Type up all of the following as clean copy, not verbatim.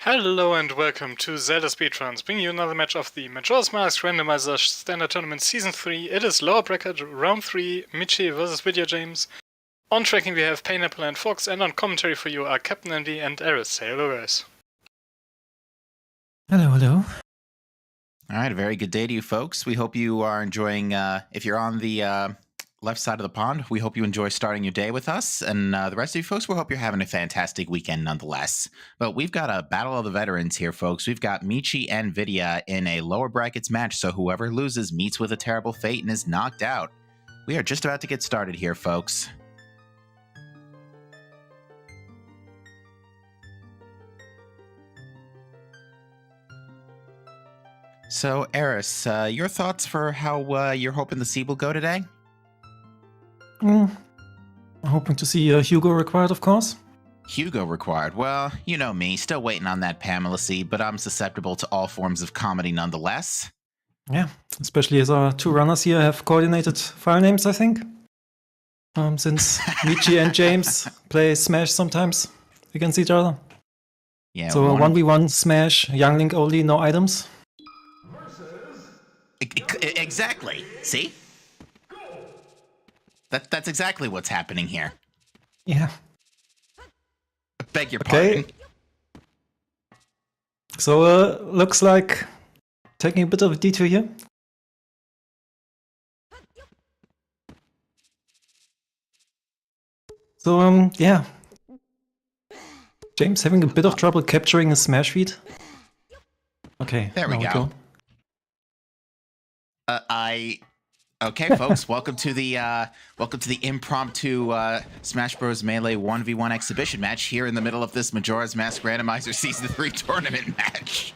Hello and welcome to ZeldaSpeedRuns, bringing you another match of the Majora's Mask Randomizer Standard Tournament Season 3. It is lower bracket round 3, Michi vs Vidyajames. On tracking we have Pineapple and Fox, and on commentary for you are Captain Andy and Eris. Say hello guys. Hello, hello. All right, a very good day to you folks. We hope you are enjoying, if you're on the left side of the pond, we hope you enjoy starting your day with us. And the rest of you folks, we hope you're having a fantastic weekend nonetheless. But we've got a battle of the veterans here, folks. We've got Michi and Vidya in a lower brackets match, so whoever loses meets with a terrible fate and is knocked out. We are just about to get started here, folks. So, Eris, your thoughts for how you're hoping the seed will go today? I'm hoping to see Hugo required, of course. Hugo required. Well, you know me, still waiting on that Pamela seed, but I'm susceptible to all forms of comedy nonetheless. Yeah, especially as our two runners here have coordinated file names, I think. Since Michi and James play Smash sometimes against each other. Yeah. So a 1v1 Smash, Young Link only, no items. Exactly. See? That's exactly what's happening here. Yeah. I beg your pardon. So looks like taking a bit of a detour here. So yeah. James having a bit of trouble capturing a Smash feed. Okay, there we go. Okay, folks, welcome to the impromptu Smash Bros. Melee 1v1 exhibition match here in the middle of this Majora's Mask Randomizer Season 3 tournament match.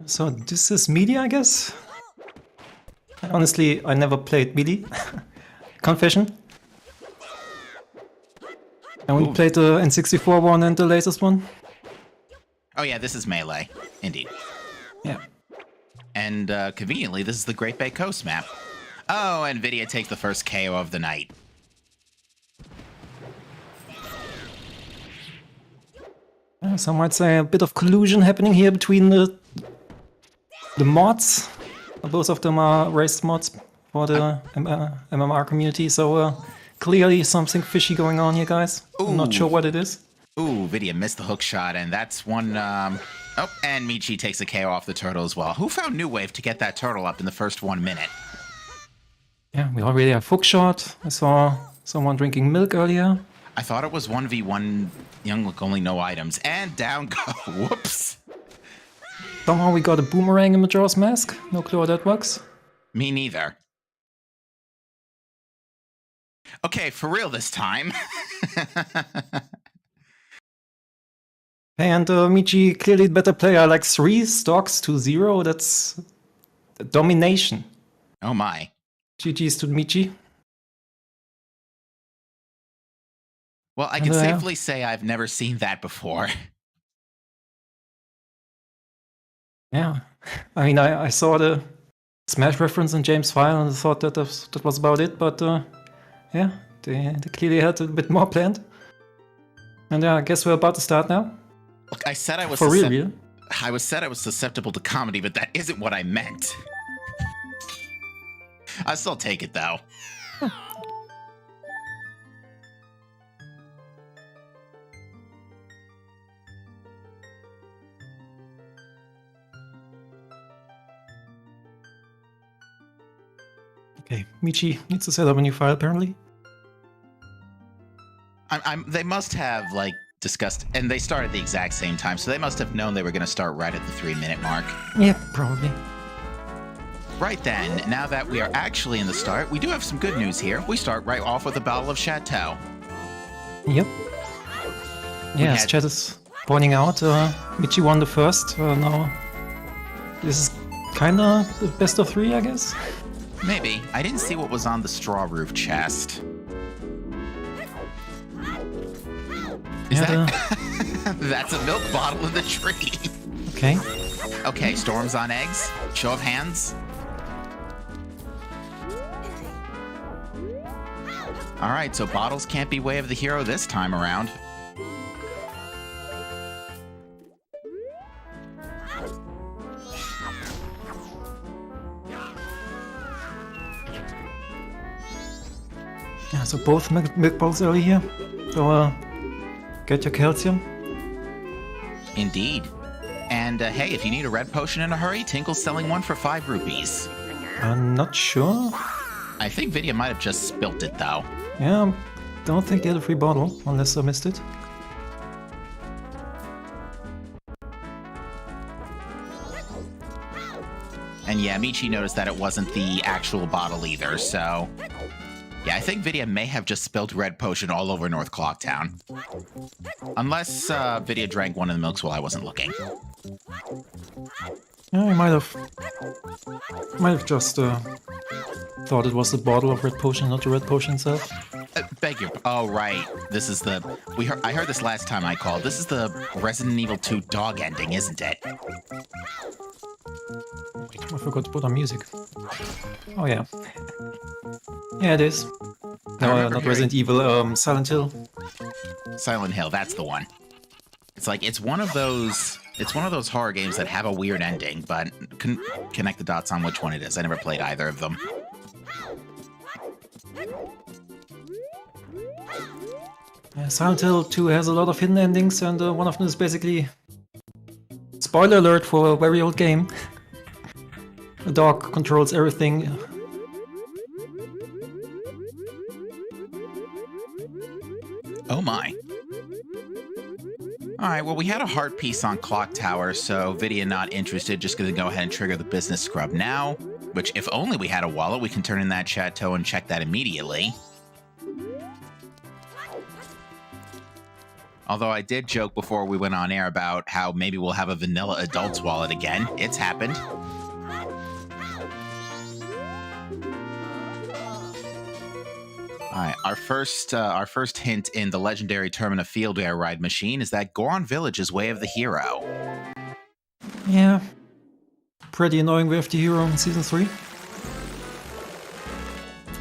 So this is melee, I guess? Honestly, I never played melee. Confession. I only played the N64 one and the latest one. Oh yeah, this is Melee, indeed. Yeah. And conveniently, this is the Great Bay Coast map. Oh, and Vidya takes the first KO of the night. Some might say a bit of collusion happening here between the mods. Both of them are raised mods for the MMR community, so clearly something fishy going on here, guys. Ooh. I'm not sure what it is. Ooh, Vidya missed the hook shot, and that's one... Oh, and Michi takes a KO off the turtle as well. Who found New Wave to get that turtle up in the first 1 minute? Yeah, we already have hook shot. I saw someone drinking milk earlier. I thought it was 1v1 Young Look only no items. And down go. Whoops. Somehow we got a boomerang in Majora's Mask. No clue how that works. Me neither. Okay, for real this time. And Michi, clearly better player, like 3 stocks to 0. That's domination. Oh my. GG's to Michi. Well, I can safely say I've never seen that before. Yeah. I mean, I saw the Smash reference in James' file and I thought that was about it, but yeah, they clearly had a bit more planned. And I guess we're about to start now. Look, I said I was real. I said I was susceptible to comedy, but that isn't what I meant. I still take it though. Okay, Michi needs to set up a new file apparently. They must have like discussed, and they started the exact same time, so they must have known they were going to start right at the 3-minute mark. Yeah, probably. Right then, now that we are actually in the start, we do have some good news here. We start right off with the Battle of Chateau. Yep. Yeah, as chat is pointing out, Michi won the first. Now, this is kinda the best of 3, I guess? Maybe. I didn't see what was on the straw roof chest. Is that... That's a milk bottle in the tree. Okay. Okay, storms on eggs. Show of hands. All right, so bottles can't be way of the hero this time around. Yeah, so both milk bottles early here. So get your calcium. Indeed. And hey, if you need a red potion in a hurry, Tinkle's selling one for 5 rupees. I'm not sure. I think Vidya might have just spilt it though. Yeah, don't think they had a free bottle, unless I missed it. And yeah, Michi noticed that it wasn't the actual bottle either, so... Yeah, I think Vidya may have just spilled red potion all over North Clocktown. Unless Vidya drank one of the milks while I wasn't looking. Yeah, I might have just thought it was the bottle of red potion, not the red potion itself. Beg your... Oh, right. This is the... I heard this last time I called. This is the Resident Evil 2 dog ending, isn't it? Wait, I forgot to put on music. Oh, yeah. Yeah, it is. No, not Resident Evil, Silent Hill. Silent Hill, that's the one. It's like, it's one of those horror games that have a weird ending, but couldn't connect the dots on which one it is. I never played either of them. Silent Hill 2 has a lot of hidden endings, and one of them is basically... Spoiler alert for a very old game. The dog controls everything. Oh my. Alright, well we had a heart piece on Clock Tower, so Vidya not interested, just gonna go ahead and trigger the business scrub now. Which, if only we had a wallet, we can turn in that chateau and check that immediately. Although I did joke before we went on air about how maybe we'll have a vanilla adult's wallet again. It's happened. Alright, our first hint in the legendary Termina Field Air Ride machine is that Goron Village is Way of the Hero. Yeah. Pretty annoying Way of the Hero in Season 3.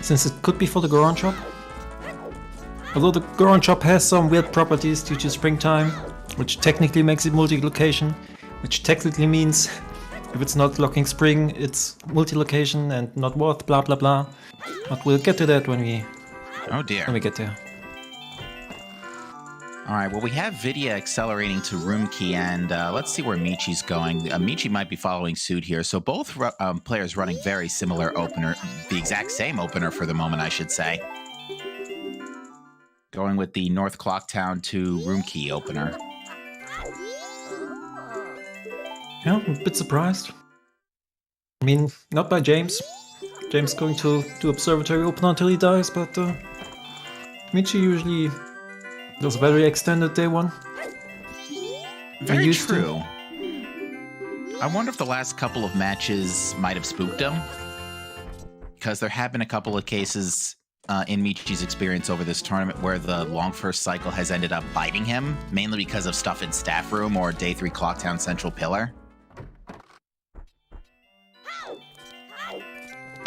Since it could be for the Goron shop. Although the Goron shop has some weird properties due to springtime, which technically makes it multi-location, which technically means if it's not locking spring, it's multi-location and not worth blah blah blah. But we'll get to that when we get there. Alright, well we have Vidya accelerating to room key, and let's see where Michi's going. Michi might be following suit here, so both players running very similar opener, the exact same opener for the moment I should say. Going with the North Clocktown to room key opener. Yeah, I'm a bit surprised. I mean, not by James. James going to do observatory opener until he dies, but Michi usually does a very extended day one. Very true. I wonder if the last couple of matches might have spooked him. Because there have been a couple of cases in Michi's experience over this tournament where the long first cycle has ended up biting him, mainly because of stuff in staff room or day 3 Clocktown Central Pillar.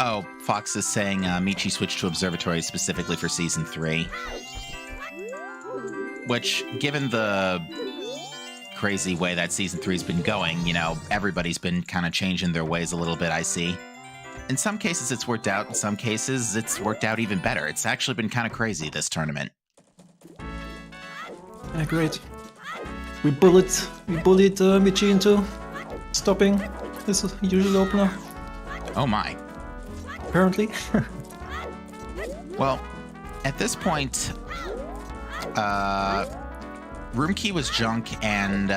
Oh, Fox is saying Michi switched to Observatory specifically for Season 3. Which, given the crazy way that Season 3's been going, you know, everybody's been kind of changing their ways a little bit, I see. In some cases it's worked out, in some cases it's worked out even better. It's actually been kind of crazy, this tournament. Yeah, great. We bullied Michi into stopping this usual opener. Oh my. Apparently. Well, at this point, room key was junk and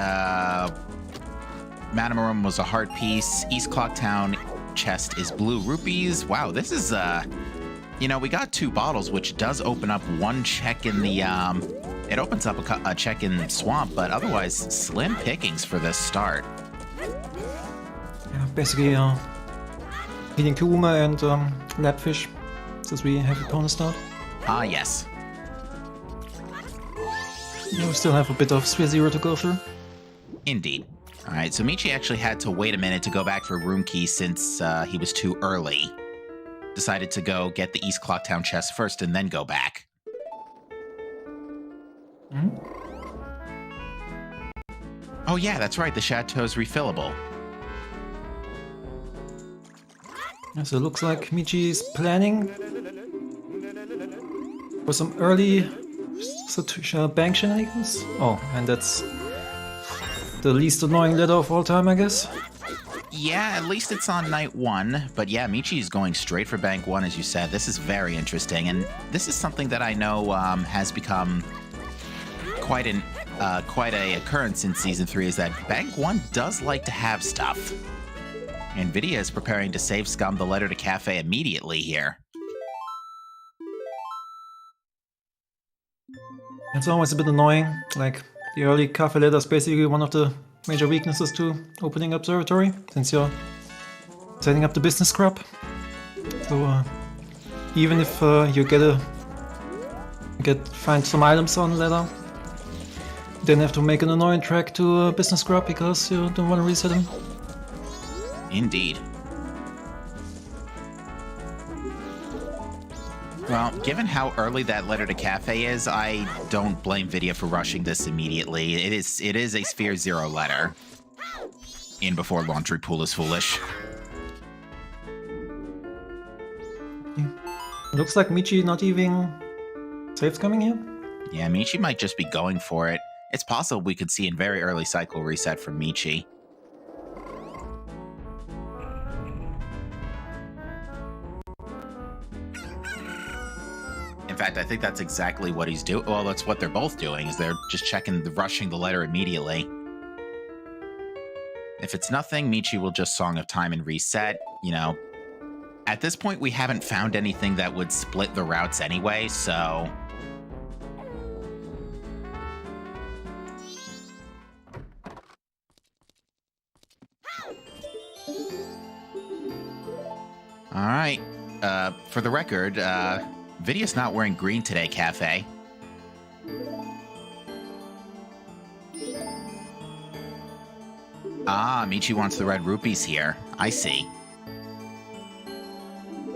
Manamorum was a heart piece. East Clocktown chest is blue rupees. Wow, this is you know, we got 2 bottles, which does open up one check in the it opens up a check in Swamp, but otherwise slim pickings for this start. Yeah, basically eating Kuma and Labfish, since we have opponent start. Ah, yes. Yeah, we still have a bit of Sphere Zero to go through. Indeed. Alright, so Michi actually had to wait a minute to go back for room key since he was too early. Decided to go get the East Clocktown chest first and then go back. Hmm? Oh yeah, that's right, the chateau's refillable. Yeah, so it looks like Michi is planning For some early bank shenanigans. Oh, and that's the least annoying letter of all time, I guess. Yeah, at least it's on night 1. But yeah, Michi is going straight for bank 1, as you said. This is very interesting, and this is something that I know has become quite a occurrence in Season 3, is that bank 1 does like to have stuff. And Vidya is preparing to save scum the letter to Cafe immediately here. It's always a bit annoying, like the early cafe letter is basically one of the major weaknesses to opening observatory, since you're setting up the business scrub. So even if you find some items on the ladder, you then have to make an annoying track to business scrub because you don't want to reset them. Indeed. Well, given how early that letter to Cafe is, I don't blame Vidya for rushing this immediately. It is a Sphere 0 letter. In before laundry pool is foolish. Looks like Michi not even saves coming here. Yeah, Michi might just be going for it. It's possible we could see a very early cycle reset from Michi. In fact, I think that's exactly what he's doing. Well, that's what they're both doing, is they're just rushing the letter immediately. If it's nothing, Michi will just Song of Time and reset. You know, at this point, we haven't found anything that would split the routes anyway, so... Alright, for the record, Vidya's not wearing green today, Cafe. Ah, Michi wants the red rupees here. I see.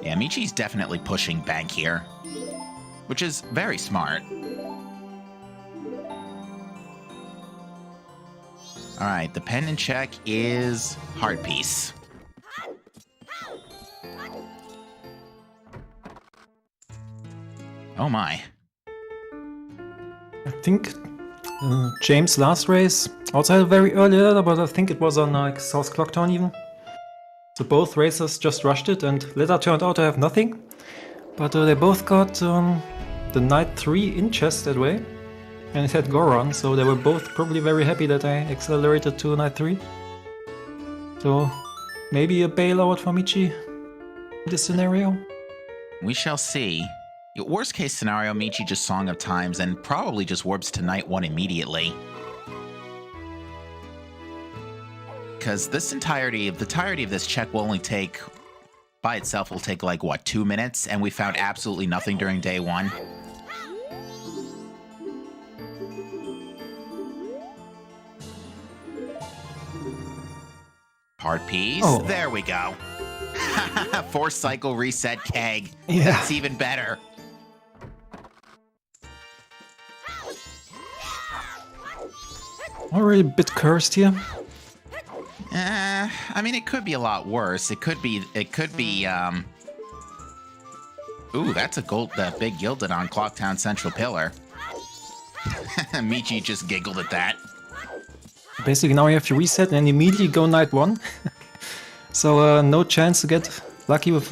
Yeah, Michi's definitely pushing bank here, which is very smart. Alright, the pendant check is heart piece. Oh my. I think James' last race also had a very early ladder, but I think it was on like South Clocktown even. So both racers just rushed it, and ladder turned out to have nothing. But they both got the Night 3 in chest that way, and it had Goron, so they were both probably very happy that I accelerated to Night 3. So maybe a bailout for Michi in this scenario? We shall see. Worst case scenario, Michi just Song of Times and probably just warps to Night 1 immediately. Because the entirety of this check will only take, by itself, will take like, what, 2 minutes? And we found absolutely nothing during day 1. Part piece. Oh. There we go. 4 cycle reset keg. Yeah. That's even better. Already a bit cursed here. I mean, it could be a lot worse. It could be, ooh, that's the big gilded on Clocktown Central Pillar. Michi just giggled at that. Basically now you have to reset and immediately go Night 1. So no chance to get lucky with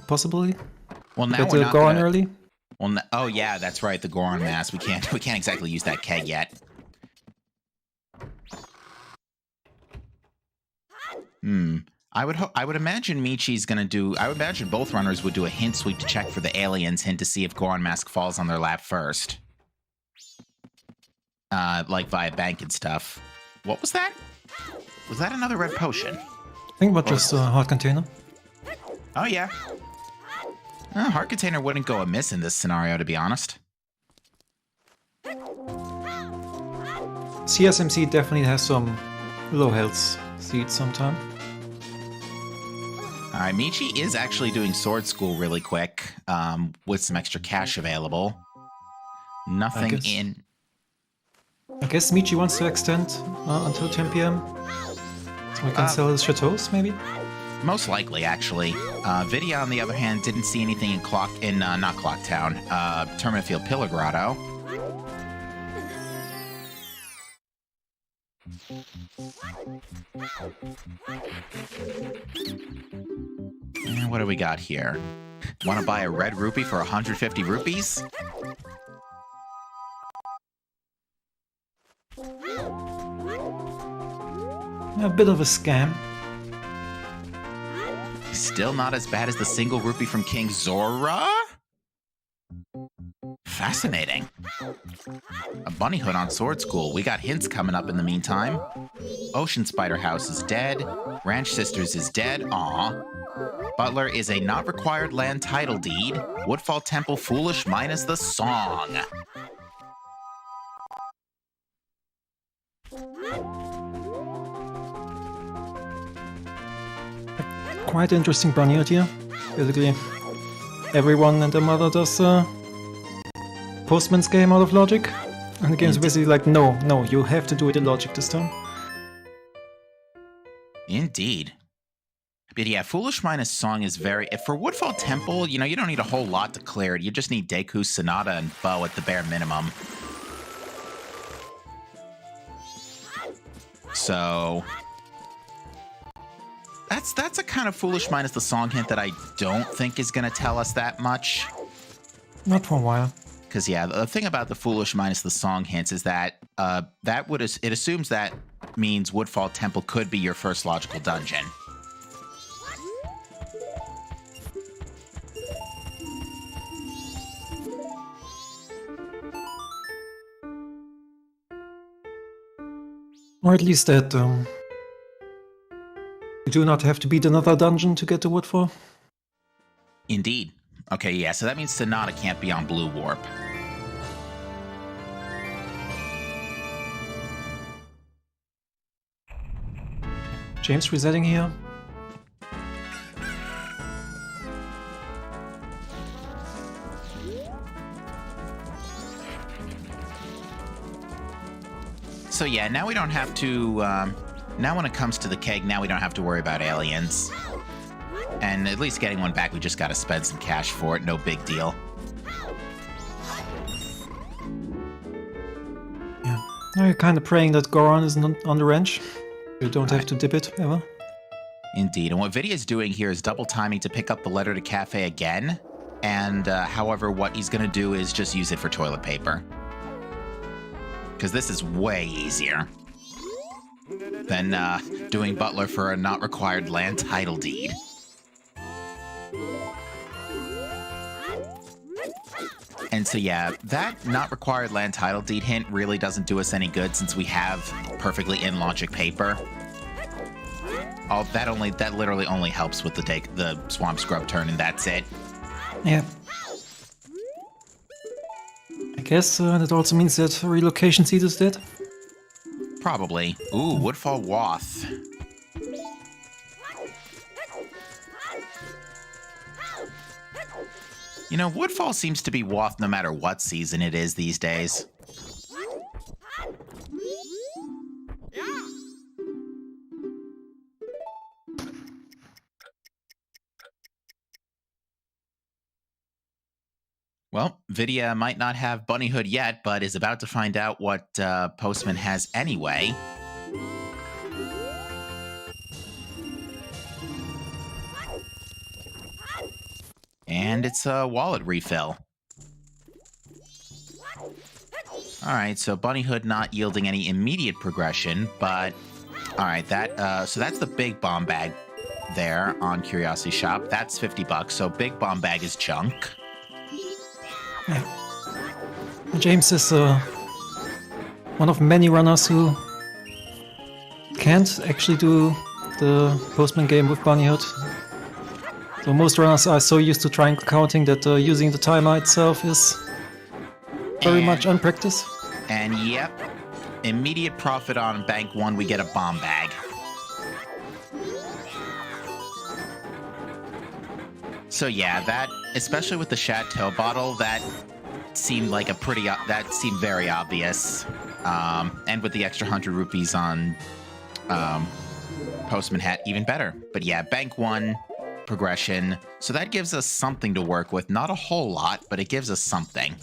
possibility. Well, now get we're not Goron early. Well, oh yeah, that's right, the Goron mask. We can't exactly use that keg yet. I would imagine Michi's gonna do. I would imagine both runners would do a hint sweep to check for the aliens hint to see if Goron mask falls on their lap first. Like via bank and stuff. What was that? Was that another red potion? I think about just a heart container. Oh yeah. Heart container wouldn't go amiss in this scenario, to be honest. CSMC definitely has some low health seeds sometime. Alright, Michi is actually doing sword school really quick, with some extra cash available. Nothing in... I guess Michi wants to extend until 10 PM. So we can sell his chateaus, maybe? Most likely, actually. Vidya, on the other hand, didn't see anything in not Clocktown, Tournament Field Pillar Grotto. And what do we got here? Want to buy a red rupee for 150 rupees? A bit of a scam. Still not as bad as the single rupee from King Zora? Fascinating. A bunny hood on Sword School. We got hints coming up in the meantime. Ocean Spider House is dead. Ranch Sisters is dead. Aw. Butler is a not required land title deed. Woodfall Temple Foolish minus the song. Quite interesting bunny hood here. Basically, everyone and their mother does Postman's game out of logic. And the game's basically like, no, you have to do it in logic this time. Indeed. But yeah, Foolish minus Song is very... For Woodfall Temple, you know, you don't need a whole lot to clear it. You just need Deku, Sonata, and Bow at the bare minimum. So... That's a kind of Foolish minus the Song hint that I don't think is going to tell us that much. Not for a while. Because, yeah, the thing about the Foolish minus the Song hints is that it assumes that means Woodfall Temple could be your first logical dungeon. Or at least that you do not have to beat another dungeon to get to Woodfall. Indeed. Okay, yeah, so that means Sonata can't be on Blue Warp. James resetting here. So yeah, now we don't have to, now when it comes to the keg, now we don't have to worry about aliens. And at least getting one back, we just gotta spend some cash for it, no big deal. Yeah. Now you're kind of praying that Goron isn't on the wrench. You don't have to dip it, ever. Indeed, and what Vidya's doing here is double timing to pick up the letter to Cafe again. And however, what he's gonna do is just use it for toilet paper. Because this is way easier than doing Butler for a not required land title deed. And so yeah, that not required land title deed hint really doesn't do us any good since we have perfectly in logic paper. That literally only helps with the Swamp Scrub turn, and that's it. Yeah. I guess that also means that relocation seed is dead. Probably. Ooh, Woodfall Wath. You know, Woodfall seems to be Wath no matter what season it is these days. Well, Vidya might not have Bunnyhood yet, but is about to find out what Postman has anyway. And it's a wallet refill. Alright, so Bunnyhood not yielding any immediate progression, but... Alright, so that's the big bomb bag there on Curiosity Shop. That's $50, so big bomb bag is junk. Yeah. James is one of many runners who can't actually do the Postman game with Bunnyhood. So most runners are so used to trying counting that using the timer itself is very much unpracticed. And yep, immediate profit on bank 1, we get a bomb bag. So yeah, that, especially with the Chateau bottle, that seemed like that seemed very obvious. And with the extra 100 rupees on Postman hat, even better. But yeah, bank 1, progression. So that gives us something to work with. Not a whole lot, but it gives us something.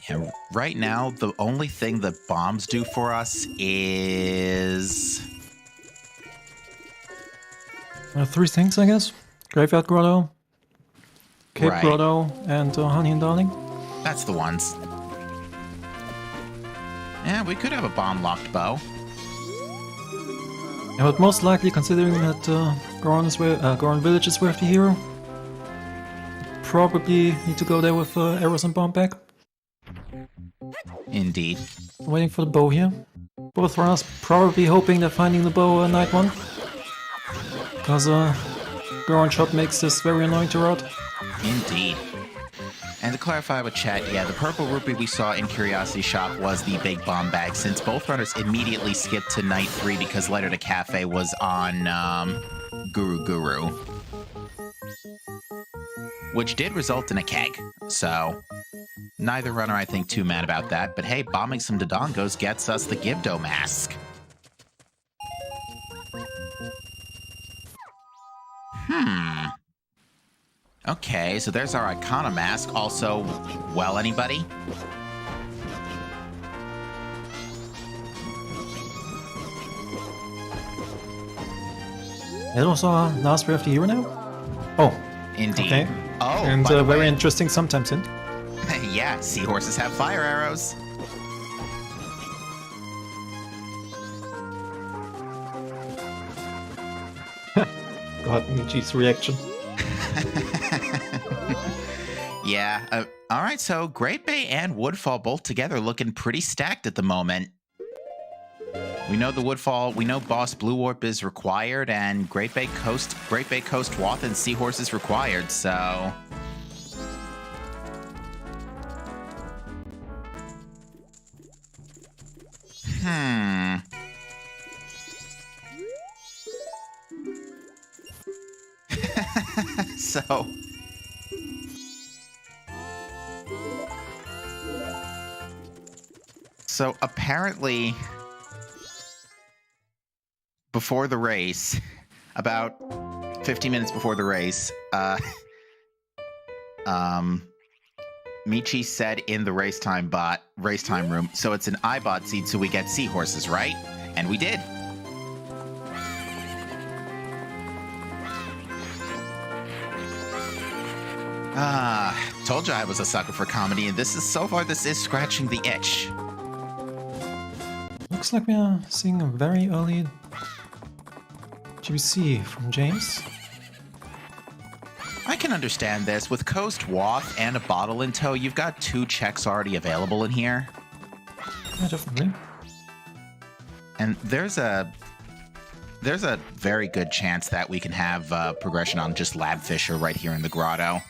Yeah, right now, the only thing that bombs do for us is... 3 things, I guess. Graveyard Grotto, Cape Right. Grotto, and Honey and Darling. That's the ones. Yeah, we could have a bomb-locked bow. Yeah, but most likely, considering that Goron Village is worth the hero, probably need to go there with arrows and bomb back. Indeed. Waiting for the bow here. Both runners probably hoping they're finding the bow night 1. Because Goron shot makes this very annoying to route. Indeed. And to clarify with chat, yeah, the purple rupee we saw in Curiosity Shop was the big bomb bag, since both runners immediately skipped to night 3 because Letter to Cafe was on Guru. Which did result in a keg, so neither runner, I think, too mad about that. But hey, bombing some Dodongos gets us the Gibdo mask. Okay, so there's our Icona mask. Also, well, anybody? That was our last way of the hero now? Oh, Indeed. okay. Oh, And by the very way, interesting sometimes hint. yeah, seahorses have fire arrows. God, Michi's reaction. Yeah. All right, so Great Bay and Woodfall both together looking pretty stacked at the moment. We know the Woodfall, we know Boss Blue Warp is required, and Great Bay Coast Wath and Seahorse is required, so... So apparently, before the race, about 15 minutes before the race, Michi said in the race time room, so it's an iBot seed, so we get seahorses, right? And we did. Told you I was a sucker for comedy, and this is scratching the itch. Looks like we are seeing a very early GBC from James. I can understand this. With Coast Wath and a bottle in tow, you've got 2 checks already available in here. Yeah, definitely. And there's a very good chance that we can have progression on just Lab Fisher right here in the grotto.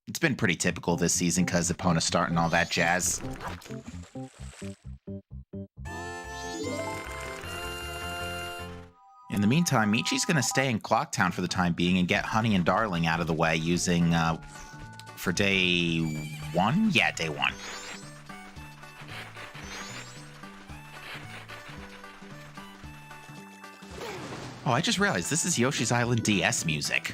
It's been pretty typical this season because opponents start and all that jazz. In the meantime, Michi's going to stay in Clocktown for the time being and get Honey and Darling out of the way using, for day 1? Yeah, day 1. Oh, I just realized this is Yoshi's Island DS music.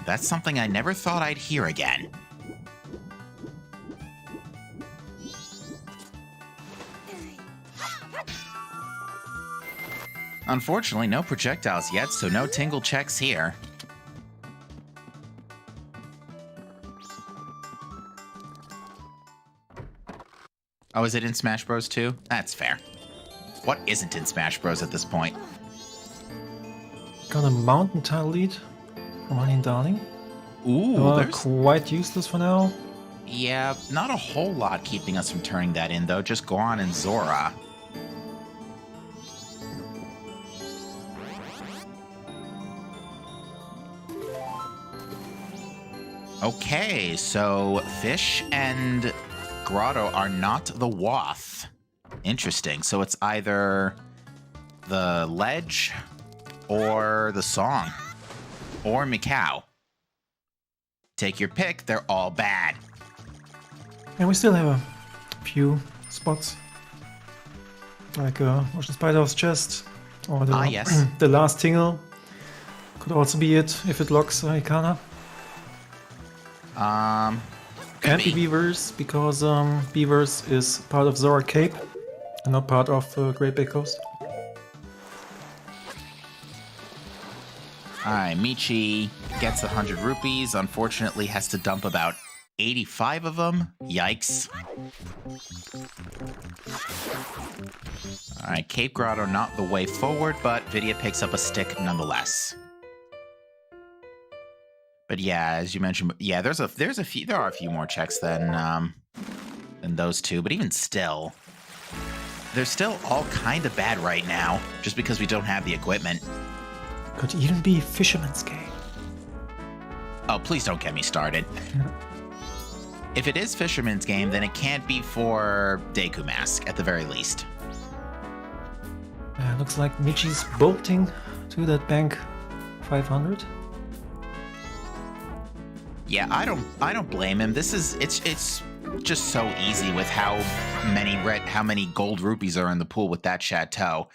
That's something I never thought I'd hear again. Unfortunately, no projectiles yet, so no tingle checks here. Oh, is it in Smash Bros. 2? That's fair. What isn't in Smash Bros. At this point? Got a mountain tile lead from Honey and Darling. Ooh, there's... quite useless for now. Yeah, not a whole lot keeping us from turning that in, though. Just Goron and Zora. Okay, so Fish and Grotto are not the Wath. Interesting. So it's either the Ledge or the Song or Mikau. Take your pick, they're all bad. And we still have a few spots. Like Ocean Spider's chest, or the, yes. the last tingle. Could also be it if it locks Ikana. Can't be Beavers, because Beavers is part of Zora Cape and not part of Great Bay Coast. Alright, Michi gets 100 rupees. Unfortunately, has to dump about 85 of them. Yikes. Alright, Cape Grotto not the way forward, but Vidya picks up a stick nonetheless. But yeah, as you mentioned, yeah, there are a few more checks than those two, but even still, they're still all kind of bad right now, just because we don't have the equipment. Could even be Fisherman's Game. Oh, please don't get me started. If it is Fisherman's Game, then it can't be for Deku Mask, at the very least. Looks like Michi's bolting to that bank 500. Yeah, I don't blame him. It's just so easy with how many gold rupees are in the pool with that chateau.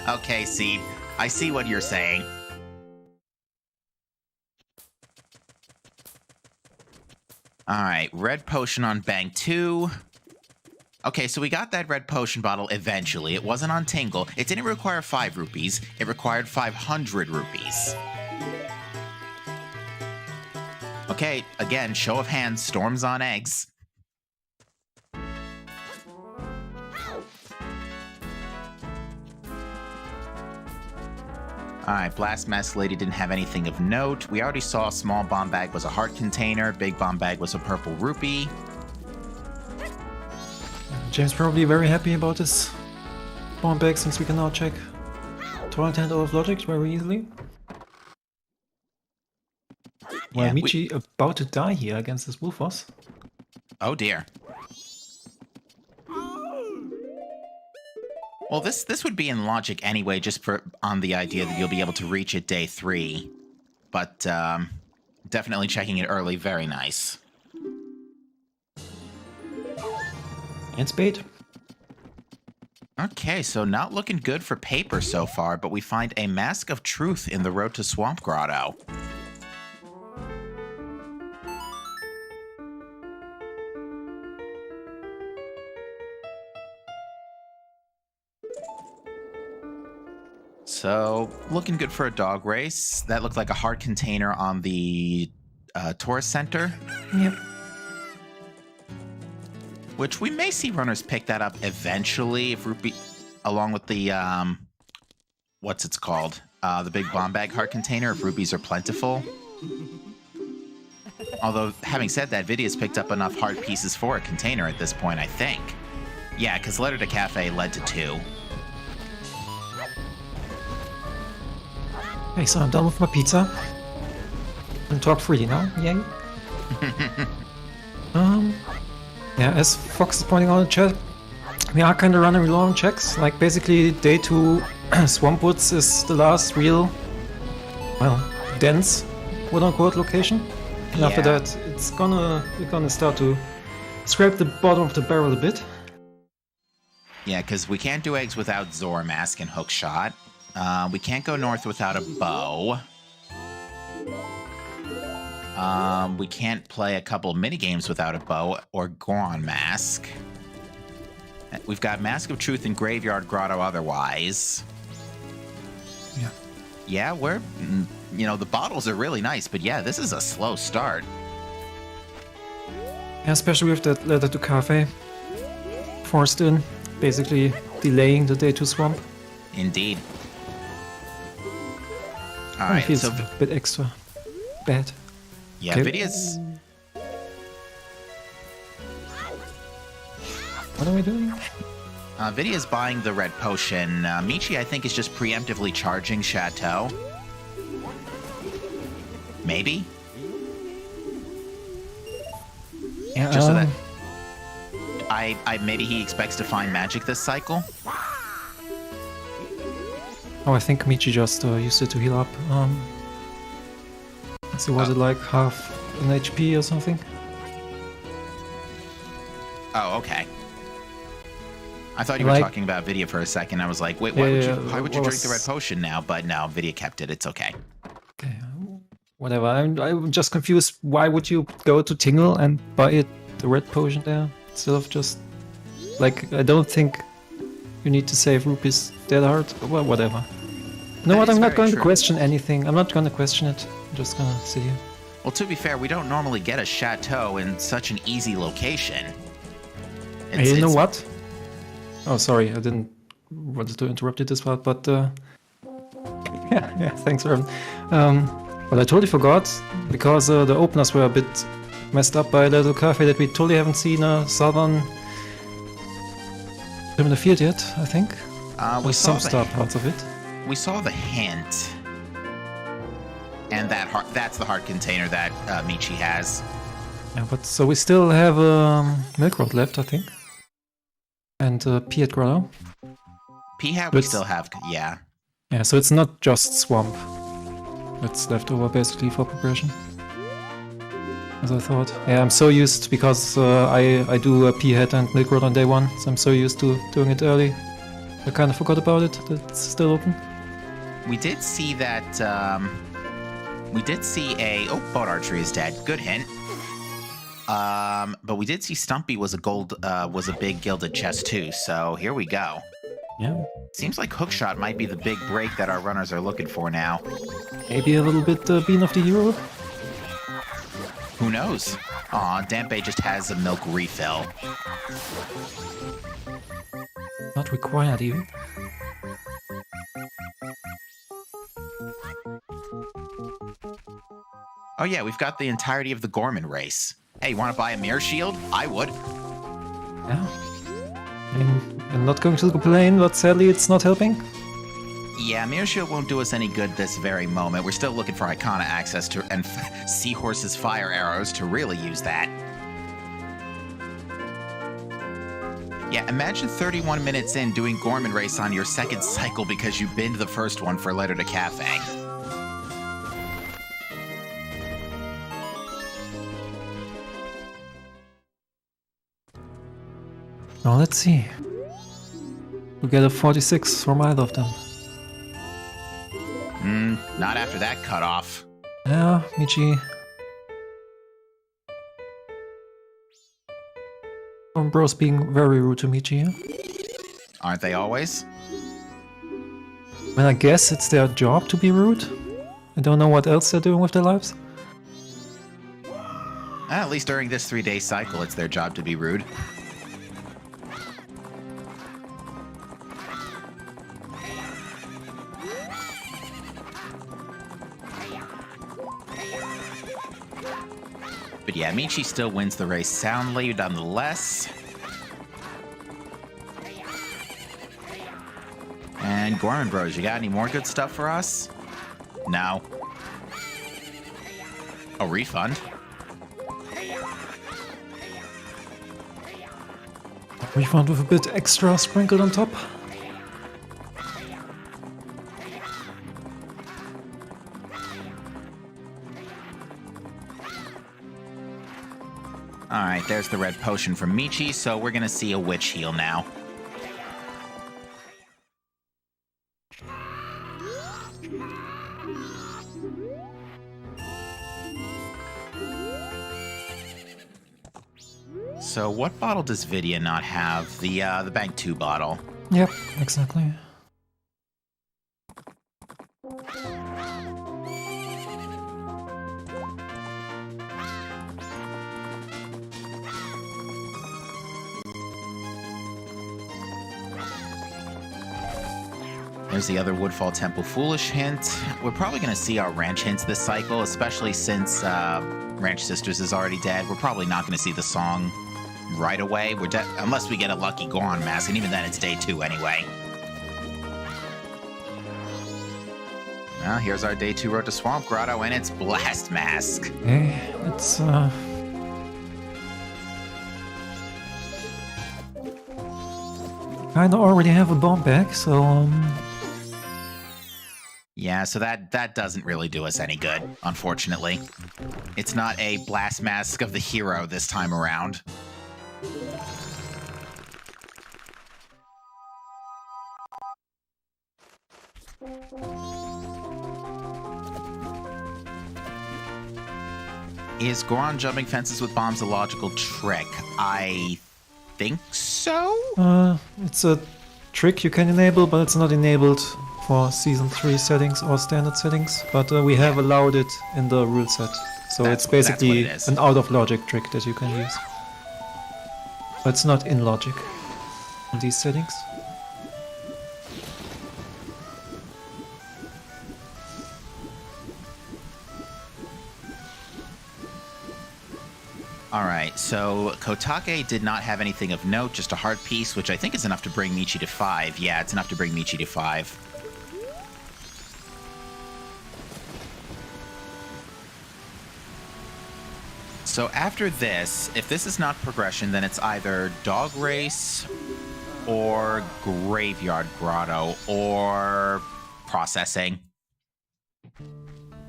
Okay, Seed, I see what you're saying. Alright, red potion on bank 2. Okay, so we got that red potion bottle eventually. It wasn't on Tingle. It didn't require 5 rupees. It required 500 rupees. Okay, again, show of hands, Storms on eggs. Alright, Blast Mask Lady didn't have anything of note. We already saw small bomb bag was a heart container, big bomb bag was a purple rupee. James probably very happy about this bomb bag, since we can now check Torrent Hand out of Logic very easily. Well, Yeah, Michi about to die here against this Wolfos. Oh dear. Well, this would be in logic anyway, just on the idea that you'll be able to reach it day 3. But definitely checking it early, very nice. And Spade. Okay, so not looking good for paper so far, but we find a Mask of Truth in the road to Swamp Grotto. So, looking good for a dog race. That looked like a hard container on the tourist center. Yep. Which we may see runners pick that up eventually, if Rupee, along with the, what's it's called? The big bomb bag heart container, if rupees are plentiful. Although, having said that, Vidya's picked up enough heart pieces for a container at this point, I think. Yeah, because Letter to Cafe led to 2. Okay, so I'm done with my pizza. And talk freely now, yay. Yeah, as Fox is pointing out in chat, we are kind of running low on checks. Like, basically, day 2 Swampwoods is the last real, well, dense, quote-unquote, location. And after that, we're gonna start to scrape the bottom of the barrel a bit. Yeah, because we can't do eggs without Zora Mask and Hookshot. We can't go north without a bow. We can't play a couple minigames without a bow or Goron Mask. We've got Mask of Truth and Graveyard Grotto otherwise. Yeah. Yeah, the bottles are really nice, but yeah, this is a slow start. Yeah, especially with that Letter to Cafe forced in, basically delaying the day 2 swamp. Indeed. It Alright, feels so a bit extra bad. yeah, Okay. Vidya's... What are we doing? Vidya's buying the red potion. Michi, I think, is just preemptively charging Chateau. Maybe? Yeah, Just so that... maybe he expects to find magic this cycle? Oh, I think Michi just used it to heal up. Let's see, was it like half an HP or something. Oh, okay. I thought you were talking about Vidya for a second. I was like, wait, why would you drink the red potion now? But no, Vidya kept it. It's okay. Okay, whatever. I'm just confused. Why would you go to Tingle and buy the red potion there instead of just like, I don't think you need to save rupees that hard. Well, whatever. You know what? I'm not going to question anything. I'm not going to question it. I'm just going to sit here. Well, to be fair, we don't normally get a chateau in such an easy location. You know what? Oh, sorry, I didn't want to interrupt you this part, but yeah, thanks, Aaron. But I totally forgot, because the openers were a bit messed up by a little cafe that we totally haven't seen southern in the field yet, I think. We saw some star parts of it. We saw the hint. And that's the heart container that Michi has. Yeah, but so we still have Milk Road left, I think. And Piet Grotto. P-Hat we still have, yeah. Yeah, so it's not just Swamp. It's left over basically for progression. As I thought. Yeah, I'm so used, because I do a P-Hat and Milk Road on day one, so I'm so used to doing it early. I kind of forgot about it, that it's still open. We did see that, oh, Boat Archery is dead. Good hint. But we did see Stumpy was a big gilded chest too, so here we go. Yeah. Seems like Hookshot might be the big break that our runners are looking for now. Maybe a little bit Bean of the Hero? Who knows? Aw, Dampé just has a milk refill. Not required even. Oh yeah, we've got the entirety of the Gorman race. Hey, want to buy a mirror shield? I would. Yeah. I'm not going to complain, but sadly it's not helping. Yeah, mirror shield won't do us any good this very moment. We're still looking for Icona access to and Seahorse's fire arrows to really use that. Yeah, imagine 31 minutes in doing Gorman race on your second cycle because you binned the first one for Letter to Cafe. Now let's see. We'll get a 46 from either of them. Not after that cutoff. Yeah, Michi. Bros being very rude to Michi, yeah? Aren't they always? Well, I guess it's their job to be rude. I don't know what else they're doing with their lives. At least during this 3-day cycle, it's their job to be rude. But yeah, Michi still wins the race soundly, nonetheless. And Gorman Bros, you got any more good stuff for us? No. A refund? Refund with a bit extra sprinkled on top. Alright, there's the red potion from Michi, so we're gonna see a witch heal now. So what bottle does Vidya not have? The Bank 2 bottle. Yep, exactly. There's the other Woodfall Temple Foolish hint. We're probably going to see our Ranch hints this cycle, especially since Ranch Sisters is already dead. We're probably not going to see the song right away, unless we get a lucky Goron mask, and even then it's day 2 anyway. Well, here's our day 2 road to Swamp Grotto and its Blast Mask. Okay, let's kinda already have a bomb back, so Yeah, so that doesn't really do us any good, unfortunately. It's not a blast mask of the hero this time around. Is Goron jumping fences with bombs a logical trick? I think so? It's a trick you can enable, but it's not enabled for Season 3 settings or standard settings. But we have allowed it in the rule set. So it's basically an out-of-logic trick that you can use. But it's not in logic in these settings. Alright, so Kotake did not have anything of note, just a heart piece, which I think is enough to bring Michi to 5. Yeah, it's enough to bring Michi to 5. So after this, if this is not progression, then it's either Dog Race or Graveyard Grotto or Processing.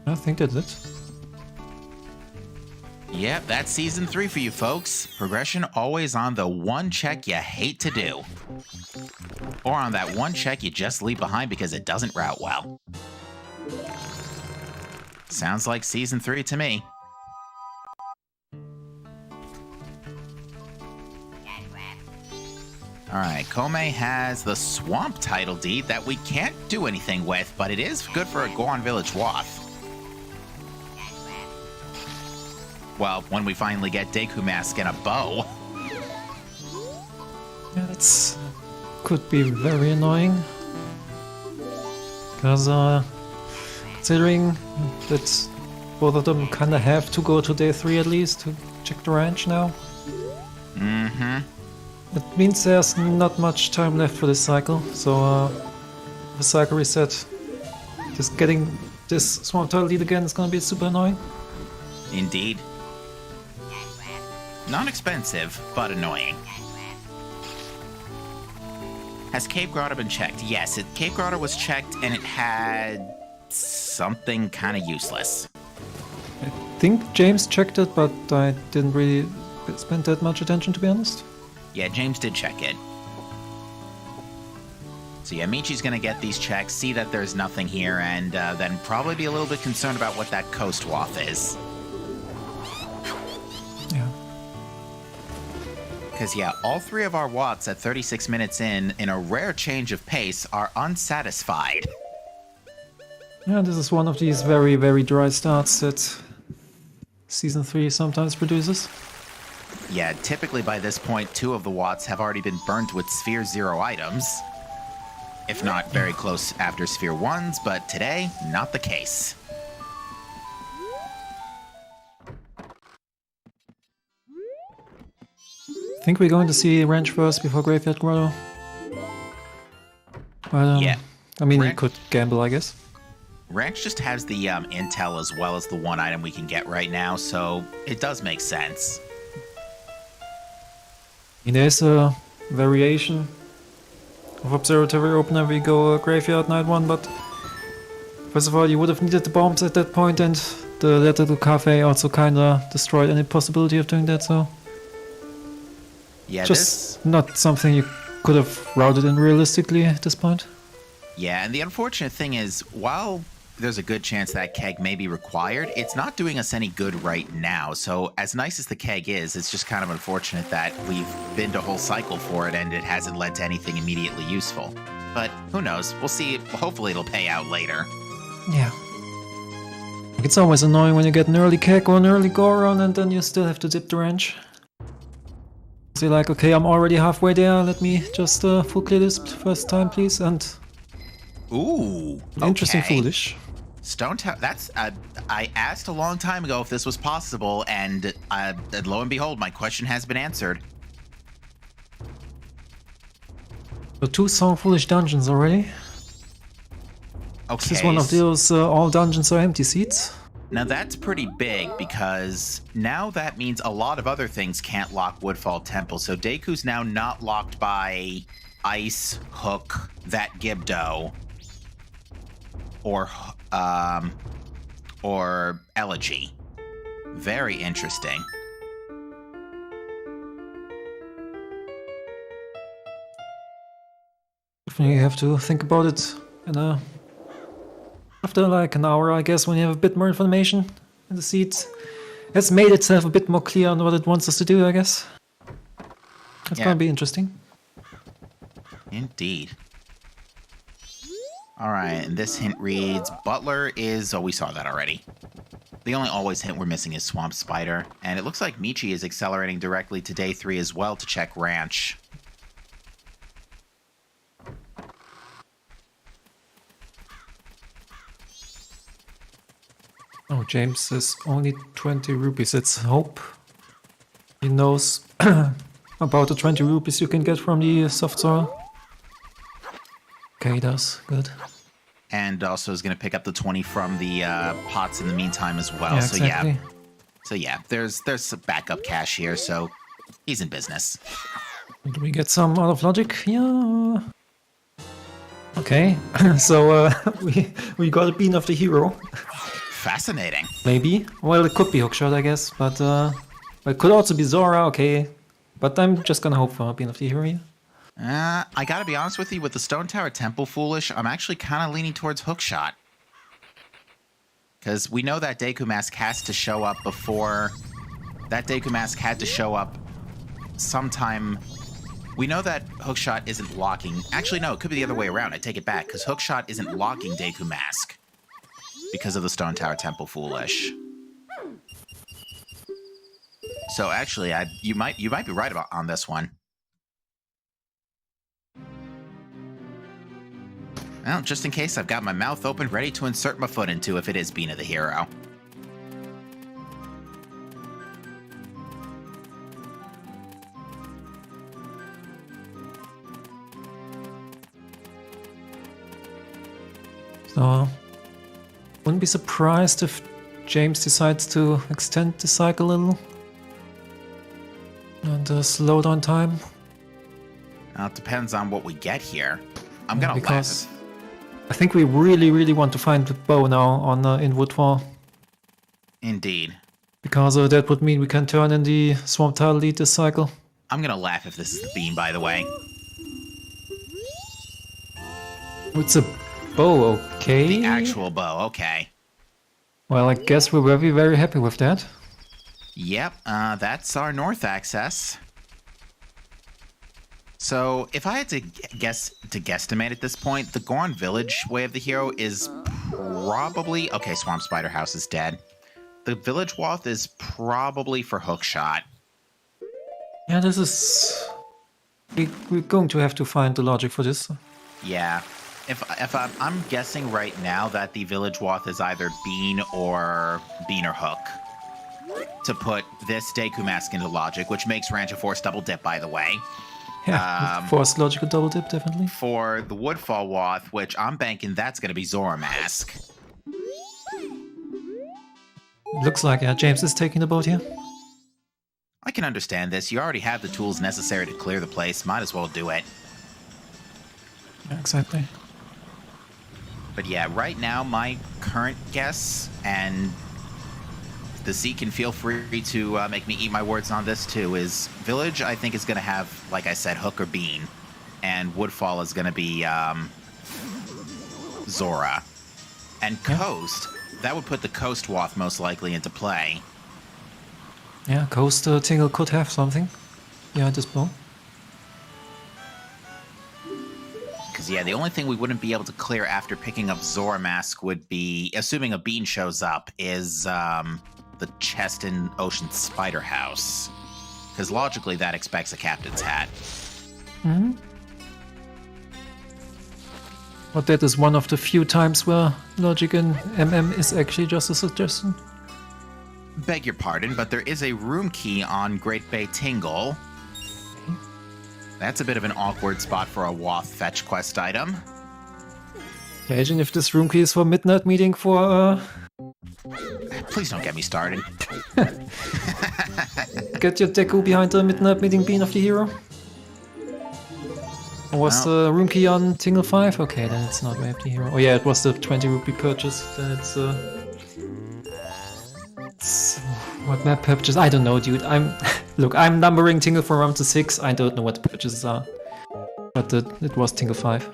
I think that's it. Yep, that's Season 3 for you folks. Progression always on the one check you hate to do. Or on that one check you just leave behind because it doesn't route well. Sounds like Season 3 to me. Alright, Kome has the Swamp title deed that we can't do anything with, but it is good for a Goron Village Wath. Well, when we finally get Deku Mask and a bow. Yeah, that's could be very annoying. Because considering that both of them kinda have to go to day 3 at least to check the ranch now. Mm-hmm. It means there's not much time left for this cycle, so the cycle reset, just getting this Swamp Title lead again is gonna be super annoying. Indeed. Not expensive, but annoying. Has Cave Grotto been checked? Yes, Cave Grotto was checked and it had something kind of useless. I think James checked it, but I didn't really spend that much attention, to be honest. Yeah, James did check it. So yeah, Michi's gonna get these checks, see that there's nothing here, and then probably be a little bit concerned about what that Coast Wath is. Yeah. Because yeah, all 3 of our Watts at 36 minutes in a rare change of pace, are unsatisfied. Yeah, this is one of these very, very dry starts that Season 3 sometimes produces. Yeah, typically by this point, 2 of the Watts have already been burnt with Sphere 0 items. If not very close after Sphere 1's, but today, not the case. I think we're going to see Ranch first before Graveyard Grotto. But, Yeah. I mean, you could gamble, I guess. Ranch just has the intel as well as the one item we can get right now, so it does make sense. There's a variation of Observatory Opener. We go Graveyard Night 1, but first of all, you would have needed the bombs at that point, and the That Little Cafe also kinda destroyed any possibility of doing that, so... Yeah, just not something you could have routed in realistically at this point. Yeah, and the unfortunate thing is, while there's a good chance that keg may be required, it's not doing us any good right now. So as nice as the keg is, it's just kind of unfortunate that we've been a whole cycle for it and it hasn't led to anything immediately useful. But who knows? We'll see. Hopefully it'll pay out later. Yeah. It's always annoying when you get an early keg or an early Goron and then you still have to dip the ranch. So you're like, okay, I'm already halfway there, let me just full clear this first time, please, and... Ooh, interesting okay. foolish. Stone Tower, that's, I asked a long time ago if this was possible, and lo and behold, my question has been answered. So 2 Song Foolish dungeons already. Okay. This is one of those all dungeons are empty seats. Now that's pretty big, because now that means a lot of other things can't lock Woodfall Temple, so Deku's now not locked by Ice, Hook, that Gibdo. or Elegy. Very interesting. Definitely have to think about it after like an hour, I guess, when you have a bit more information and the seed has made itself a bit more clear on what it wants us to do, I guess. It's gonna be interesting. Indeed. Alright, and this hint reads, Butler is... Oh, we saw that already. The only always hint we're missing is Swamp Spider, and it looks like Michi is accelerating directly to day 3 as well to check Ranch. Oh, James says only 20 rupees. Let's hope he knows about the 20 rupees you can get from the soft soil. Okay, he does. Good. And also is going to pick up the 20 from the pots in the meantime as well. Yeah, so exactly. there's some backup cash here, so he's in business. Do we get some out of logic? Yeah. Okay, so we got a bean of the hero. Fascinating. Maybe. Well, it could be Hookshot, I guess, but it could also be Zora. Okay, but I'm just gonna hope for a bean of the hero here. I gotta be honest with you, with the Stone Tower Temple Foolish, I'm actually kind of leaning towards Hookshot. Because we know that Deku Mask has to show up before... That Deku Mask had to show up sometime... We know that Hookshot isn't locking... Actually, no, it could be the other way around. I take it back, because Hookshot isn't locking Deku Mask. Because of the Stone Tower Temple Foolish. So actually, you might be right on this one. Well, just in case, I've got my mouth open, ready to insert my foot into if it is Bean of the Hero. So, wouldn't be surprised if James decides to extend the cycle a little. And slow down time. Well, it depends on what we get here. I'm gonna because laugh. I think we really want to find the bow now on in Woodfall. Indeed. Because that would mean we can turn in the Swamp Tile lead this cycle. I'm gonna laugh if this is the beam, by the way. It's a bow, okay. The actual bow, okay. Well, I guess we're very happy with that. Yep, that's our north access. So, if I had to guesstimate at this point, the Goron Village way of the hero is probably... Okay, Swamp Spider House is dead. The Village Wath is probably for Hookshot. Yeah, this is... We're going to have to find the logic for this. Yeah. If I'm guessing right now that the Village Wath is either Bean or Hook. To put this Deku Mask into logic, which makes Ranch a Force double dip, by the way. Yeah, Force logical double dip, definitely. For the Woodfall Wath, which I'm banking that's going to be Zora Mask. Looks like James is taking the boat here. I can understand this. You already have the tools necessary to clear the place. Might as well do it. Yeah, exactly. But yeah, right now, my current guess, and the Z can feel free to make me eat my words on this too, is Village, I think, is going to have, like I said, Hook or Bean. And Woodfall is going to be Zora. And Coast, that would put the Coast Wath most likely into play. Yeah, Coast Tingle could have something behind this bow. Because, yeah, the only thing we wouldn't be able to clear after picking up Zora Mask would be, assuming a Bean shows up, is the chest in Ocean Spider House. Because logically, that expects a captain's hat. Mm-hmm. But that is one of the few times where logic in MM is actually just a suggestion. Beg your pardon, but there is a room key on Great Bay Tingle. That's a bit of an awkward spot for a Wath fetch quest item. Imagine if this room key is for midnight meeting for Please don't get me started. get your Deku behind the midnight meeting bean of the hero. Was the room key on Tingle 5? Okay, then it's not Wave the Hero. Oh yeah, it was the 20 rupee purchase. Then it's what map purchase? I don't know, dude. Look, I'm numbering Tingle from 1 to 6. I don't know what the purchases are. But it was Tingle 5.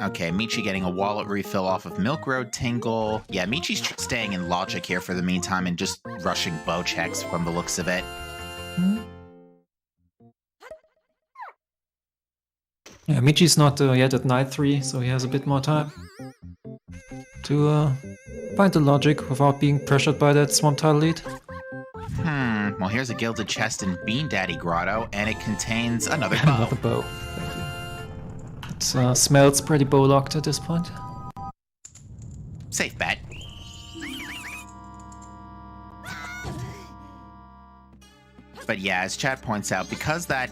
Okay, Michi getting a wallet refill off of Milk Road Tingle. Yeah, Michi's staying in logic here for the meantime and just rushing bow checks from the looks of it. Yeah, Michi's not yet at night 3, so he has a bit more time to find the logic without being pressured by that Swamp Tile lead. Well, here's a gilded chest in Bean Daddy Grotto, and it contains another bow. Another bow. Thank you. It smells pretty bow-locked at this point. Safe bet. But yeah, as Chad points out, because that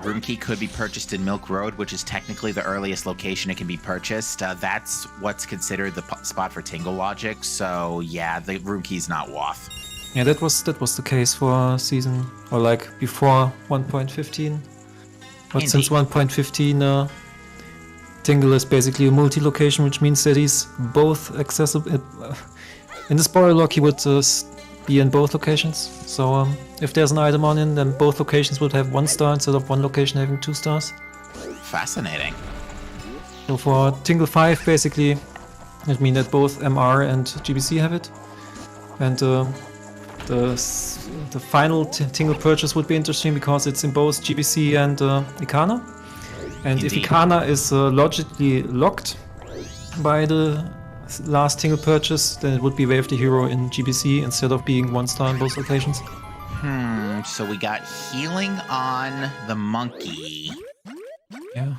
room key could be purchased in Milk Road, which is technically the earliest location it can be purchased, that's what's considered the spot for Tingle logic. So yeah, the room key's not Wath. Yeah, that was the case for season, or like before 1.15. But since 1.15, Tingle is basically a multi-location, which means that he's both accessible. In the spoiler log, he would be in both locations. So if there's an item on him, then both locations would have 1 star instead of one location having 2 stars. Fascinating. So for Tingle 5, basically, it means that both MR and GBC have it. And the final Tingle purchase would be interesting because it's in both GBC and Ikana. And Indeed. if Ikana is logically locked by the last Tingle purchase, then it would be Wave the Hero in GBC instead of being 1 star in both locations. So we got healing on the monkey. Yeah.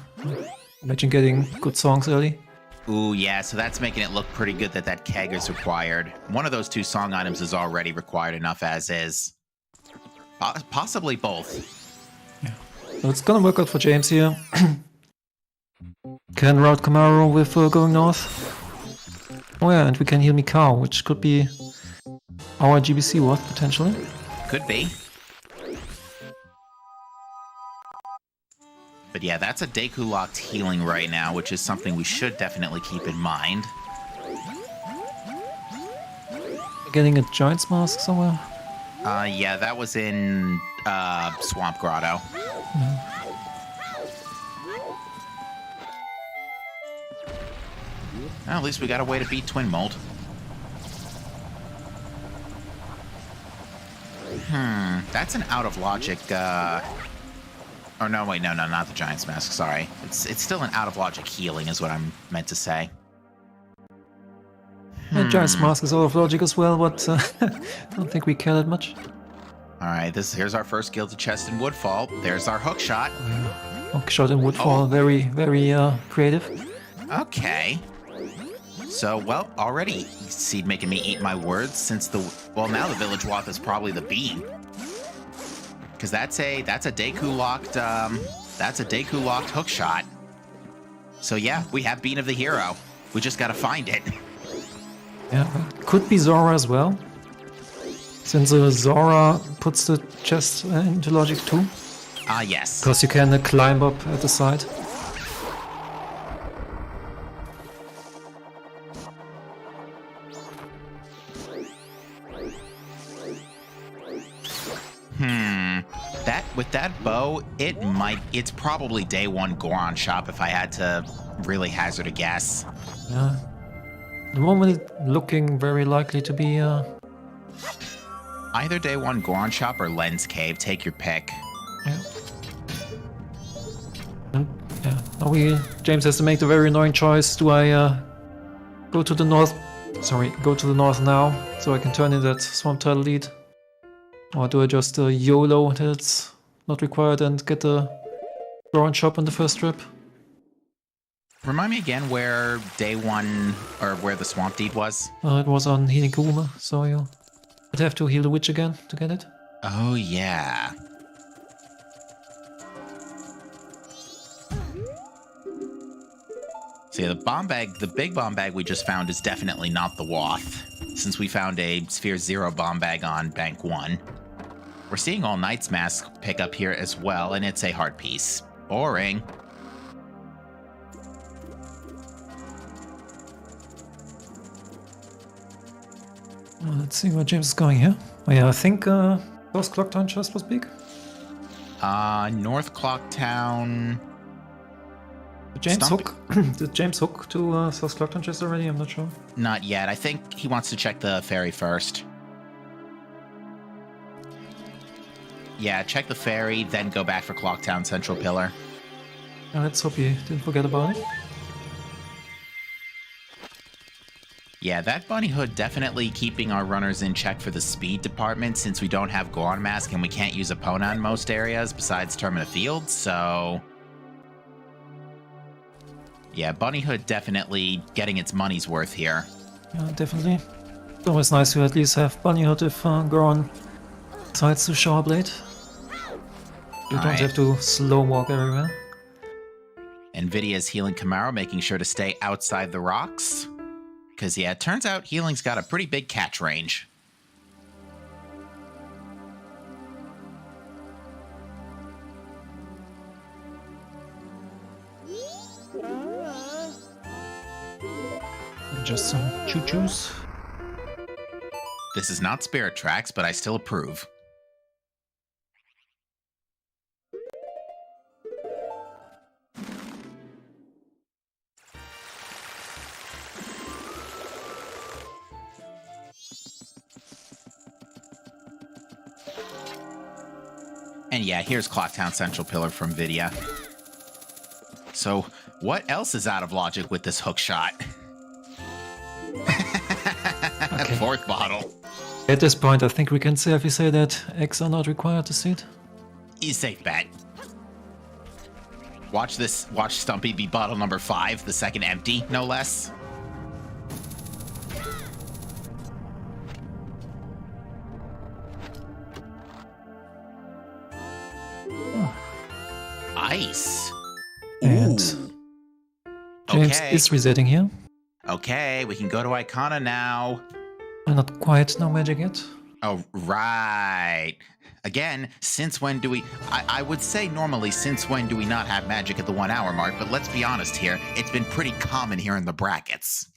Imagine getting good songs early. Ooh, yeah, so that's making it look pretty good that keg is required. One of those 2 song items is already required enough as is. Possibly both. Yeah. So it's gonna work out for James here. Can route Camaro with going north. Oh yeah, and we can heal Mikau, which could be our GBC Watt potentially. Could be. But yeah, that's a Deku locked healing right now, which is something we should definitely keep in mind. Getting a Giant's Mask somewhere? Yeah, that was in Swamp Grotto. Well, at least we got a way to beat Twin Mold. That's an out of logic, Oh, no, wait, no, not the Giant's Mask, sorry. It's still an out of logic healing is what I'm meant to say. Yeah, Giant's Mask is out of logic as well, but don't think we care that much. Alright, here's our first gilded chest in Woodfall. There's our hook shot. Hook shot in Woodfall, very, very creative. Okay. So, well, already Seed making me eat my words since now the Village Wath is probably the bean. Because that's a Deku locked hook shot. So yeah, we have Bean of the Hero. We just gotta find it. Yeah, could be Zora as well. Since Zora puts the chest into logic too. Ah, yes. Because you can climb up at the side. With that bow, it's probably day 1 Goron shop if I had to really hazard a guess. Yeah. The moment it's looking very likely to be Either day 1 Goron shop or Lens Cave, take your pick. Yeah. And, yeah. Now James has to make the very annoying choice. Do I go to the north? Sorry, go to the north now so I can turn in that Swamp Tile lead? Or do I just YOLO that it's not required and get the Goron shop on the first trip? Remind me again where day 1, or where the Swamp Deed was? It was on Healing Kuma, so you'll have to heal the witch again to get it. Oh, yeah. So yeah, the big bomb bag we just found is definitely not the Wath, since we found a Sphere 0 bomb bag on Bank 1. We're seeing All Knight's Mask pick up here as well, and it's a heart piece. Boring. Let's see where James is going here. Oh yeah, I think those clock town chest was big. North Clocktown. Did James Stump- hook? Did James hook to South Clock town chest already? I'm not sure. Not yet. I think he wants to check the ferry first. Yeah, check the ferry, then go back for Clocktown Central Pillar. Let's hope he didn't forget about it. Yeah, that bunny hood definitely keeping our runners in check for the speed department since we don't have Goron Mask and we can't use Epona in most areas besides Termina Field, so... Yeah, bunny hood definitely getting its money's worth here. Yeah, definitely. It's always nice to at least have Bunny Hood if Goron decides to shower blade. You don't have to slow walk everywhere. And Vidya's healing Camaro, making sure to stay outside the rocks. Because, yeah, it turns out healing's got a pretty big catch range. Just some choo-choos. This is not Spirit Tracks, but I still approve. And yeah, here's Clocktown Central Pillar from Vidya. So, what else is out of logic with this hook shot? Okay. Fourth bottle. At this point, I think we can safely say that eggs are not required to seed. Easy safe bet. Watch this. Watch Stumpy be bottle number 5, the second empty, no less. Ice. And James Okay. is resetting here. Okay, we can go to Icona now. Not quite, no magic yet. Oh, right. Again, since when do we... I would say normally, since when do we not have magic at the 1 hour mark? But let's be honest here, it's been pretty common here in the brackets.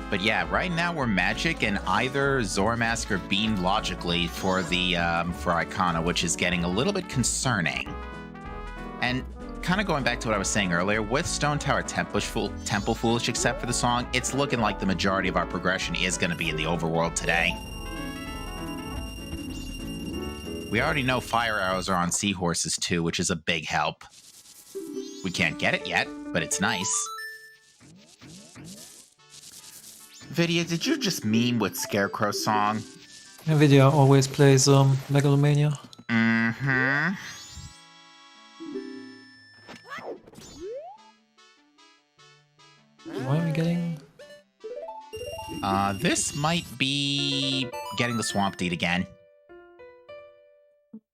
But yeah, right now we're magic and either Zoramask or Beam logically for the for Icona, which is getting a little bit concerning. And kind of going back to what I was saying earlier, with Stone Tower Temple Foolish, except for the song, it's looking like the majority of our progression is going to be in the overworld today. We already know fire arrows are on seahorses too, which is a big help. We can't get it yet, but it's nice. Vidya, did you just meme with Scarecrow's song? Nvidia always plays Megalomania. Mm-hmm. Why are we getting... This might be getting the Swamp Deed again.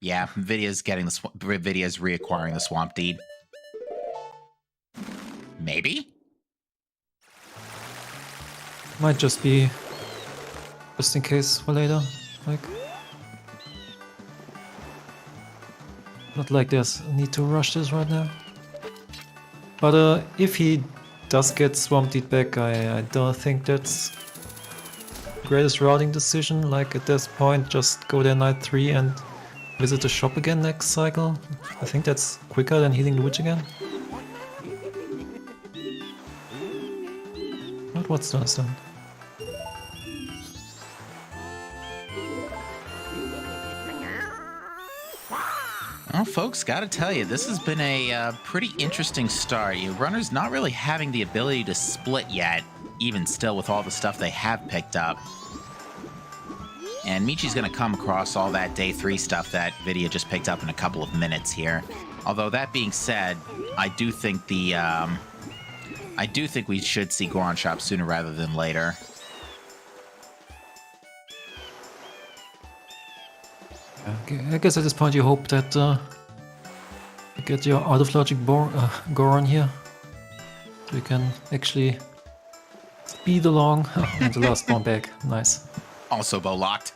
Yeah, Vidya's getting the Vidya's reacquiring the Swamp Deed. Maybe? Might just be just in case for later, like not like there's a need to rush this right now. But if he does get Swamp Deed back, I don't think that's the greatest routing decision. Like at this point, just go there night 3 and visit the shop again next cycle. I think that's quicker than healing the witch again. But what's done is done. Well, folks, gotta tell you, this has been a pretty interesting start. You runners not really having the ability to split yet, even still with all the stuff they have picked up. And Michi's gonna come across all that day 3 stuff that Vidya just picked up in a couple of minutes here. Although that being said, I do think we should see Goron Shop sooner rather than later. I guess at this point you hope that you get your out of logic Goron here, so you can actually speed along. And the last one back, nice. Also bow locked.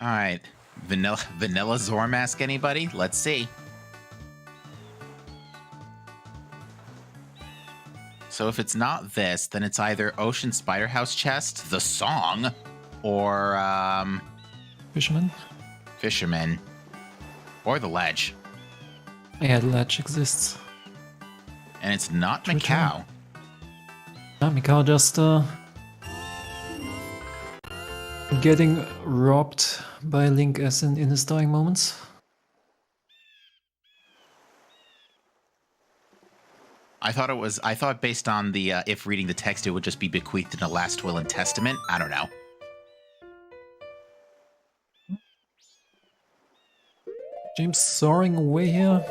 All right. Vanilla Zormask, anybody? Let's see. So if it's not this, then it's either Ocean Spider House Chest, the song, or Fisherman, or the Ledge. Yeah, the ledge exists. And it's not Macau. Yeah, Mikao just getting robbed by Link as in his dying moments. I thought based on the if reading the text, it would just be bequeathed in the last will and testament. I don't know. James soaring away here.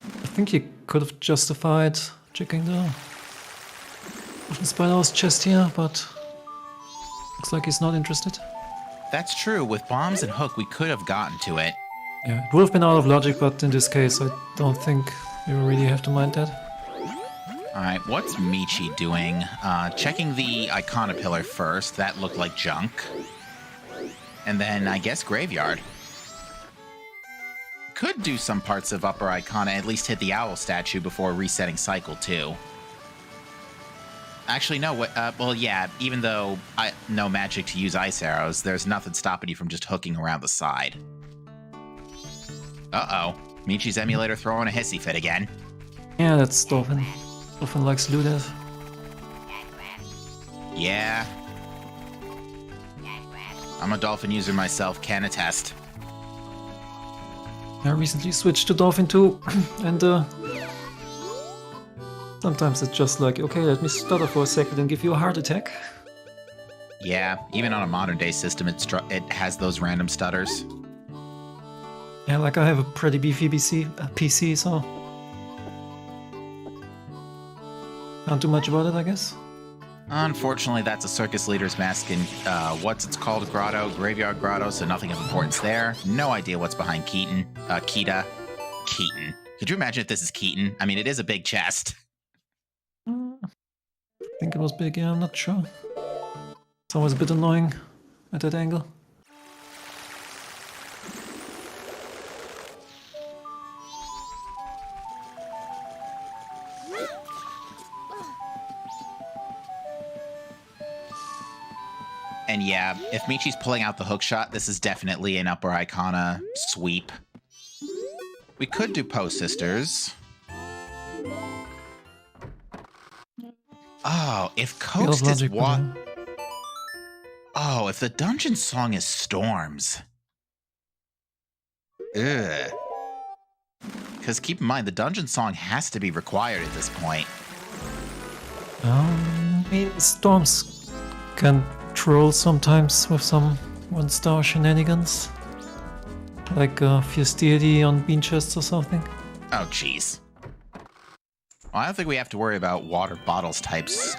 I think he could have justified checking the Ocean Spider's chest here, but looks like he's not interested. That's true. With bombs and hook, we could have gotten to it. Yeah, it would have been out of logic, but in this case, I don't think you really have to mind that. All right, what's Michi doing? Checking the Icona pillar first. That looked like junk. And then, I guess, Graveyard. Could do some parts of Upper Icona, at least hit the owl statue before resetting cycle 2. Actually, no, well, yeah, even though no magic to use ice arrows, there's nothing stopping you from just hooking around the side. Uh-oh. Michi's emulator throwing a hissy fit again. Yeah, that's Dolphin. Dolphin likes to do that. Yeah. I'm a Dolphin user myself, can attest. I recently switched to Dolphin too, and sometimes it's just like, okay, let me stutter for a second and give you a heart attack. Yeah, even on a modern day system, it has those random stutters. Yeah, like I have a pretty beefy PC, so can't do much about it, I guess. Unfortunately, that's a circus leader's mask in, what's called Grotto, Graveyard Grotto, so nothing of importance there. No idea what's behind Keaton. Keaton. Could you imagine if this is Keaton? I mean, it is a big chest. I think it was big, yeah, I'm not sure. It's always a bit annoying at that angle. And yeah, if Michi's pulling out the hook shot, this is definitely an Upper Icona sweep. We could do Post Sisters. Oh, if Coaxed is what? Oh, if the dungeon song is Storms. Ugh. Because keep in mind, the dungeon song has to be required at this point. I mean, Storms can troll sometimes with some one-star shenanigans. Like Fierce Deity on bean chests or something. Oh, jeez. Well, I don't think we have to worry about water bottles types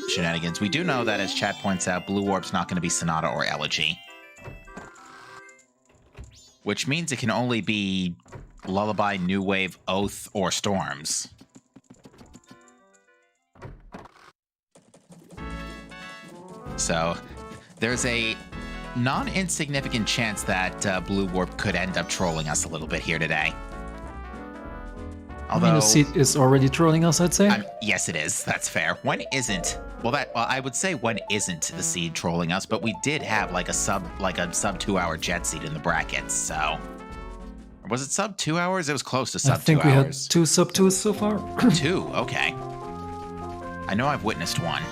shenanigans. We do know that, as chat points out, Blue Warp's not going to be Sonata or Elegy. Which means it can only be Lullaby, New Wave, Oath, or Storms. So, there's a non-insignificant chance that Blue Warp could end up trolling us a little bit here today. Although, I mean, the seat is already trolling us, I'd say. Yes, it is. That's fair. When isn't? Well, I would say when isn't the seed trolling us, but we did have like a sub 2-hour jet seed in the brackets. So, or was it sub 2 hours? It was close to sub 2 hours. I think we had 2 sub 2s so far. 2. Okay. I know I've witnessed one.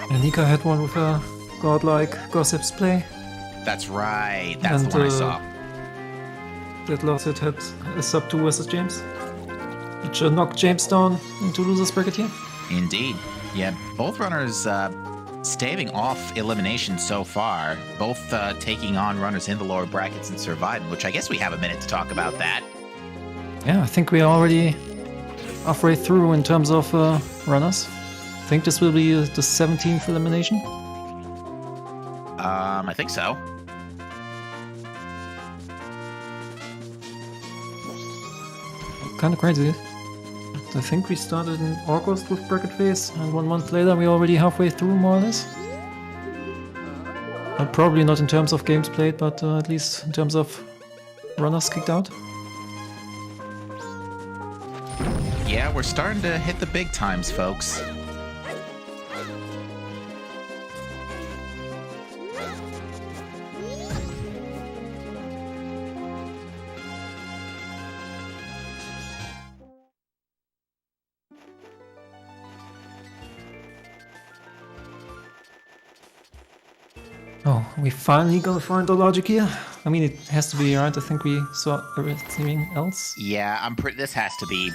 And Nika had one with a godlike Gossip's play. That's right. That's the one I saw. That Lawset had a sub 2 versus James, which knocked James down into loser's bracket here. Indeed. Yeah, both runners staving off elimination so far. Both taking on runners in the lower brackets and surviving, which I guess we have a minute to talk about that. Yeah, I think we are already halfway through in terms of runners. I think this will be the 17th elimination. I think so. Kind of crazy. I think we started in August with bracket phase, and 1 month later we're already halfway through, more or less. Probably not in terms of games played, but at least in terms of runners kicked out. Yeah, we're starting to hit the big times, folks. Oh, we finally gonna find the logic here. I mean, it has to be, right? I think we saw everything else. Yeah, this has to be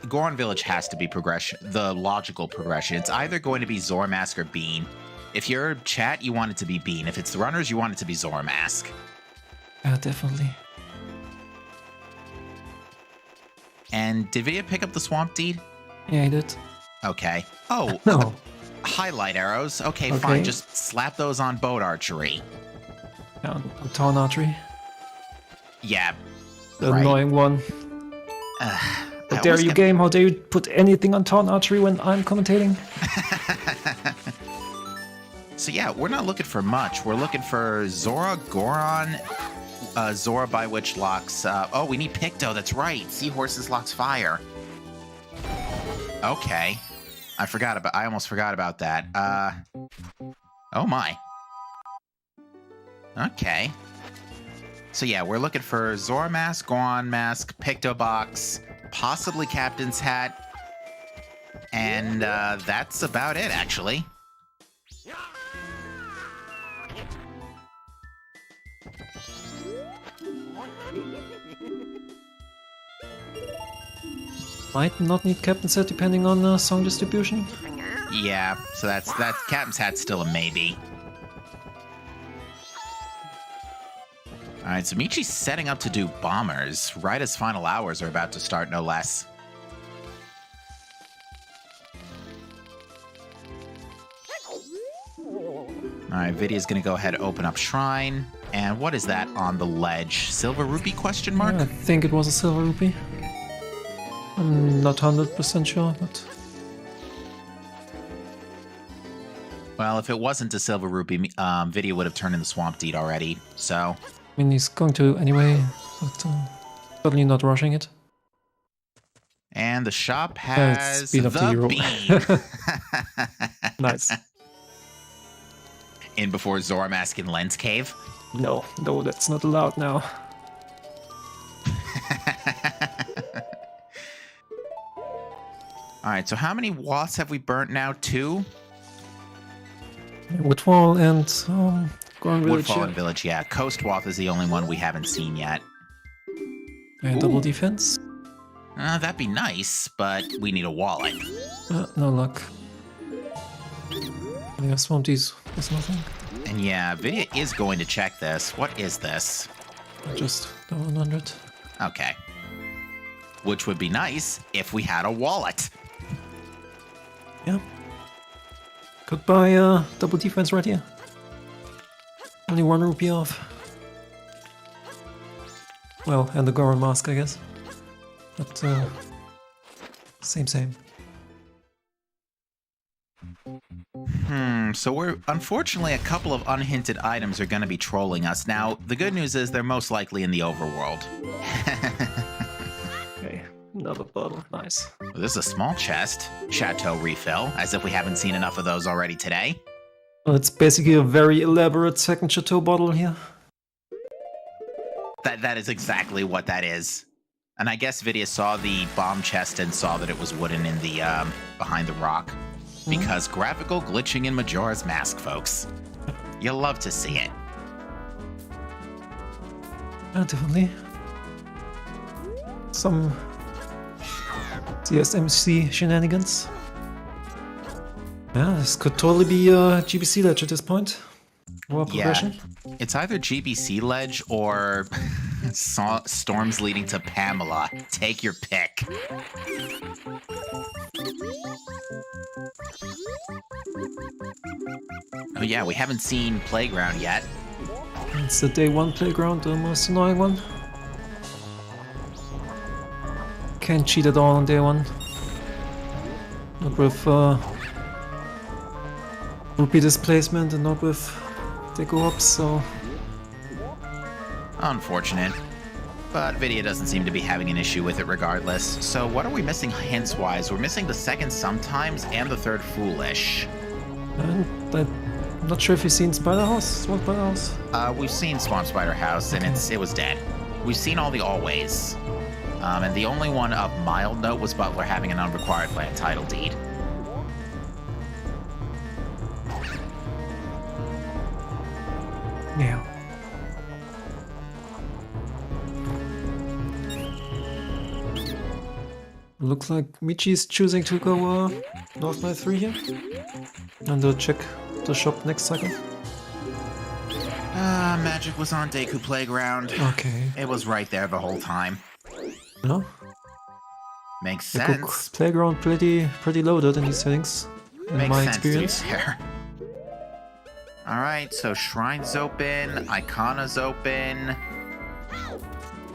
Goron Village has to be progression, the logical progression. It's either going to be Zoramask or Bean. If you're chat, you want it to be Bean. If it's the runners, you want it to be Zoramask. Yeah, definitely. And did Vidya pick up the Swamp Deed? Yeah, he did. Okay. Oh, No. Highlight arrows. Okay, fine. Just slap those on boat archery. Yeah, on Town Archery. Yeah. The right. annoying one. How dare you, game? How dare you put anything on Town Archery when I'm commentating? So yeah, we're not looking for much. We're looking for Zora, Goron, Zora by which locks... oh, we need Picto, that's right. Seahorses locks fire. Okay. I almost forgot about that. Oh my. Okay. So yeah, we're looking for Zora Mask, Goron Mask, Picto Box, possibly Captain's Hat, and that's about it, actually. Might not need Captain's Hat depending on song distribution. Yeah, so that Captain's Hat's still a maybe. Alright, so Michi's setting up to do bombers, right as final hours are about to start, no less. Alright, Vidya's gonna go ahead and open up Shrine. And what is that on the ledge? Silver Rupee question mark? Yeah, I think it was a Silver Rupee. I'm not 100% sure, but... Well, if it wasn't a Silver Rupee, Vidya would have turned in the Swamp Deed already, so... I mean, he's going to anyway, but certainly not rushing it. And the shop has speed up the to hero. beam. Nice. In before Zoramask in Lens Cave. No, that's not allowed now. Alright, so how many wasps have we burnt now? 2? Woodfall and Goron Village. Woodfall and Village, yeah. Coast Wath is the only one we haven't seen yet. And double defense. That'd be nice, but we need a wallet. No luck. Yeah, Swamp Deeds is nothing. And yeah, Vidya is going to check this. What is this? Just the 100. Okay. Which would be nice if we had a wallet. Yeah. Could buy double defense right here. Only 1 rupee off. Well, and the Goron mask, I guess. But same. So we're unfortunately a couple of unhinted items are going to be trolling us. Now, the good news is they're most likely in the overworld. Okay, another bottle, nice. This is a small chest. Chateau refill, as if we haven't seen enough of those already today. Well, it's basically a very elaborate second Chateau bottle here. That is exactly what that is. And I guess Vidya saw the bomb chest and saw that it was wooden in the behind the rock. Because graphical glitching in Majora's Mask, folks. You'll love to see it. Yeah, definitely. Some CSMC shenanigans. Yeah, this could totally be a GBC ledge at this point. Or progression. Yeah, it's either GBC ledge or storms leading to Pamela. Take your pick. Oh yeah, we haven't seen Playground yet. It's the day 1 playground, the most annoying one. Can't cheat at all on day 1. Not with rupee displacement and not with deco ops, so... Unfortunate. But Vidya doesn't seem to be having an issue with it regardless. So what are we missing hints-wise? We're missing the second sometimes and the third foolish. And I'm not sure if you've seen Spider House, Swamp Spider House. We've seen Swamp Spider House, and it was dead. We've seen all the always. And the only one of mild note was Butler having an unrequired land title deed. Yeah. Looks like Michi's choosing to go north by 3 here. And check the shop next second. Magic was on Deku Playground. Okay. It was right there the whole time. No? Makes The sense. Playground pretty loaded in these settings, in Makes my sense, experience. to be fair. Alright, so Shrine's open, Icana's open.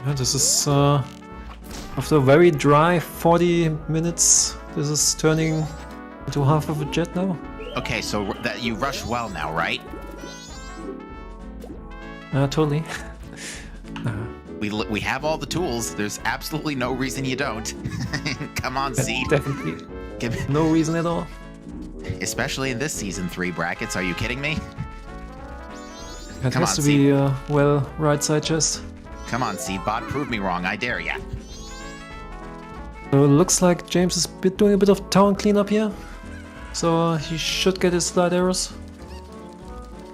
Yeah, this is after a very dry 40 minutes. This is turning into half of a jet now. Okay, so that you rush well now, right? Totally. We have all the tools. There's absolutely no reason you don't. Come on, Seed. Definitely. Give me, No reason at all. especially in this season 3 brackets. Are you kidding me? It Come has on, to be well right side chest. Come on, Seed Bot. Prove me wrong. I dare ya. So it looks like James is doing a bit of town cleanup here. So he should get his slide arrows.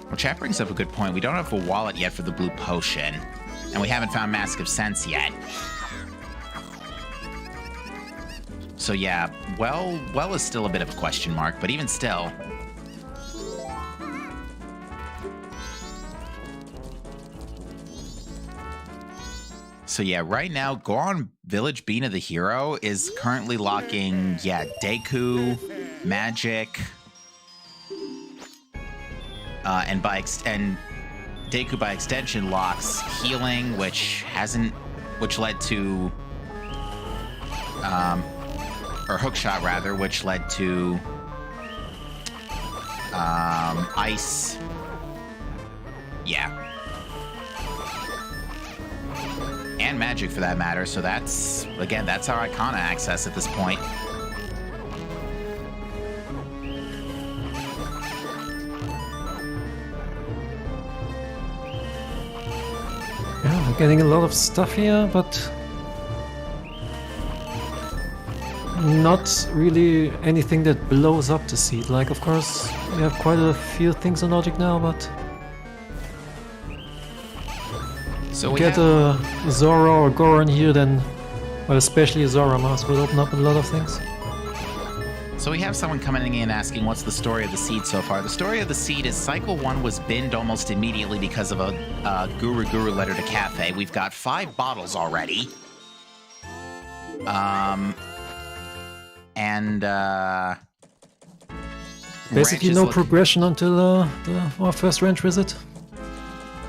Well, chat brings up a good point. We don't have a wallet yet for the blue potion. And we haven't found Mask of Sense yet. So yeah, well is still a bit of a question mark, but even still. So yeah, right now, Goron Village Bean of the Hero is currently locking, Deku, Magic, and Deku by extension locks healing, which led to, or hookshot rather, which led to, ice. Yeah. And magic for that matter, so that's our Icona access at this point. Yeah, we're getting a lot of stuff here, but not really anything that blows up the seed. Like, of course, we have quite a few things on logic now, but So we get a Zora or Goron here, then, well, especially a Zora mask will open up a lot of things. So we have someone coming in asking what's the story of the seed so far. The story of the seed is Cycle 1 was binned almost immediately because of a Guru letter to Cafe. We've got 5 bottles already. Basically no progression until our first ranch visit.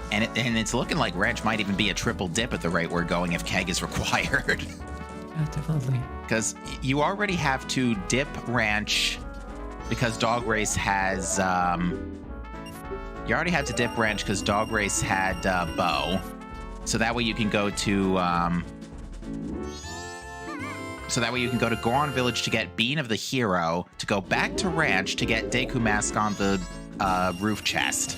And it's looking like ranch might even be a triple dip at the rate we're going if keg is required. Yeah, definitely. Because you already have to dip ranch because Dog Race has... you already have to dip ranch because Dog Race had bow. So that way you can go to... So that way you can go to Goron Village to get Bean of the Hero, to go back to ranch to get Deku Mask on the roof chest.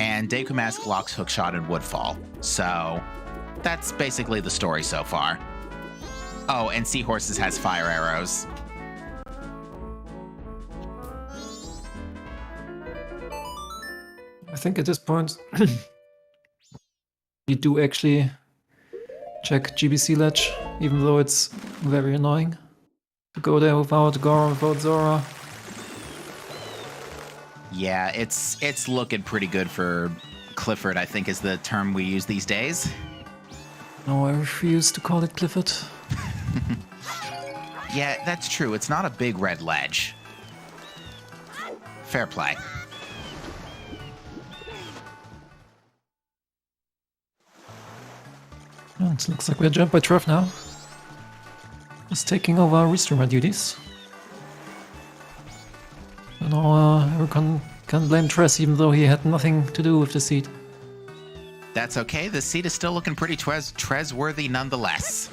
And Deku Mask locks Hookshot and Woodfall. So that's basically the story so far. Oh, and Seahorses has fire arrows. I think at this point you do actually check GBC ledge, even though it's very annoying to go there without Goron, without Zora. Yeah, it's looking pretty good for Clifford, I think is the term we use these days. No, I refuse to call it Clifford. Yeah, that's true. It's not a big red ledge. Fair play. It looks like we're jumped by Trev now. Just taking over our restreamer duties. No, everyone can blame Tress, even though he had nothing to do with the seed. That's okay. The seed is still looking pretty Trez-worthy nonetheless.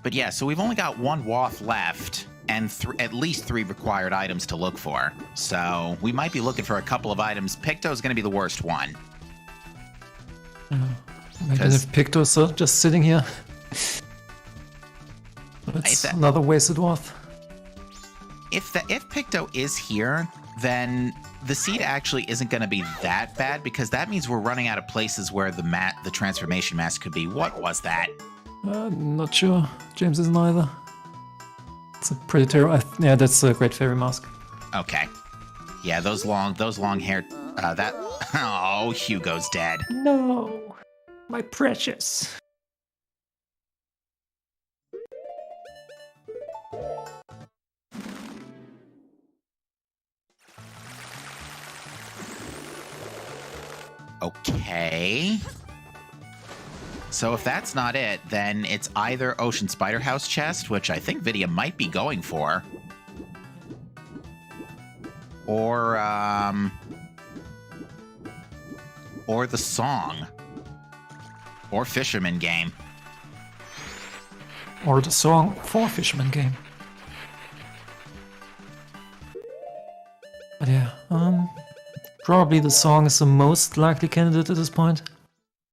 But yeah, so we've only got one Wath left, and at least 3 required items to look for. So we might be looking for a couple of items. Picto's going to be the worst one. Imagine if Picto's just sitting here. It's another wasted Wath. If Picto is here, then the seed actually isn't going to be that bad, because that means we're running out of places where the transformation mask could be. What was that? Not sure. James isn't either. It's a pretty terrible. Yeah, that's a Great Fairy Mask. Okay. Yeah, those long hair. That. Oh, Hugo's dead. No, my precious. Okay. So if that's not it, then it's either Ocean Spider House chest, which I think Vidya might be going for, or the song, or Fisherman Game. Or the song for Fisherman Game. But yeah, probably the song is the most likely candidate at this point.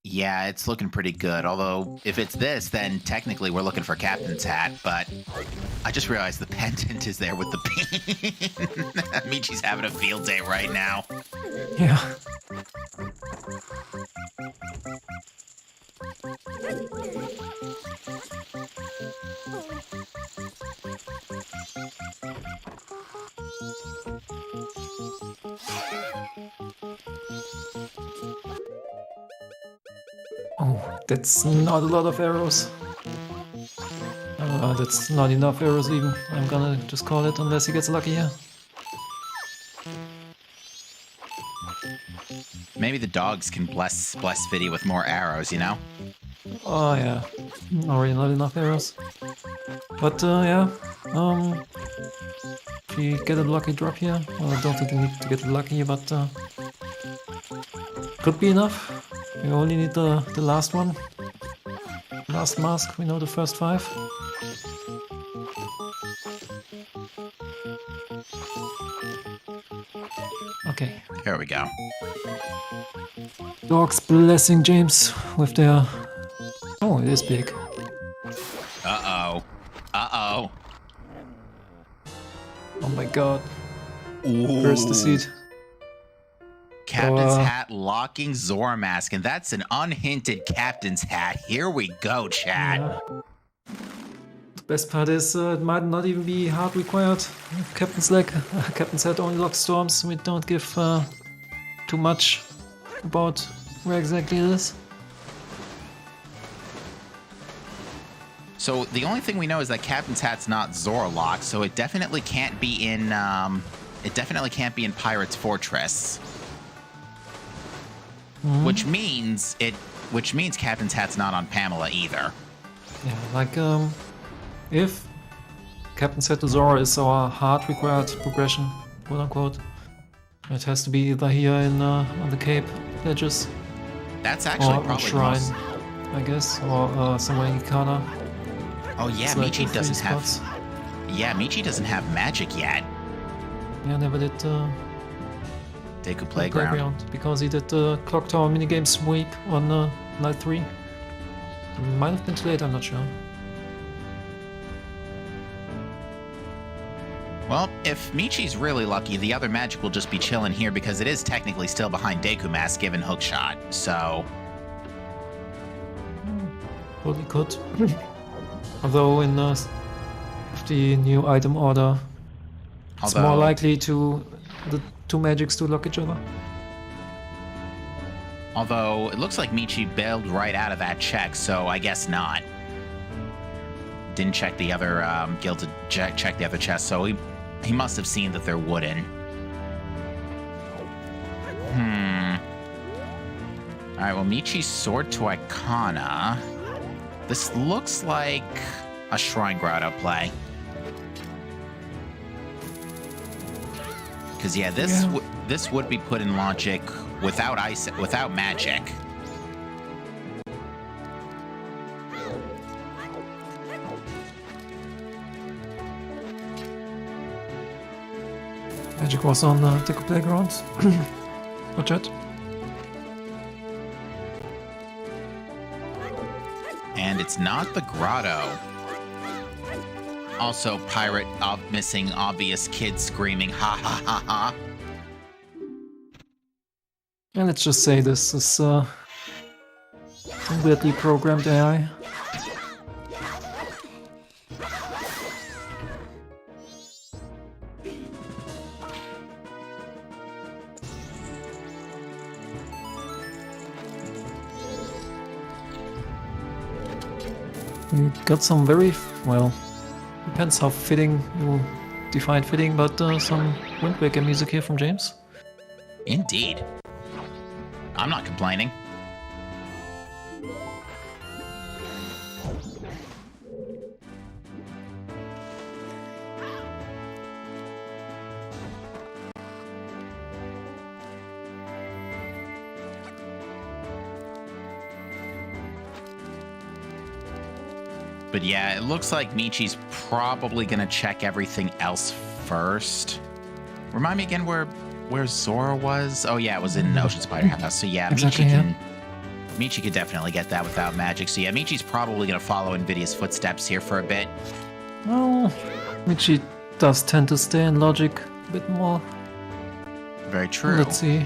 Yeah, it's looking pretty good. Although, if it's this, then technically we're looking for Captain's Hat. But I just realized the pendant is there with the pin. Michi's having a field day right now. Yeah. Oh, that's not a lot of arrows. That's not enough arrows even. I'm gonna just call it unless he gets lucky here. Maybe the dogs can bless Vidya with more arrows, you know? Oh yeah, already not enough arrows. But yeah, if you get a lucky drop here, well, I don't think you need to get lucky, but could be enough. We only need the last one. Last mask, we know the first 5. Okay. Here we go. Dogs blessing James with their... Oh, it is big. Uh-oh. Uh-oh. Oh my god. Ooh. Where's the seed? Captain's Hat locking Zora Mask, and that's an unhinted Captain's Hat. Here we go, chat. Yeah. The best part is it might not even be hard required. Captain's Hat only locks storms. We don't give too much about where exactly it is. So the only thing we know is that Captain's Hat's not Zora locked, so it definitely can't be in Pirate's Fortress. Mm-hmm. Which means Captain's Hat's not on Pamela either. Yeah, like if Captain's Hat to Zora is our hard required progression, quote unquote, it has to be either here in on the Cape ledges, That's actually or a probably shrine, most... I guess, or somewhere in Ikana. Oh yeah, It's like Michi the doesn't 3 have. spots. Yeah, Michi doesn't have magic yet. Yeah, never did Deku the Playground. because he did the Clock Tower minigame sweep on night 3. Might have been too late, I'm not sure. Well, if Michi's really lucky, the other magic will just be chilling here because it is technically still behind Deku Mask given Hookshot. So Totally could. Although in the new item order, it's more likely to the 2 magics to lock each other. Although it looks like Michi bailed right out of that check, so I guess not. Didn't check the other check the other chest, so he must have seen that they're wooden. Alright, well, Michi's Sword to Icona. This looks like a Shrine Grotto play. Because yeah, this would be put in logic without magic. Magic was on Tickle Playgrounds. Watch out. And it's not the grotto. Also, pirate missing obvious kid screaming ha ha ha ha. And let's just say this is some weirdly programmed AI. We got some very, well, depends how fitting you define fitting, but some Wind Waker music here from James. Indeed. I'm not complaining. But yeah, it looks like Michi's probably gonna check everything else first. Remind me again where Zora was? Oh yeah, it was in Ocean Spider House. So yeah, exactly, Michi could definitely get that without magic. So yeah, Michi's probably gonna follow Nvidia's footsteps here for a bit. Well, Michi does tend to stay in logic a bit more. Very true. Let's see.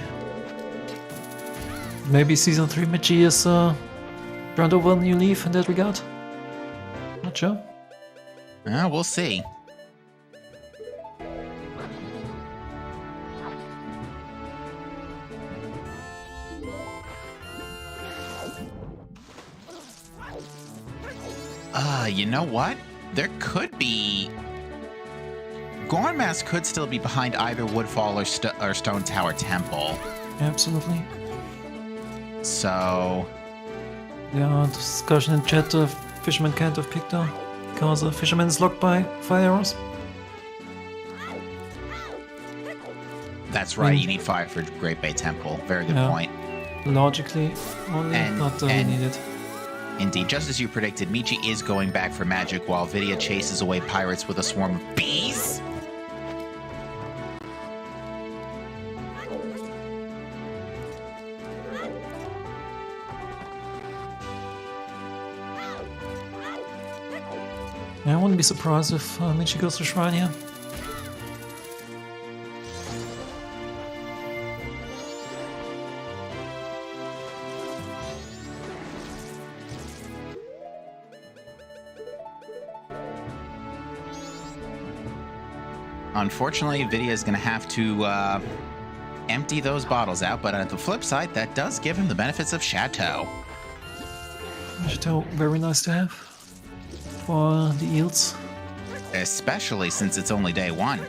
Maybe Season 3 Michi is turned over a new leaf in that regard. Not sure. We'll see. You know what? There could be... Gornmask could still be behind either Woodfall or Stone Tower Temple. Absolutely. So... Yeah, discussion in chat, Fisherman can't have picked her because a fisherman is locked by fire arrows. That's right, you need fire for Great Bay Temple. Very good point. Logically, only not needed. Indeed, just as you predicted, Michi is going back for magic while Vidya chases away pirates with a swarm of bees. I wouldn't be surprised if Michi goes to Shrine here. Unfortunately, Vidya is going to have to empty those bottles out, but on the flip side, that does give him the benefits of Chateau. Chateau, very nice to have for the eels. Especially since it's only day one.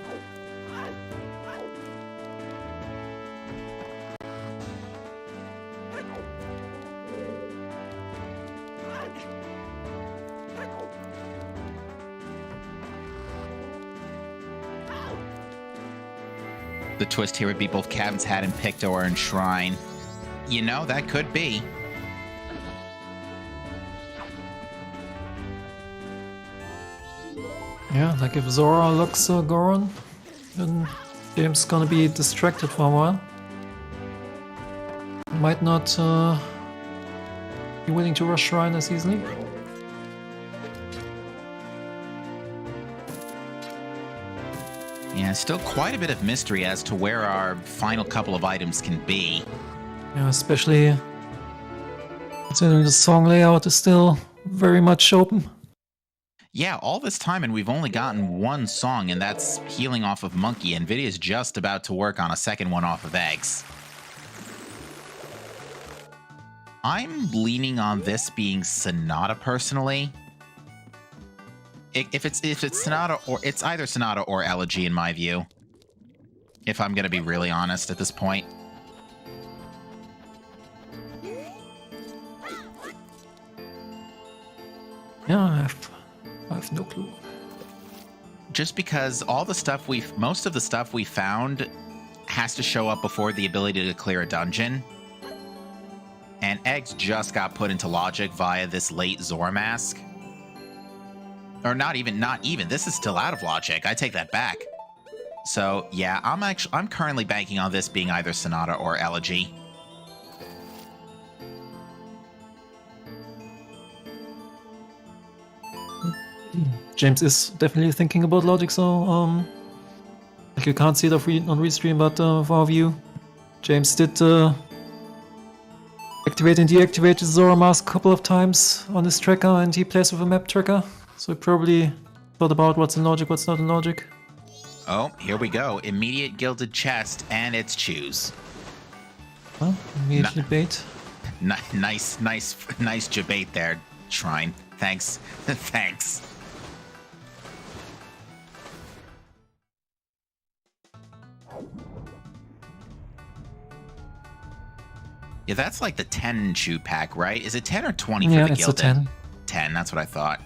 The twist here would be both Cabin's Hat and Picto are in Shrine. You know, that could be. Yeah, like if Zora looks Goron, then James is gonna be distracted for a while. Might not be willing to rush Shrine as easily. Yeah, still quite a bit of mystery as to where our final couple of items can be. Yeah, especially considering the song layout is still very much open. Yeah, all this time and we've only gotten one song, and that's Healing off of Monkey. Nvidia's just about to work on a second one off of Eggs. I'm leaning on this being Sonata personally. If it's Sonata, or it's either Sonata or Elegy in my view. If I'm gonna be really honest at this point. Yeah, I have no clue. Just because most of the stuff we found has to show up before the ability to clear a dungeon. And eggs just got put into logic via this late Zora mask. Or not even. This is still out of logic. I take that back. So yeah, I'm currently banking on this being either Sonata or Elegy. James is definitely thinking about logic, so like you can't see it on restream, but for our view, James did activate and deactivate the Zora mask a couple of times on his tracker, and he plays with a map tracker, so he probably thought about what's in logic, what's not in logic. Oh, here we go. Immediate gilded chest, and it's choose. Well, immediately bait. Nice debate there, Shrine. Thanks. Thanks. Yeah, that's like the 10 chew pack, right? Is it 10 or 20 for the gilded? Yeah, it's a 10. 10, that's what I thought.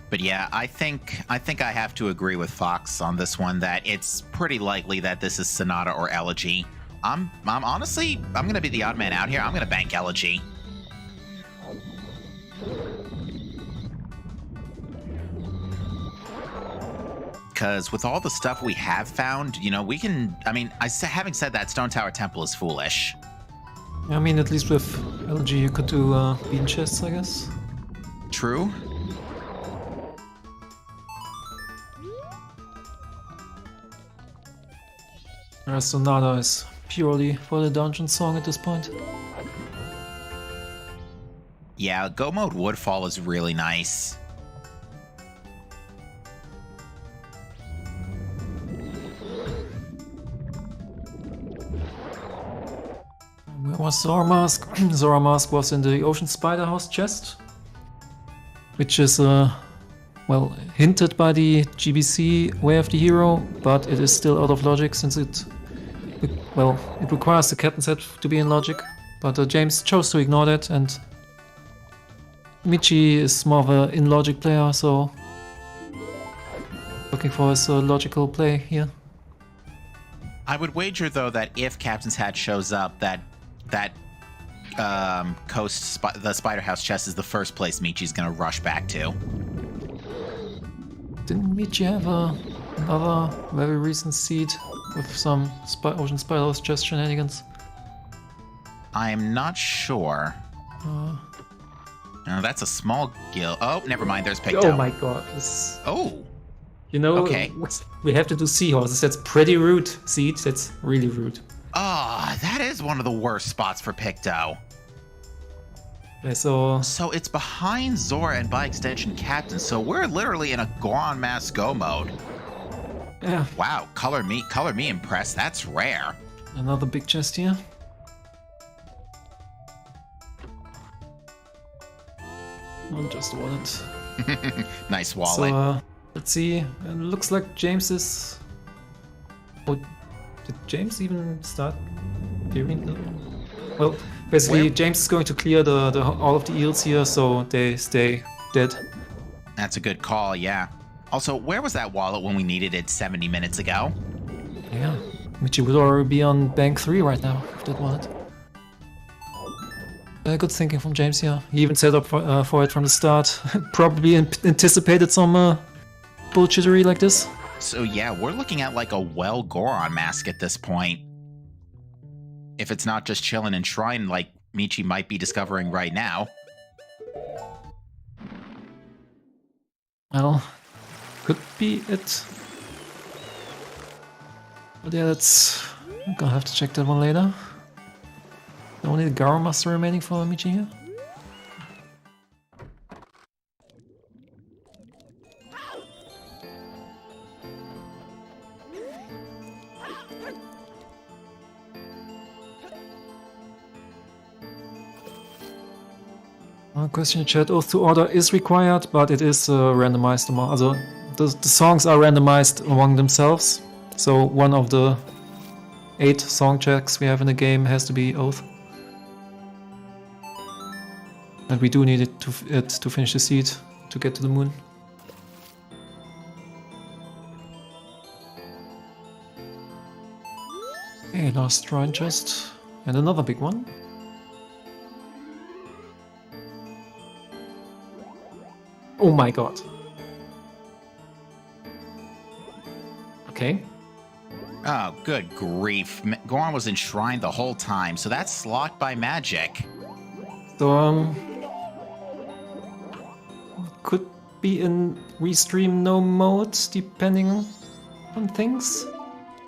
But yeah, I think I have to agree with Fox on this one that it's pretty likely that this is Sonata or Elegy. I'm honestly, I'm gonna be the odd man out here. I'm gonna bank Elegy. Because with all the stuff we have found, you know, we can. I mean, having said that, Stone Tower Temple is foolish. I mean, at least with LG you could do bean chests, I guess. True. Sonata is purely for the dungeon song at this point. Yeah, Go Mode Woodfall is really nice. Where was Zora Mask? Zora Mask was in the Ocean Spider House chest, which is well, hinted by the GBC Way of the Hero, but it is still out of logic since it requires the captain set to be in logic. But James chose to ignore that, and Michi is more of an in-logic player, so looking for his logical play here. I would wager, though, that if Captain's Hat shows up, that the Spider House chest is the first place Michi's gonna rush back to. Didn't Michi have another very recent seed with some Ocean Spider House chest shenanigans? I am not sure. No, that's a small guild. Oh, never mind. There's Pigtail. Oh my god. Oh. You know, okay. We have to do seahorses. That's pretty rude, Seed. That's really rude. Ah, that is one of the worst spots for Picto. Okay, so it's behind Zora and by extension Captain, so we're literally in a Goron Mask Go mode. Yeah. Wow, color me impressed. That's rare. Another big chest here. Not just wallet. Nice wallet. So, let's see. It looks like James is... Oh, did James even start clearing the... Well, basically James is going to clear all of the eels here, so they stay dead. That's a good call, yeah. Also, where was that wallet when we needed it 70 minutes ago? Yeah, Michi would already be on bank 3 right now, with that wallet. Good thinking from James here. He even set up for it from the start. Probably anticipated some bullshittery like this. So yeah, we're looking at like a Goron mask at this point. If it's not just chilling in Shrine like Michi might be discovering right now. Well, could be it. But yeah, I'm gonna have to check that one later. Only the Garo Master remaining for Michi here. Question in chat, Oath to Order is required, but it is randomized among... Also, the songs are randomized among themselves. So one of the 8 song checks we have in the game has to be Oath. And we do need it to finish the seed to get to the moon. Okay, last shrine chest. And another big one. Oh my god. Okay. Oh, good grief. Goron was enshrined the whole time, so that's locked by magic. So, could be in restream no mode, depending on things.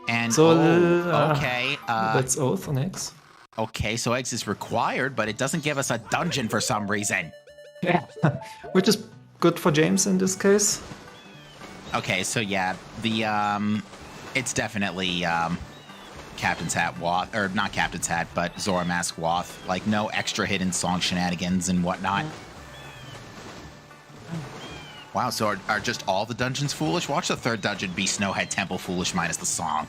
And, So, okay. That's Oath on X. Okay, so Eggs is required, but it doesn't give us a dungeon for some reason. Yeah, which is good for James in this case. Okay, so yeah, it's definitely Captain's Hat Wath, or not Captain's Hat, but Zora Mask Wath. Like, no extra hidden song shenanigans and whatnot. Wow, so are just all the dungeons foolish? Watch the third dungeon be Snowhead Temple foolish minus the song.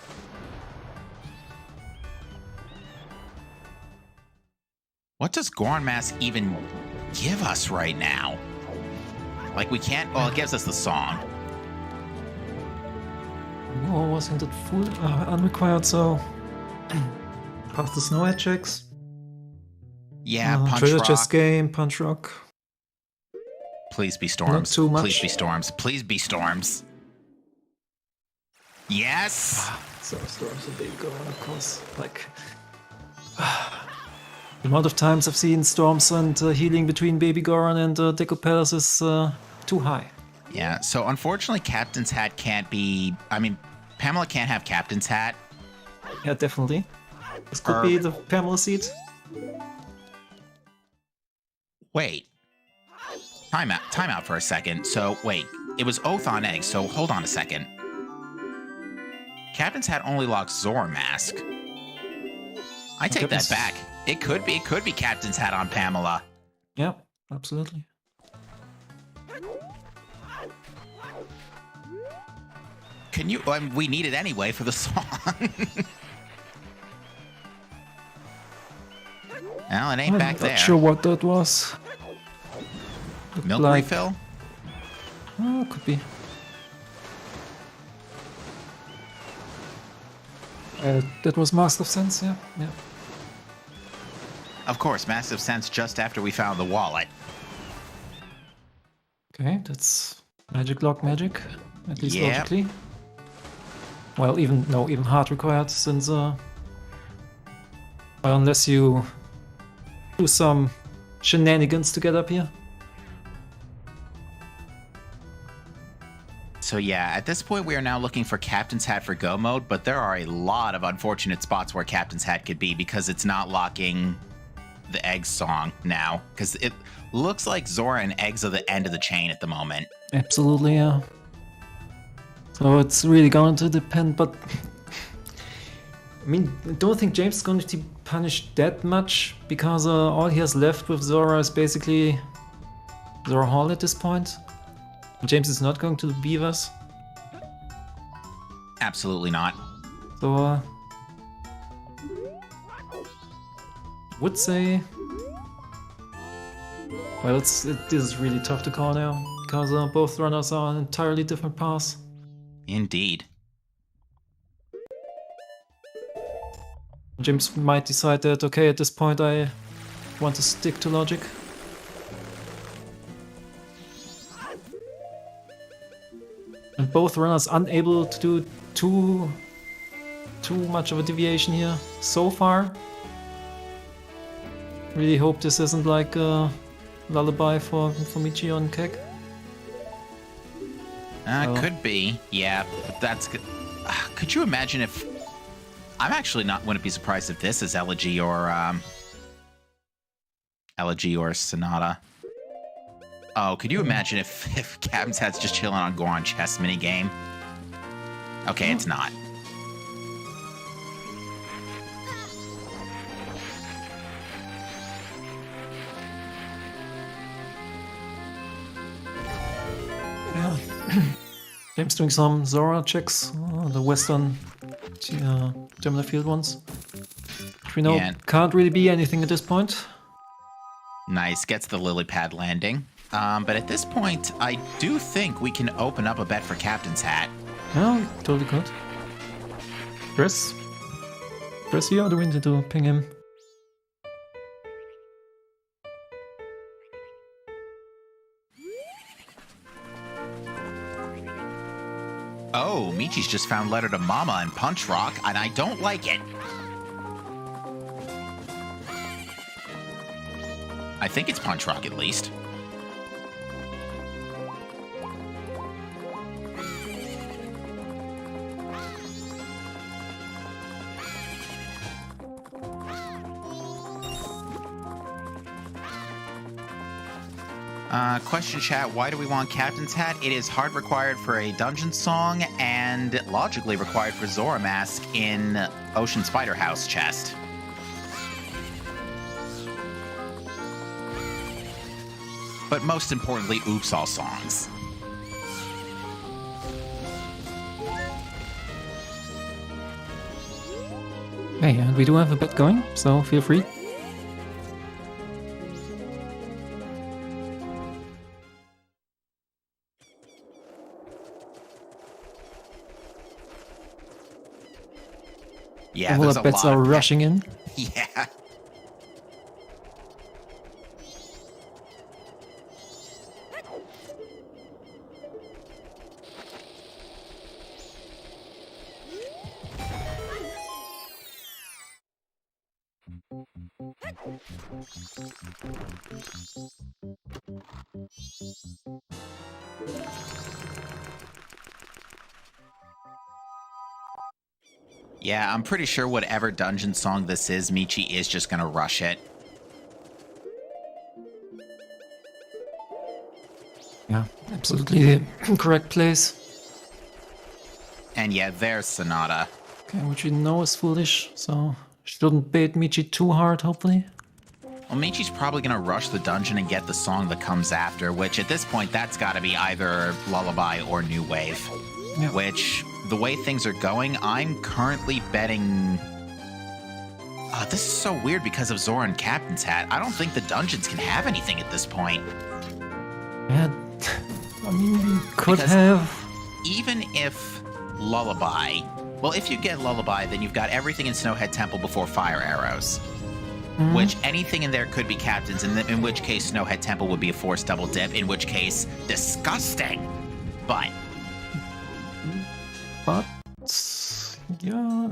What does Goron Mask even give us right now? Like, we can't... Well, it gives us the song. No, wasn't it full unrequired, so... Pass the Snowhead checks. Yeah, Punch Treasure Rock. chest game, Punch Rock. Please be Storms. Not too much. Please be Storms. Please be Storms. Yes! So Storms are big, of course. Like... The amount of times I've seen Storms and healing between Baby Goron and Deku Palace is too high. Yeah, so unfortunately Captain's Hat can't be... I mean, Pamela can't have Captain's Hat. Yeah, definitely. This could be the Pamela seat. Wait. Time out for a second. So, wait. It was Oath on Egg, so hold on a second. Captain's Hat only locks Zora Mask. I take that back. It could be Captain's Hat on Pamela. Yeah, absolutely. Can you... we need it anyway for the song. Well, it ain't back there. I'm not sure what that was. Milk like... refill? Oh, could be. That was Master of Sense, yeah. Of course, Massive Sense just after we found the wallet. Okay, that's magic lock magic, at least logically. Well, even hard required, since well, unless you do some shenanigans to get up here. So yeah, at this point we are now looking for Captain's Hat for Go mode, but there are a lot of unfortunate spots where Captain's Hat could be because it's not locking the Eggs song now, because it looks like Zora and Eggs are the end of the chain at the moment. Absolutely, yeah. So it's really going to depend, but I mean, I don't think James is going to be punished that much, because all he has left with Zora is basically Zora Hall at this point. James is not going to the Beavers. Absolutely not. So would say, well, this is really tough to call now, because both runners are on entirely different paths. Indeed. James might decide that, okay, at this point I want to stick to logic. And both runners unable to do too much of a deviation here so far. Really hope this isn't like a lullaby for Michio and Kek. Could be, yeah, but that's good. Could you imagine if... I'm actually wouldn't be surprised if this is Elegy or Sonata. Oh, could you imagine if Captain's Hat's just chilling on Goron chess minigame? Okay, it's not. Yeah. James doing some Zora checks, the western terminal field ones. Which we know Yeah. can't really be anything at this point. Nice, gets the lily pad landing. But at this point, I do think we can open up a bet for Captain's Hat. Yeah, totally could. Press here, do we need to ping him? Oh, Michi's just found Letter to Mama and Punch Rock, and I don't like it. I think it's Punch Rock at least. Question chat, why do we want Captain's Hat? It is hard required for a dungeon song and logically required for Zora Mask in Ocean Spider House chest. But most importantly, Oops All songs. Hey, and we do have a bet going, so feel free. Yeah, All there's our a bets lot are of rushing in. Yeah. Yeah, I'm pretty sure whatever dungeon song this is, Michi is just gonna rush it. Yeah, absolutely the correct place. And yeah, there's Sonata. Okay, which we know is foolish, so shouldn't bait Michi too hard, hopefully. Well, Michi's probably gonna rush the dungeon and get the song that comes after, which at this point, that's gotta be either Lullaby or New Wave. Yeah. Which, the way things are going, I'm currently betting... this is so weird because of Zora and Captain's Hat. I don't think the dungeons can have anything at this point. Yeah, I mean, you could Because have... Even if Lullaby... Well, if you get Lullaby, then you've got everything in Snowhead Temple before Fire Arrows. Mhm. Which anything in there could be Captains, in which case Snowhead Temple would be a forced double dip, in which case, disgusting! But... yeah,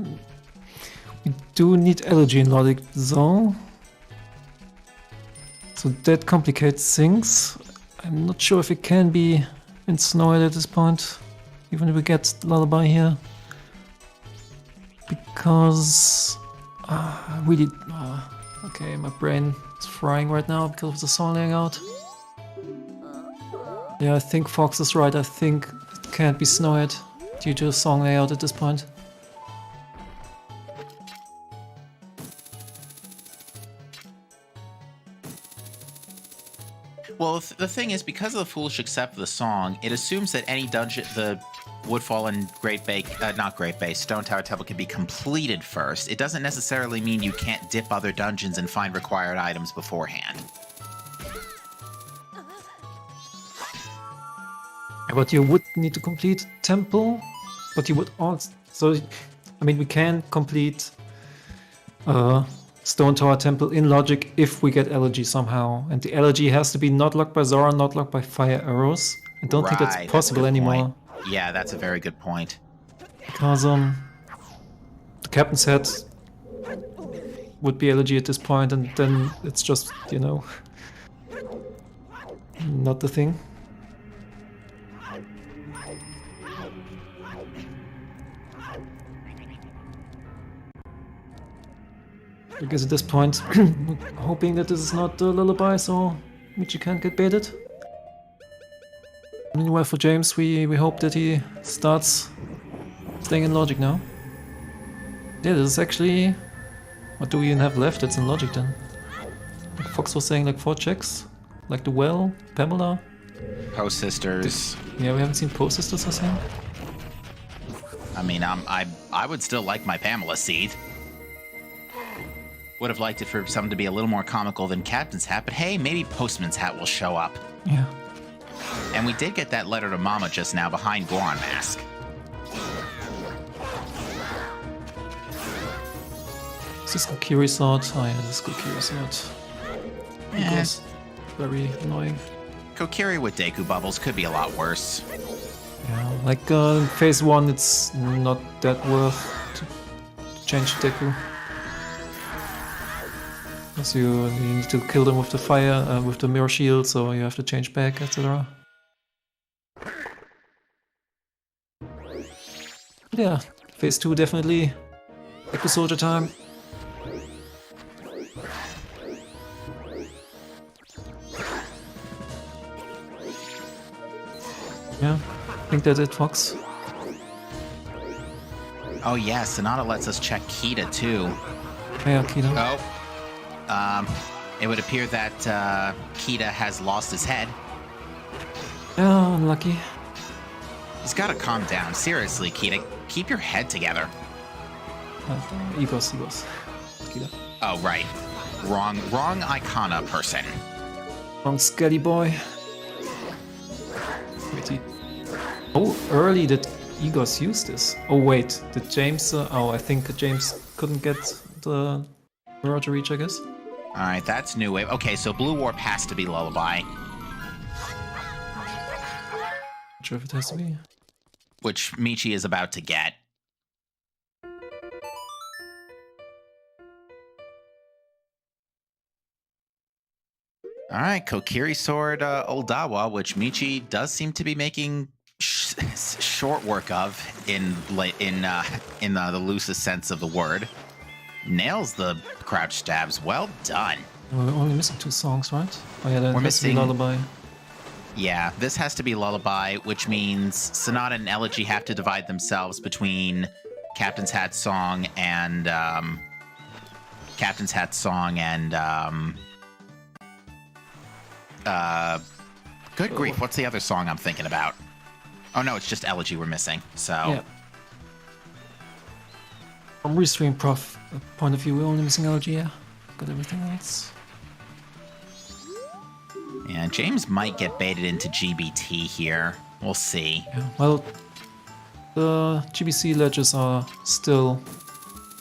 we do need Elegy in Logic though, so that complicates things. I'm not sure if it can be in Snowhead at this point, even if we get Lullaby here, because I really okay, my brain is frying right now because of the song layout. Yeah, I think Fox is right. I think it can't be Snowhead due to the song layout at this point. Well, the thing is, because of the foolish accept of the song, it assumes that any dungeon, the Woodfall and Stone Tower Temple can be completed first. It doesn't necessarily mean you can't dip other dungeons and find required items beforehand. But you would need to complete Temple, but you would also... So, I mean, we can complete Stone Tower Temple in Logic if we get Elegy somehow. And the Elegy has to be not locked by Zora, not locked by Fire Arrows. I don't think Right, that's possible a good anymore. point. Yeah, that's a very good point. Because the Captain's Hat would be Elegy at this point, and then it's just, you know, not the thing. Because at this point, hoping that this is not the Lullaby, so Michi can't get baited. Meanwhile, for James, we hope that he starts staying in Logic now. Yeah, this is actually... What do we even have left that's in Logic then? Like Fox was saying, like 4 checks? Like the Well, Pamela? Post Sisters. Yeah, we haven't seen Post Sisters or something. I mean, I would still like my Pamela seed. Would have liked it for something to be a little more comical than Captain's Hat, but hey, maybe Postman's Hat will show up. Yeah. And we did get that letter to Mama just now behind Goron Mask. Is this Kokiri sword? Oh yeah, this is Kokiri sword. Yes. Very annoying. Kokiri with Deku Bubbles could be a lot worse. Yeah, like in phase 1 it's not that worth to change Deku. Because you need to kill them with the fire, with the mirror shield, so you have to change back, etc. Yeah, phase 2 definitely. Deku Soldier time. Yeah, I think that's it, Fox. Oh yeah, Sonata lets us check Kita too. Yeah, Kita. It would appear that Kita has lost his head. Yeah, unlucky. He's gotta calm down. Seriously, Kita, keep your head together. Egos. Kita. Oh, right. Wrong Icona person. Wrong Scatty boy. Wait, oh, early did Egos use this? Oh wait, did James... I think James couldn't get the mirror to reach, I guess. Alright, that's New Wave. Okay, so Blue Warp has to be Lullaby. Not sure if it has to be. Which Michi is about to get. Alright, Kokiri Sword Oldawa, which Michi does seem to be making short work of in the loosest sense of the word. Nails the crouch stabs. Well done. We're only missing 2 songs, right? Oh yeah, that We're has to be missing Lullaby. Yeah, this has to be Lullaby, which means Sonata and Elegy have to divide themselves between Captain's Hat song and good grief, what's the other song I'm thinking about? Oh no, it's just Elegy we're missing. So Yeah. From Restream Prof point of view, we're only missing Elegy, yeah. Got everything else. yeah, James might get baited into GBT here. We'll see. Yeah, well, the GBC ledges are still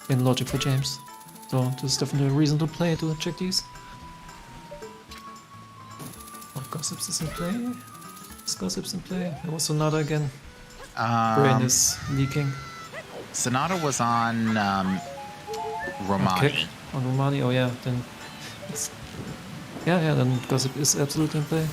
in logic for James. So there's definitely a reason to play to check these. Oh, Gossips is in play. Is Gossips in play? There was Sonata again. Brain is leaking. Sonata was on Romani. Okay. On Romani, oh yeah, then it's... Yeah, then Gossip is absolutely in play.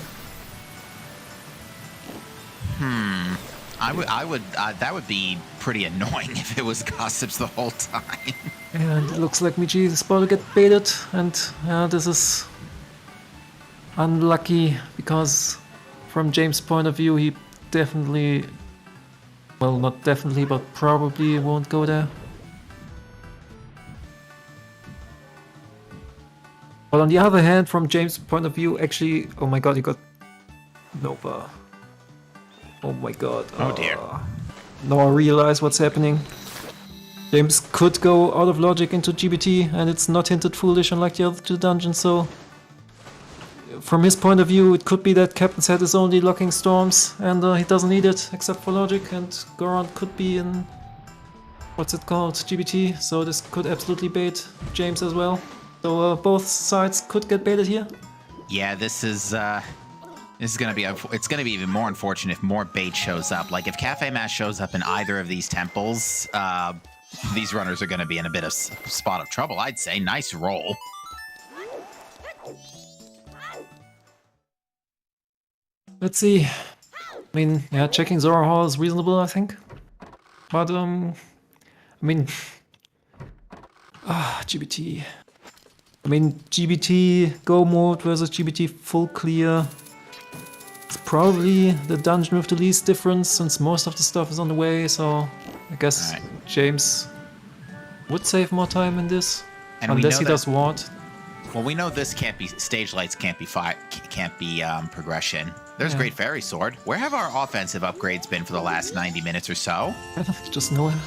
That would be pretty annoying if it was Gossips the whole time. And it looks like Michi is about to get baited, and this is unlucky because from James' point of view, he definitely, well, not definitely, but probably won't go there. But on the other hand, from James' point of view, actually, oh my god, he got Nova. Oh my god. Oh dear. Now I realize what's happening. James could go out of logic into GBT, and it's not hinted foolish unlike the other 2 dungeons, so... From his point of view, it could be that Captain's Hat is only locking storms, and he doesn't need it, except for logic, and Goron could be in... What's it called? GBT, so this could absolutely bait James as well. So both sides could get baited here. Yeah, this is gonna be it's gonna be even more unfortunate if more bait shows up. Like if Cafe Mass shows up in either of these temples, these runners are gonna be in a bit of spot of trouble. I'd say. Nice roll. Let's see. I mean, yeah, checking Zora Hall is reasonable, I think. But I mean, GBT. I mean, GBT Go mode versus GBT full clear. It's probably the dungeon with the least difference since most of the stuff is on the way, so I guess James would save more time in this. And unless he does what. Well, we know this can't be can't be progression. There's Yeah. Great Fairy Sword. Where have our offensive upgrades been for the last 90 minutes or so? Just nowhere.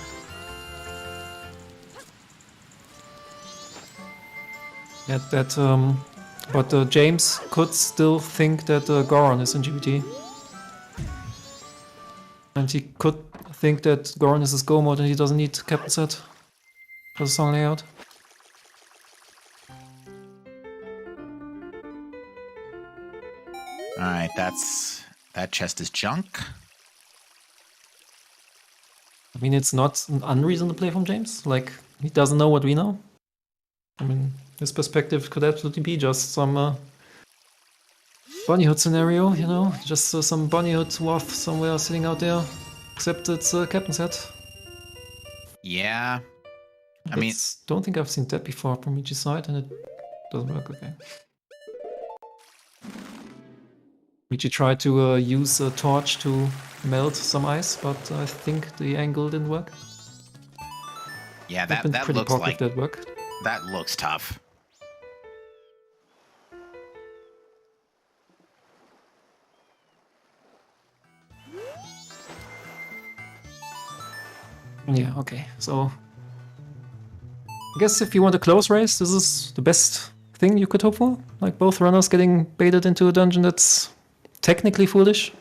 Yeah, but James could still think that Goron is in GBT. And he could think that Goron is his go mode and he doesn't need Captain Set for the song layout. Alright, that chest is junk. I mean, it's not an unreasonable play from James. Like, he doesn't know what we know. I mean, his perspective could absolutely be just some bunny hood scenario, you know? Just some bunny hood dwarf somewhere sitting out there. Except it's Captain Set. Yeah. I But mean, don't think I've seen that before from Michi's side, and it doesn't work okay. Michi tried to use a torch to melt some ice, but I think the angle didn't work. yeah, I've that been that pretty looks poky like if that worked. that looks tough. Yeah, okay. So I guess if you want a close race, this is the best thing you could hope for. Like both runners getting baited into a dungeon that's technically foolish.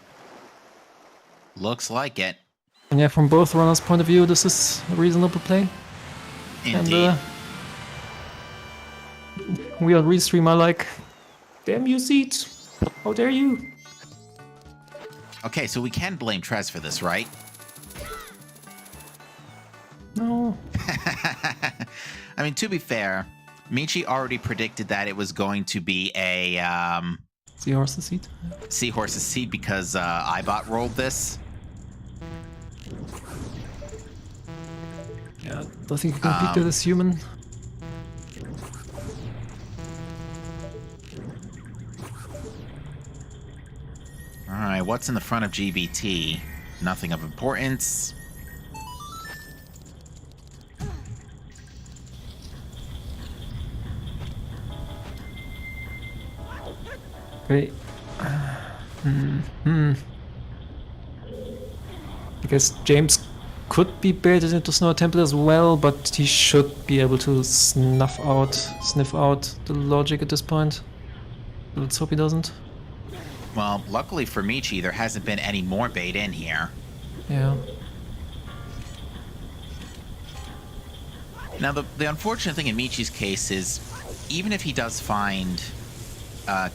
Looks like it. And yeah, from both runners' point of view, this is a reasonable play. Indeed. And we on Restream are like, damn you, Seed! How dare you! Okay, so we can blame Trez for this, right? No. I mean, to be fair, Michi already predicted that it was going to be a Seahorse's Seed. Seahorse's Seat because iBot rolled this. Yeah, I think you can beat that as human. Alright, what's in the front of GBT? Nothing of importance. Okay. I guess James could be baited into Snow Temple as well, but he should be able to sniff out the logic at this point. Let's hope he doesn't. Well, luckily for Michi, there hasn't been any more bait in here. Yeah. Now, the unfortunate thing in Michi's case is, even if he does find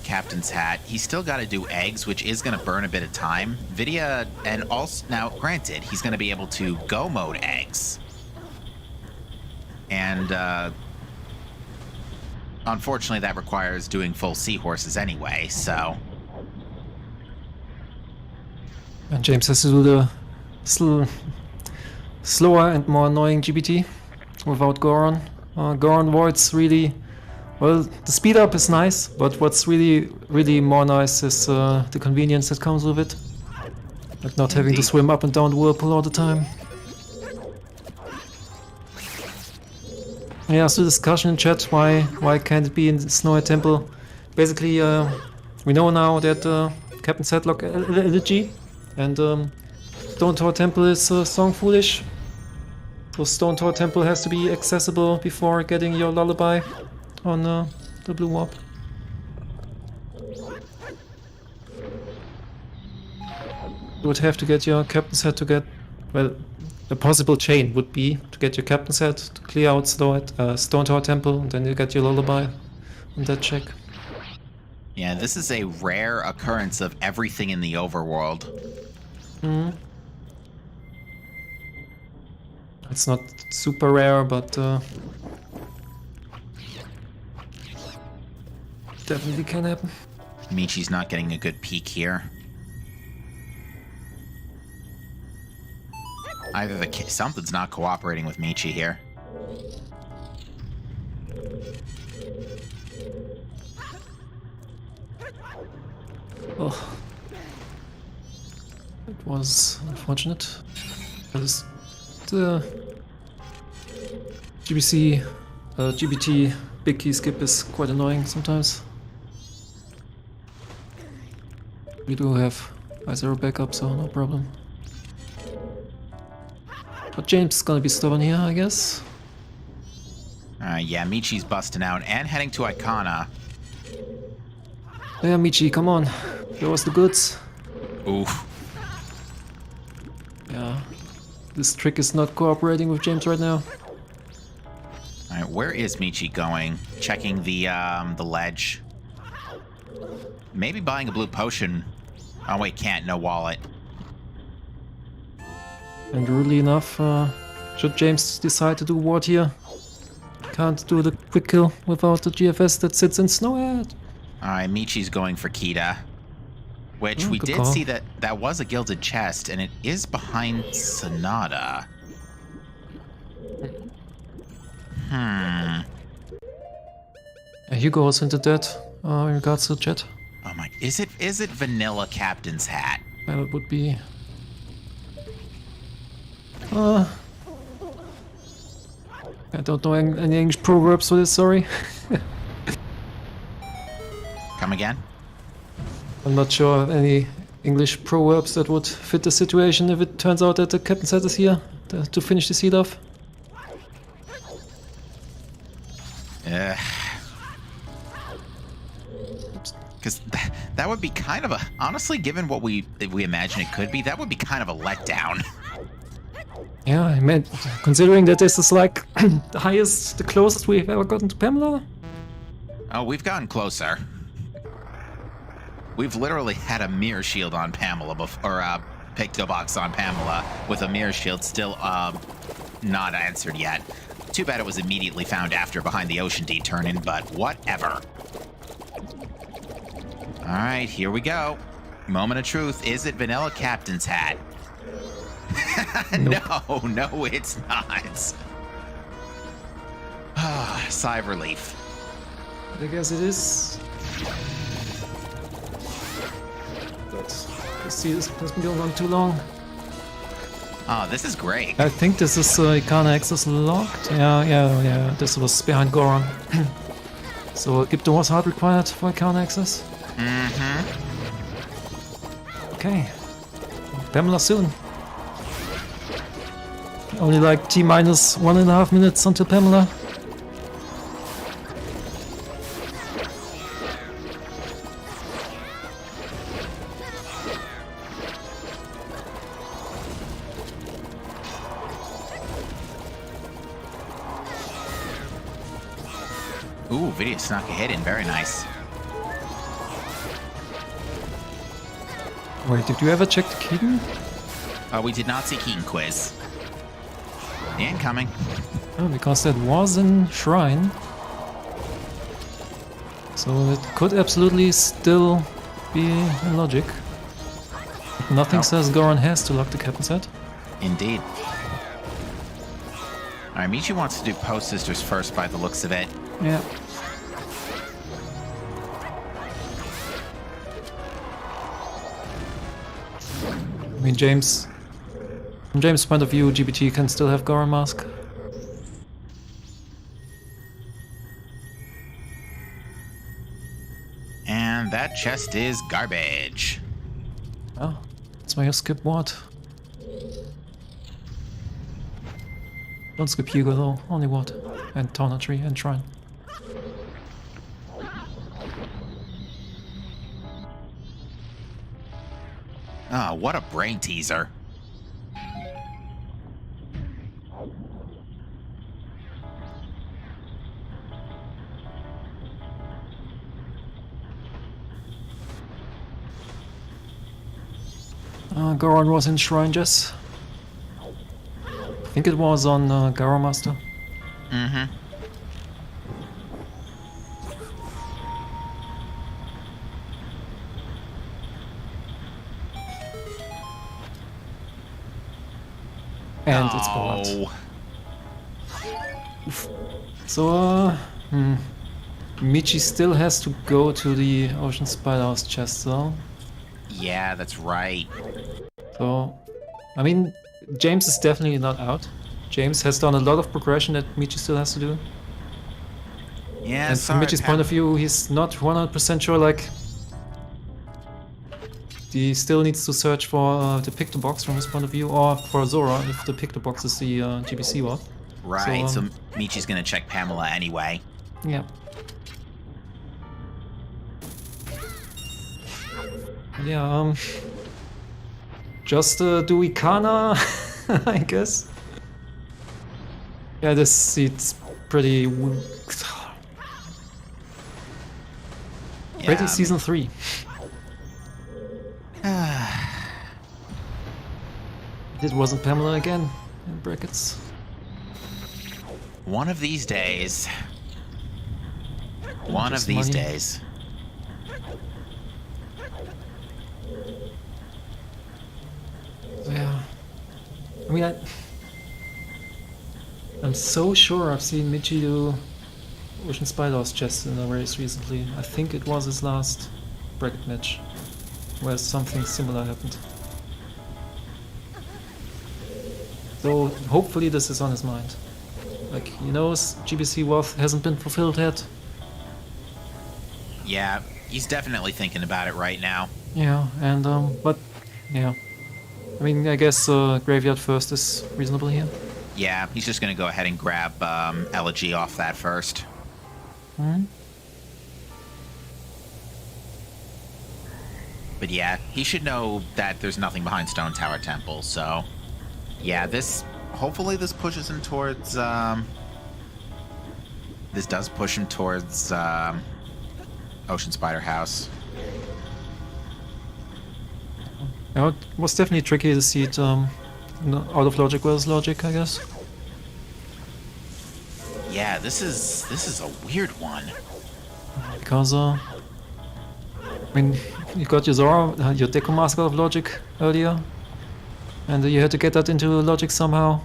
Captain's Hat, he's still got to do eggs, which is going to burn a bit of time. Vidya, and also, now, granted, he's going to be able to go mode eggs. And, unfortunately, that requires doing full seahorses anyway, so... And James has to do the slower and more annoying GBT without Goron. Goron voids really... Well, the speed up is nice, but what's really more nice is the convenience that comes with it. Like not having to swim up and down the whirlpool all the time. Yeah, so discussion in chat, why can't it be in the Snowy Temple? Basically, we know now that Captain Sadlock Elegy and Stone Tower Temple is song foolish. So Stone Tower Temple has to be accessible before getting your lullaby on the blue warp. You would have to get your Captain's Head to get... Well, a possible chain would be to get your Captain's Head to clear out Stone Tower Temple, and then you get your lullaby on that check. Yeah, this is a rare occurrence of everything in the overworld. It's not super rare, but definitely can happen. Michi's not getting a good peek here. Either something's not cooperating with Michi here. Oh, it was unfortunate. Because the GBT big key skip is quite annoying sometimes. We do have I0 backup, so no problem. But James is gonna be stubborn here, I guess. Yeah, Michi's busting out and heading to Icona. Yeah, Michi, come on. Show us the goods. Oof. Yeah. This trick is not cooperating with James right now. Alright, where is Michi going? Checking the ledge. Maybe buying a blue potion. Oh wait, can't, no wallet. And rudely enough, should James decide to do ward here, can't do the quick kill without the GFS that sits in Snowhead. Alright, Michi's going for Kita. Which we good did call. see that was a gilded chest, and it is behind Sonata. Hugo also into that in regards to chat. Oh my, is it vanilla captain's hat? Well, it would be... I don't know any English proverbs for this, sorry. Come again? I'm not sure of any English proverbs that would fit the situation if it turns out that the captain set is here to finish the seed off. Because that would be kind of a... Honestly, given what we imagine it could be, that would be kind of a letdown. Yeah, I meant, considering that this is like the closest we've ever gotten to Pamela. Oh, we've gotten closer. We've literally had a mirror shield on Pamela before, or Picto Box on Pamela with a mirror shield still not answered yet. Too bad it was immediately found after behind the Ocean D turn-in, but whatever. Alright, here we go. Moment of truth. Is it Vanilla Captain's hat? Nope. No, it's not. Sigh of relief. I guess it is. But you see, this has been going on too long. Oh, this is great. I think this is Icana access locked. Yeah. This was behind Goron. So Gipto was hard required for Icana access. Okay. Pamela soon. Only like T-minus 1.5 minutes until Pamela. Ooh, Vidya snuck a hit in. Very nice. Wait, did you ever check the Keaton? We did not see Keaton quiz. Incoming. Oh, because that was in Shrine. So it could absolutely still be in logic. Nothing says Goron has to lock the captain set. Indeed. Alright, Michi wants to do Post Sisters first by the looks of it. Yeah. I mean, James... From James' point of view, GBT can still have Goron Mask. And that chest is garbage. Oh, that's why you skip what? Don't skip Hugo though, only what? And Taunt Tree and Shrine. Oh, what a brain teaser. Goron was in Shrine, Jess. I think it was on Garo Master. And it's blocked. So, Michi still has to go to the Ocean Spiderhouse chest though. Yeah, that's right. So, I mean, James is definitely not out. James has done a lot of progression that Michi still has to do. Yeah, And from Michi's point of view, he's not 100% sure, like... he still needs to search for the Picto Box from his point of view, or for Zora if the Picto Box is the GBC one. Right, so Michi's gonna check Pamela anyway. Yeah. Yeah, just do Ikana, I guess. Yeah, this seat's pretty... Pretty Season 3. It wasn't Pamela again, in brackets. One of these days. One of these days. Yeah. I mean, I'm so sure I've seen Michi do Ocean Spider's chest in a race recently. I think it was his last bracket match, where something similar happened. So hopefully this is on his mind. Like, he knows GBC Worth hasn't been fulfilled yet. Yeah, he's definitely thinking about it right now. Yeah, and but yeah. I mean, I guess Graveyard first is reasonable here. Yeah, he's just gonna go ahead and grab Elegy off that first. Hmm? But yeah, he should know that there's nothing behind Stone Tower Temple, so... Yeah, hopefully this pushes him towards, this does push him towards, Ocean Spider House. Yeah, it was definitely tricky to see it out of logic versus logic, I guess. Yeah, this is a weird one. Because, I mean, you got your Zora, your Deco Mask out of logic earlier, and you had to get that into logic somehow,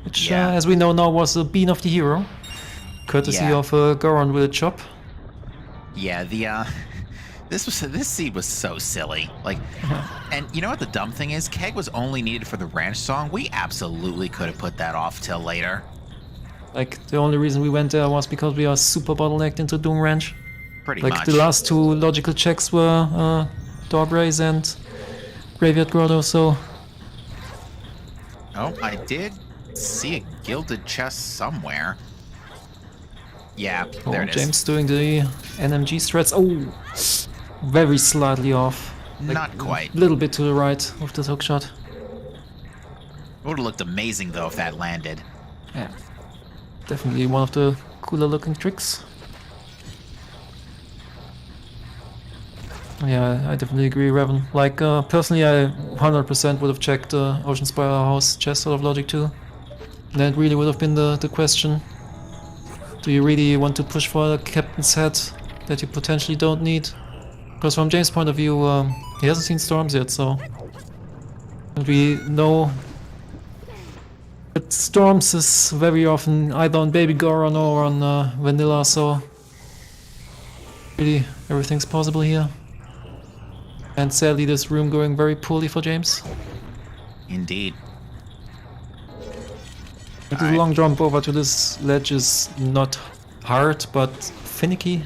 which, Yeah. as we know now, was a bean of the hero, courtesy Yeah. of Goron with a chop. Yeah, this seed was so silly. Like, and you know what the dumb thing is? Keg was only needed for the ranch song. We absolutely could have put that off till later. Like, the only reason we went there was because we are super bottlenecked into Doom Ranch. Pretty Like, much. the last two logical checks were Dog Rays and Graveyard Grotto, so... Oh, I did see a gilded chest somewhere. Yeah, there it is. James doing the NMG strats. Oh! Very slightly off. Like, Not quite. a little bit to the right of the hook shot. Would have looked amazing though if that landed. Yeah. Definitely one of the cooler looking tricks. Yeah, I definitely agree, Revan. Like, personally, I 100% would have checked Ocean Spire House chest out of logic too. That really would have been the question. Do you really want to push for a captain's head that you potentially don't need? Because from James' point of view, he hasn't seen Storms yet, so... And we know that Storms is very often either on Baby Goron or on Vanilla, so... Really, everything's possible here. And sadly, this room going very poorly for James. Indeed. But the long jump over to this ledge is not hard, but finicky.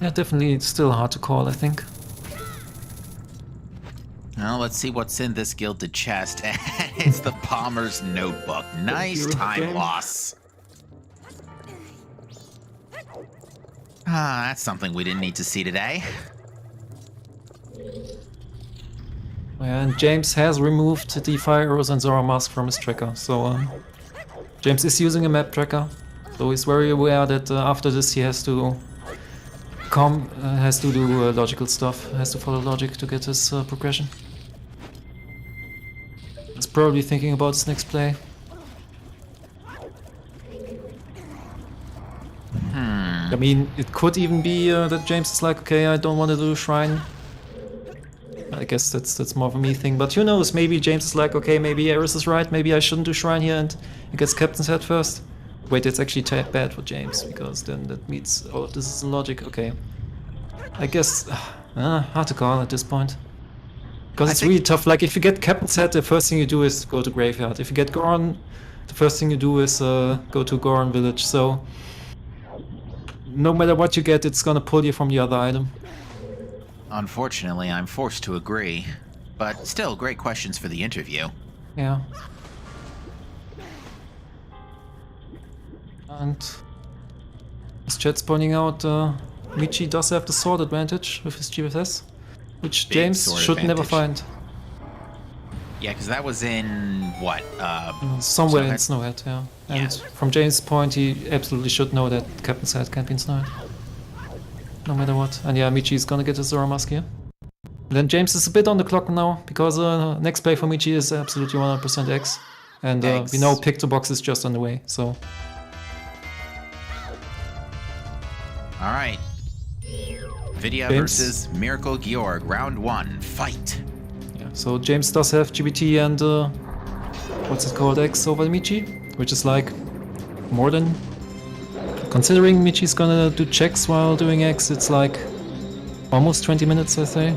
Yeah, definitely it's still hard to call, I think. Well, let's see what's in this gilded chest. It's the Palmer's Notebook. Nice time loss. Ah, that's something we didn't need to see today. And James has removed the Fire Arrows and Zora Mask from his tracker, so James is using a map tracker, so he's very aware that after this he has to do logical stuff, has to follow logic to get his progression. He's probably thinking about his next play. I mean, it could even be that James is like, okay, I don't want to do Shrine. I guess that's more of a me thing, but who knows, maybe James is like, okay, maybe Eris is right, maybe I shouldn't do Shrine here and he gets Captain's Head first. Wait, it's actually bad for James, because then that means, oh, this is logic, okay. I guess hard to call at this point. Because I it's think- really tough. Like if you get Captain's Head, the first thing you do is go to Graveyard. If you get Goron, the first thing you do is go to Goron Village. So no matter what you get, it's gonna pull you from the other item. Unfortunately, I'm forced to agree. But still, great questions for the interview. Yeah. And as chat's pointing out, Michi does have the sword advantage with his GFS, which Big James sword should never advantage. find. Yeah, because that was in, what, Somewhere in Snowhead? Snowhead, yeah. And Yeah. from James' point, he absolutely should know that Captain's Head can't be in Snowhead. No matter what. And yeah, Michi is gonna get a Zora Mask here. And then James is a bit on the clock now, because next play for Michi is absolutely 100% X. And X. we know Pick to Box is just on the way, so... All right. Vidya James. versus Miracle Georg, round 1, fight. Yeah, so James does have GBT and what's it called, X over Michi, which is like more than, considering Michi's gonna do checks while doing X, it's like almost 20 minutes, I say.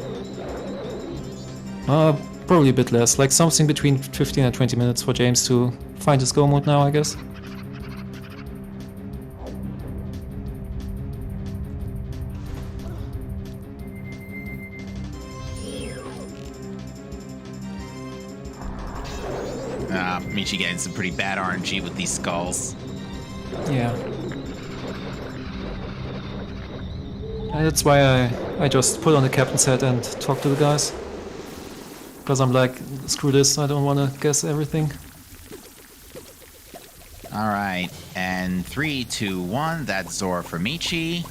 Probably a bit less, like something between 15 and 20 minutes for James to find his go mode now, I guess. Michi getting some pretty bad RNG with these skulls. Yeah. And that's why I just put on the Captain's Head and talk to the guys. Because I'm like, screw this, I don't want to guess everything. All right, and 3, 2, 1, that's Zora for Michi.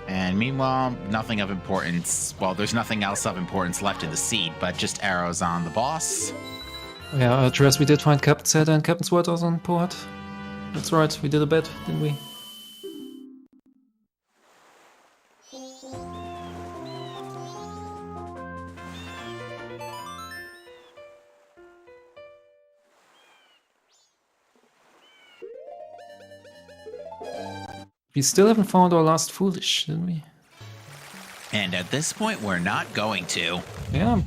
And meanwhile, nothing of importance. Well, there's nothing else of importance left in the seed, but just arrows on the boss. Yeah, Dress, we did find Captain's Head and Captain's Word was on port. That's right, we did a bet, didn't we? We still haven't found our last Foolish, didn't we? And at this point, we're not going to. Yeah.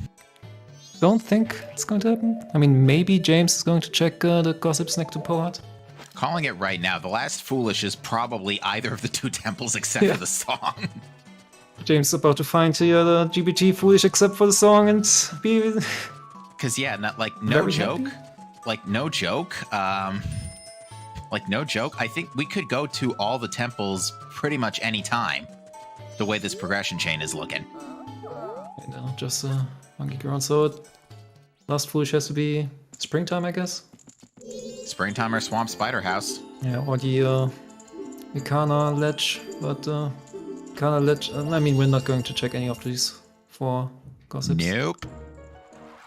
Don't think it's going to happen. I mean, maybe James is going to check the gossips next to Pohat. Calling it right now, the last Foolish is probably either of the two temples except Yeah. for the song. James is about to find the GBT Foolish except for the song and be... Because, yeah, not, like, no Very joke. happy? Like, no joke. Like, no joke. I think we could go to all the temples pretty much any time. The way this progression chain is looking. You know, just monkey ground. So last Foolish has to be springtime, I guess. Springtime or Swamp Spider House. Yeah, or the Ikana Ledge, but Ikana Ledge. I mean, we're not going to check any of these for gossips. Nope.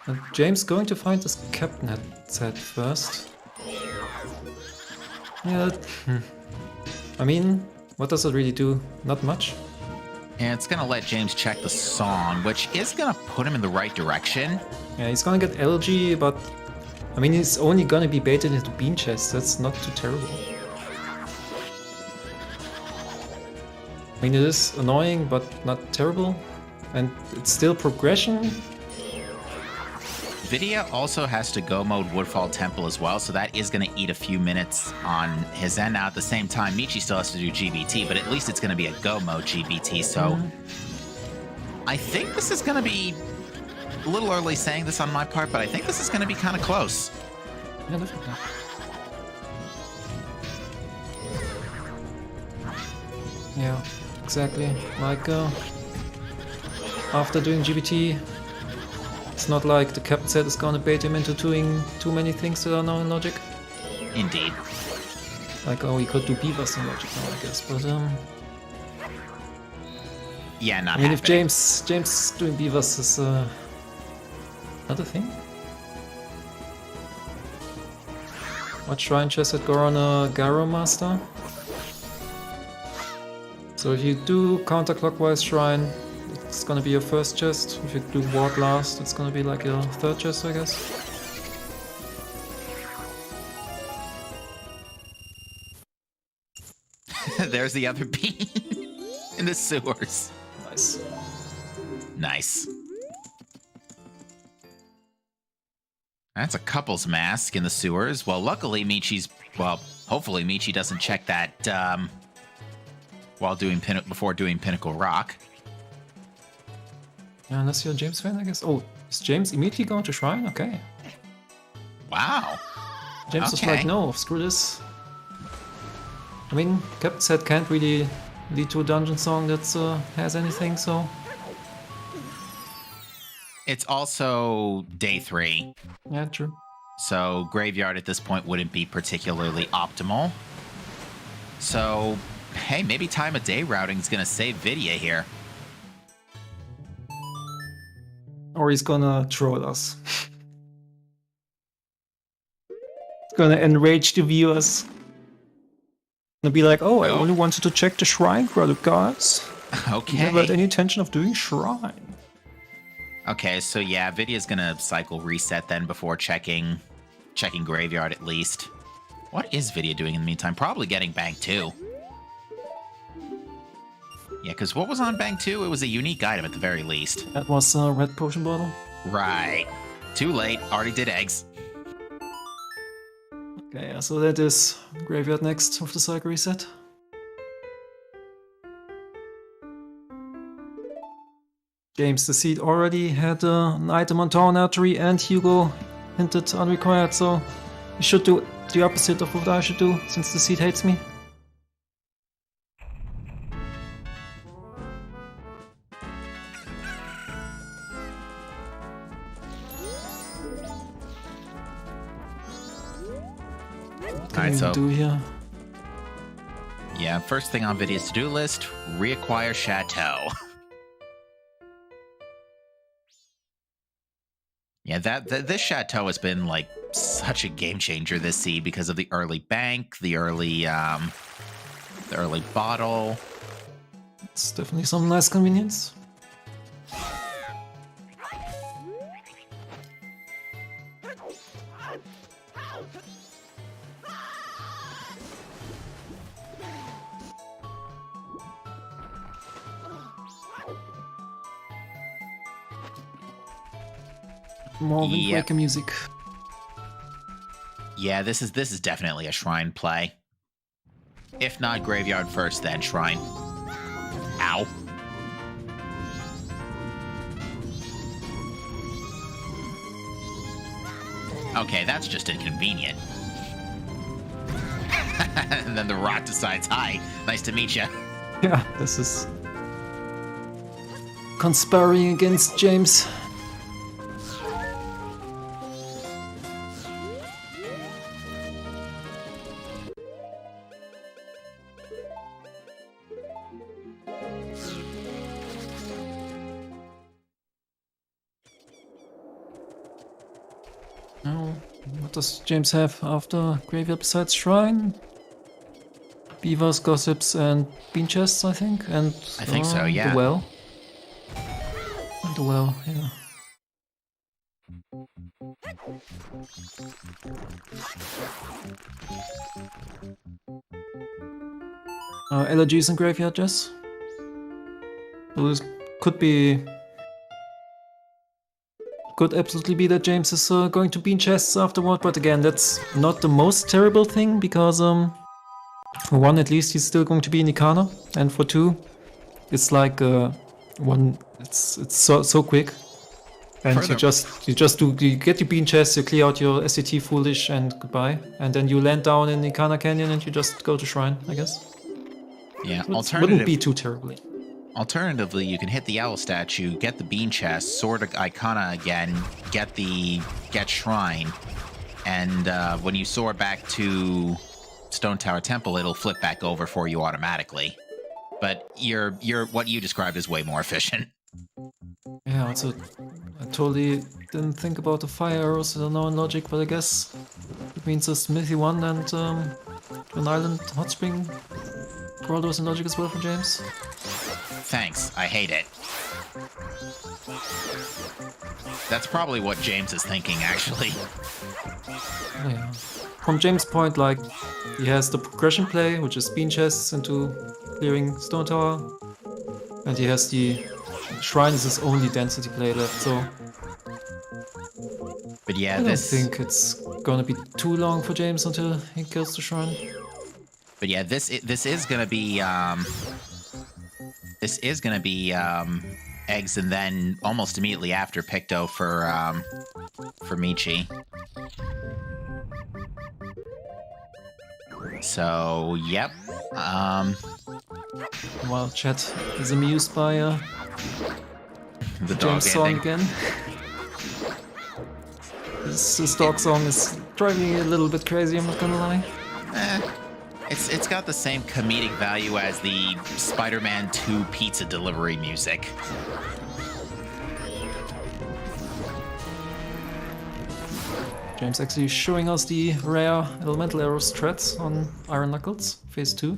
And James going to find this Captain set first. Yeah. I mean, what does it really do? Not much. And it's gonna let James check the song, which is gonna put him in the right direction. Yeah, he's gonna get LG, but I mean, he's only gonna be baited into bean chests. That's not too terrible. I mean, it is annoying, but not terrible. And it's still progression. Vidya also has to go mode Woodfall Temple as well, so that is going to eat a few minutes on his end. Now, at the same time, Michi still has to do GBT, but at least it's going to be a go mode GBT, so I think this is going to be a little early saying this on my part, but I think this is going to be kind of close. Yeah, definitely. Yeah, exactly. Like, after doing GBT, it's not like the Captain set is gonna bait him into doing too many things that are now in Logic. Indeed. Like, oh, he could do Beavers in Logic now, I guess, but Yeah, not I mean, if happening. James doing Beavers is not a thing. What shrine chest at Goron Gyro Master? So if you do counterclockwise shrine, it's gonna be your first chest. If you do Ward last, it's gonna be like your third chest, I guess. there's the other bean in the sewers. Nice. Nice. That's a couple's mask in the sewers. Well, luckily Michi's... Well, hopefully Michi doesn't check that while doing before doing Pinnacle Rock. Yeah, unless you're a James fan, I guess. Oh, is James immediately going to Shrine? Okay. Wow. James was like, no, screw this. I mean, Captain said can't really lead to a dungeon song that has anything, so... It's also day 3. Yeah, true. So Graveyard at this point wouldn't be particularly optimal. So, hey, maybe time of day routing is going to save Vidya here. Or he's gonna troll us. It's gonna enrage the viewers. Gonna be like, oh, I only wanted to check the shrine credit, guys. Okay. Never had any intention of doing shrine. Okay, so yeah, Vidya's gonna cycle reset then before checking Graveyard at least. What is Vidya doing in the meantime? Probably getting Bank 2. Yeah, because what was on Bank 2? It was a unique item at the very least. That was a red potion bottle. Right. Too late. Already did eggs. Okay, yeah, so that is Graveyard next of the cycle reset. James the Seed already had an item on Torn Artery, and Hugo hinted unrequired, so you should do the opposite of what I should do, since the Seed hates me. What can we do here? Yeah, first thing on Vidya's to-do list, reacquire Chateau. Yeah, this Chateau has been like such a game changer this seed because of the early bank, the early bottle. It's definitely some nice convenience. More Wind Waker music. Yeah, this is definitely a shrine play. If not Graveyard first, then shrine. Ow. Okay, that's just inconvenient. And then the rock decides, hi, nice to meet you. Yeah, this is conspiring against James. Now, what does James have after Graveyard besides Shrine? Beavers, Gossips, and Bean Chests, I think? And I think so, yeah. The Well. And the Well, yeah. Allergies in Graveyard, Jess? So this could absolutely be that James is going to Bean Chests afterward, but again, that's not the most terrible thing, because for one, at least he's still going to be in Ikana, and for two, it's like it's so quick, and you get your Bean Chest, you clear out your SCT Foolish, and goodbye, and then you land down in Ikana Canyon and you just go to Shrine, I guess. Yeah, so it wouldn't be too terribly. Alternatively, you can hit the owl statue, get the bean chest, sword Icona again, get Shrine, and when you soar back to Stone Tower Temple, it'll flip back over for you automatically. But what you described is way more efficient. Yeah, also, I totally didn't think about the fire arrows, I don't know in logic, but I guess it means a smithy one and an island hot spring Groldos and logic as well for James. Thanks, I hate it. That's probably what James is thinking, actually. Yeah. From James' point, like, he has the progression play, which is bean chests into clearing Stone Tower, and he has the shrine is his only density play left, so But yeah, I don't think it's gonna be too long for James until he kills the shrine. But yeah, this is gonna be eggs, and then almost immediately after Picto for Michi. So yep. While chat is amused by The dog James' song ending. again. This dog song is driving me a little bit crazy, I'm not gonna lie. It's got the same comedic value as the Spider-Man 2 pizza delivery music. James actually showing us the rare elemental arrow strats on Iron Knuckles, phase 2.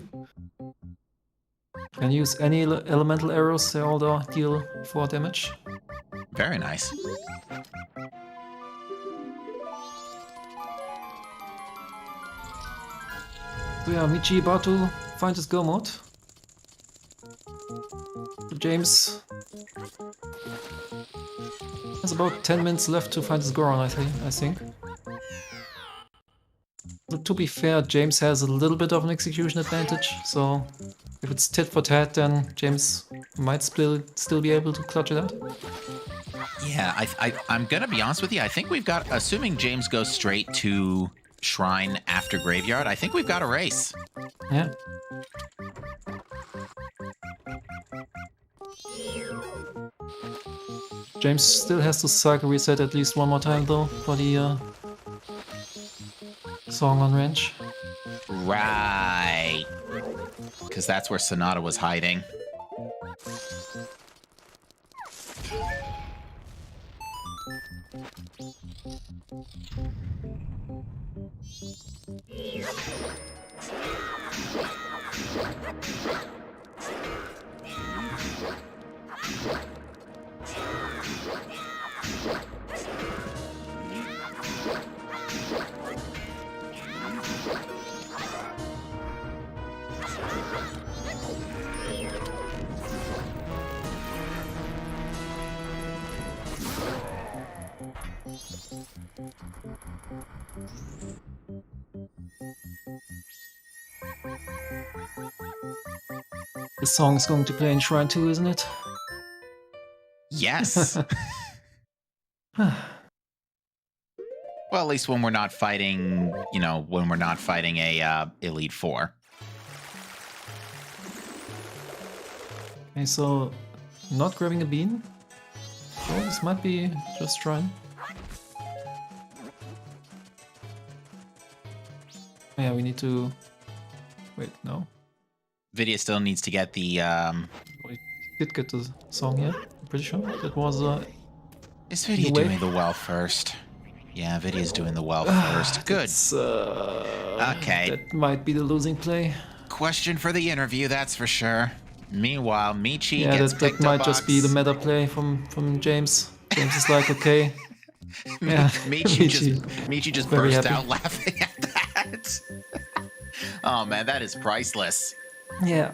Can use any elemental arrows, they all deal 4 damage. Very nice. So yeah, Michi about to find his go mode. James has about 10 minutes left to find his Goron, I think. But to be fair, James has a little bit of an execution advantage, so if it's tit for tat, then James might still be able to clutch it out. Yeah, I'm gonna be honest with you. I think we've got, assuming James goes straight to Shrine after Graveyard, I think we've got a race. Yeah. James still has to cycle reset at least one more time though for the song on range. Right. Because that's where Sonata was hiding. The song is going to play in Shrine 2, isn't it? Yes. Well, at least when we're not fighting, when we're not fighting a Elite Four. Okay, so not grabbing a bean. Oh, this might be just Shrine. Yeah, we need to... Wait, no. Vidya still needs to get the. We did get the song here, I'm pretty sure. That was... Is Vidya doing the well first? Yeah, Vidya's doing the well first. Good. Okay. That might be the losing play. Question for the interview, that's for sure. Meanwhile, Michi Yeah, gets that might just be the meta play from James. James is like, okay. Yeah, Michi just very burst happy. out laughing at that. Oh man, that is priceless. Yeah.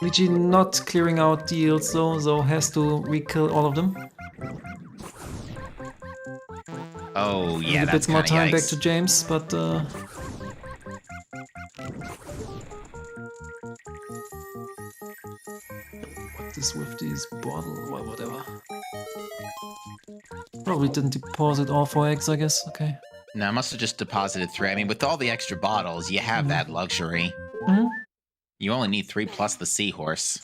Michi not clearing out deals though, so has to re-kill all of them. Oh yeah, a that's bit more kinda time yikes. back to James, but what is with this bottle? Well, whatever. Probably didn't deposit all 4 eggs, I guess. Okay. No, I must have just deposited 3. I mean, with all the extra bottles, you have that luxury. Mhm. You only need 3 plus the seahorse.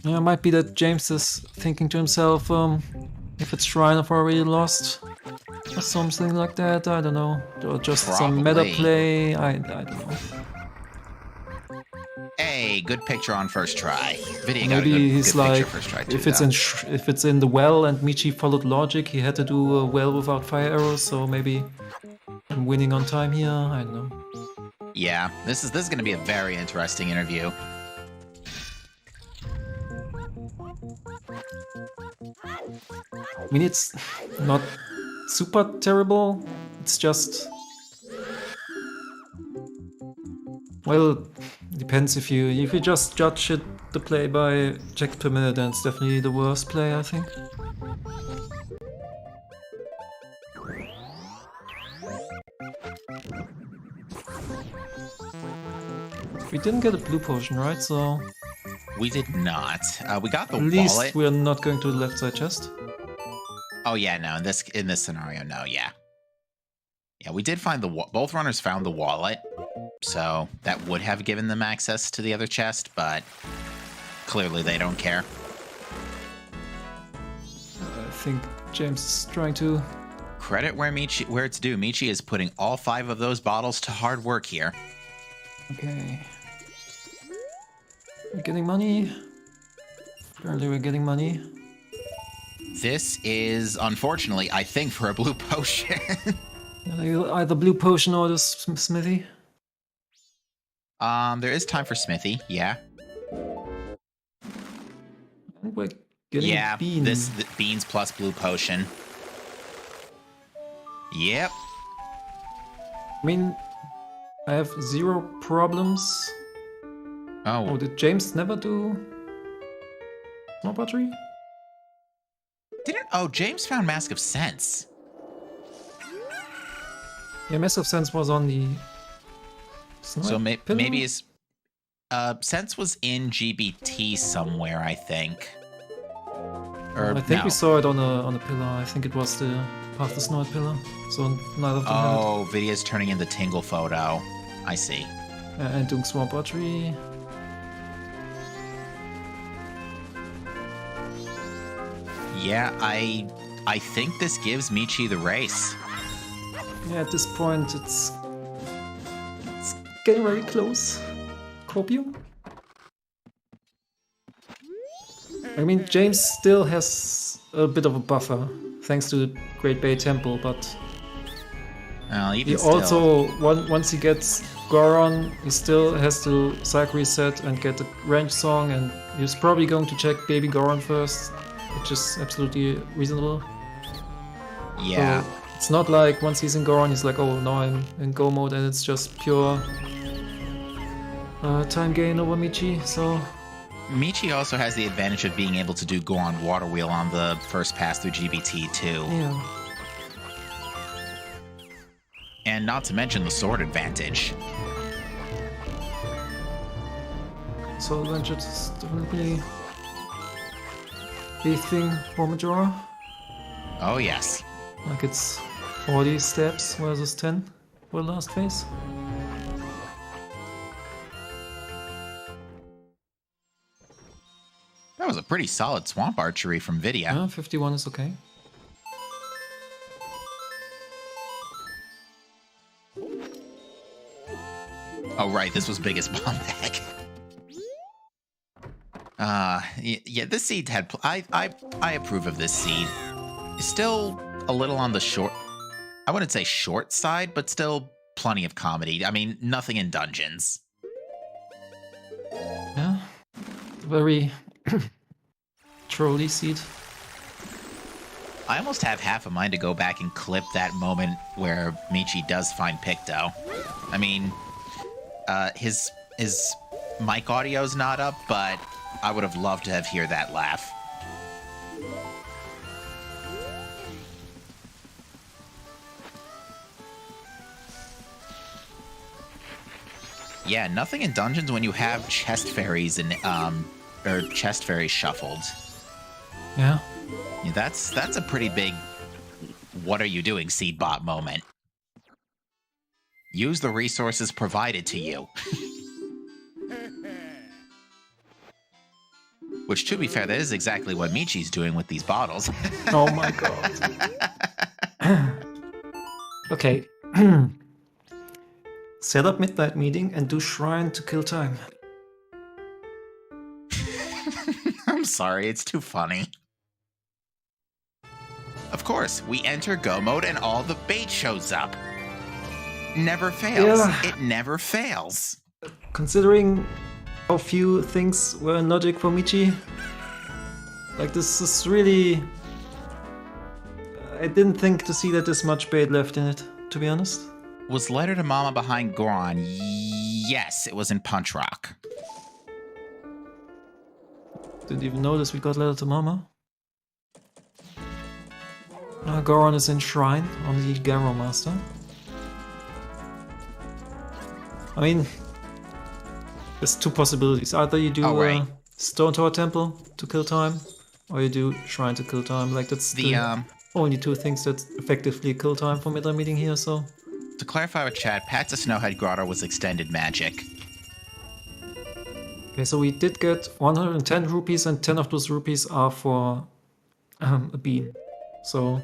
Yeah, it might be that James is thinking to himself, if it's Shrine, I've already lost, or something like that. I don't know, or just some meta Probably. play. I don't know. Hey, good picture on first try. Vidya got a Maybe good he's picture like, first try too, if it's though. if it's in the well and Michi followed logic, he had to do a well without fire arrows. So maybe I'm winning on time here. I don't know. Yeah, this is going to be a very interesting interview. I mean, it's not super terrible. It's just, well, depends if you just judge it the play by checks per minute, then it's definitely the worst play, I think. We didn't get a blue potion, right? So We did not. We got the at least wallet. we're not going to the left side chest. Oh yeah, no. In this scenario, no. Yeah, yeah. We did find both runners found the wallet, so that would have given them access to the other chest, but clearly they don't care. I think James is trying to. Credit where it's due. Michi is putting all 5 of those bottles to hard work here. Okay. We're getting money. Apparently we're getting money. This is, unfortunately, I think, for a blue potion. Either blue potion or the smithy. There is time for Smithy, yeah. And we're getting a bean. This beans plus blue potion. Yep. I mean, I have 0 problems. Oh, did James never do small pottery? James found Mask of Sense. Yeah, Mass of Sense was on the snipe So pillar? maybe his Sense was in GBT somewhere, I think. Or I think no. we saw it on a pillar. I think it was past the snow pillar. So neither of them had it. Oh, Vidya's turning in the Tingle photo. I see. And doing small pottery. Yeah, I think this gives Michi the race. Yeah, at this point it's getting very close. Copium? I mean, James still has a bit of a buffer, thanks to the Great Bay Temple, but Well, even he still. also, once he gets Goron, he still has to psych reset and get the range song, and he's probably going to check Baby Goron first, which is absolutely reasonable. Yeah. So it's not like once he's in Goron, he's like, oh, now I'm in Go mode, and it's just pure time gain over Michi, so... Michi also has the advantage of being able to do Goron Water Wheel on the first pass through GBT too. Yeah. And not to mention the sword advantage. So advantage is definitely a thing for Majora. Oh yes. Like it's 40 steps versus 10 for the last phase. That was a pretty solid swamp archery from Vidya. Yeah, 51 is okay. Oh right, this was biggest bomb bag. Yeah, this seed had. I approve of this seed. It's still a little on the short. I wouldn't say short side, but still plenty of comedy. I mean, nothing in dungeons. Yeah. Very trolly seed. I almost have half a mind to go back and clip that moment where Michi does find Picto. I mean, his mic audio's not up, but I would have loved to have hear that laugh. Yeah, nothing in dungeons when you have chest fairies and or chest fairies shuffled. Yeah. Yeah, that's a pretty big what are you doing, Seedbot moment. Use the resources provided to you. Which, to be fair, that is exactly what Michi's doing with these bottles. Oh my god. Okay. Set up midnight meeting and do shrine to kill time. I'm sorry, it's too funny. Of course, we enter Go mode and all the bait shows up. never fails. Yeah. It never fails. Considering how few things were in logic for Michi, like this is really... I didn't think to see that there's much bait left in it, to be honest. Was Letter to Mama behind Goron? Yes, it was in Punch Rock. Didn't even notice we got Letter to Mama. Goron is in Shrine on the Garo Master. I mean, there's two possibilities. Either you do Stone Tower Temple to kill time, or you do Shrine to kill time. Like that's the only two things that effectively kill time from Midnight Meeting here, so... To clarify with chat, Path to Snowhead Grotto was extended magic. Okay, so we did get 110 rupees, and 10 of those rupees are for a bean. So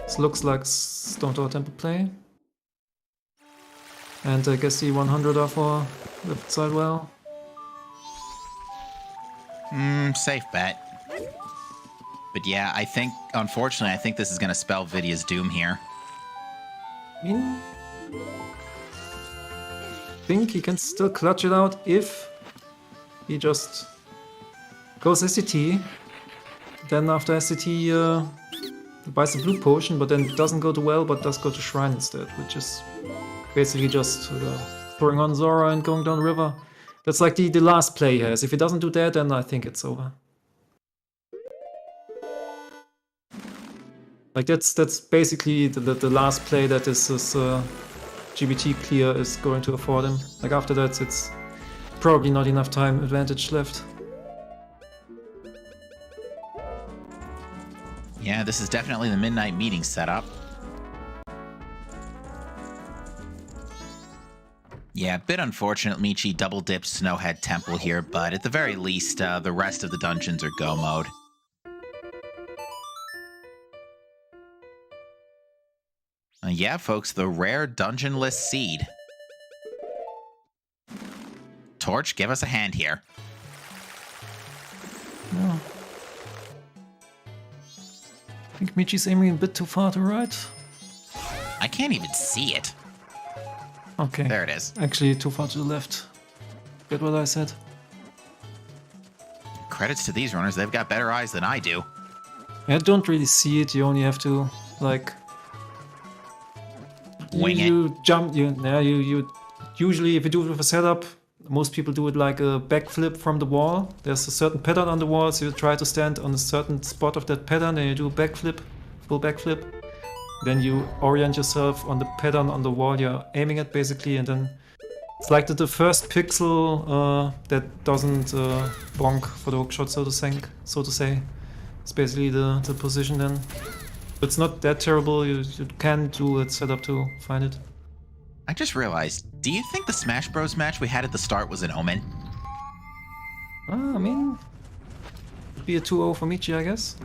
this looks like Stone Tower Temple play. And I guess the 100 are for left side well. Safe bet. But yeah, I think, unfortunately, I think this is going to spell Vidya's doom here. I mean, I think he can still clutch it out if he just goes SCT. Then after SCT, buys the blue potion, but then it doesn't go to well, but does go to Shrine instead, which is basically just throwing on Zora and going down the river. That's like the last play he has. If he doesn't do that, then I think it's over. Like that's basically the last play that this GBT clear is going to afford him. Like after that, it's probably not enough time advantage left. Yeah, this is definitely the Midnight Meeting setup. Yeah, a bit unfortunate Michi double-dipped Snowhead Temple here, but at the very least, the rest of the dungeons are go mode. Yeah, folks, the rare dungeonless seed. Torch, give us a hand here. Yeah. I think Michi's aiming a bit too far to right. I can't even see it. Okay. There it is. Actually, too far to the left. Get what I said. Credits to these runners, they've got better eyes than I do. Yeah, I don't really see it. You only have to, like... Wing you jump, you usually, if you do it with a setup, most people do it like a backflip from the wall. There's a certain pattern on the wall, so you try to stand on a certain spot of that pattern, and you do a backflip, full backflip. Then you orient yourself on the pattern on the wall you're aiming at, basically, and then it's like the first pixel that doesn't bonk for the hookshot, so to say. It's basically the position then. It's not that terrible, you can do it setup to find it. I just realized, do you think the Smash Bros match we had at the start was an omen? I mean, it'd be a 2-0 for Michi, I guess.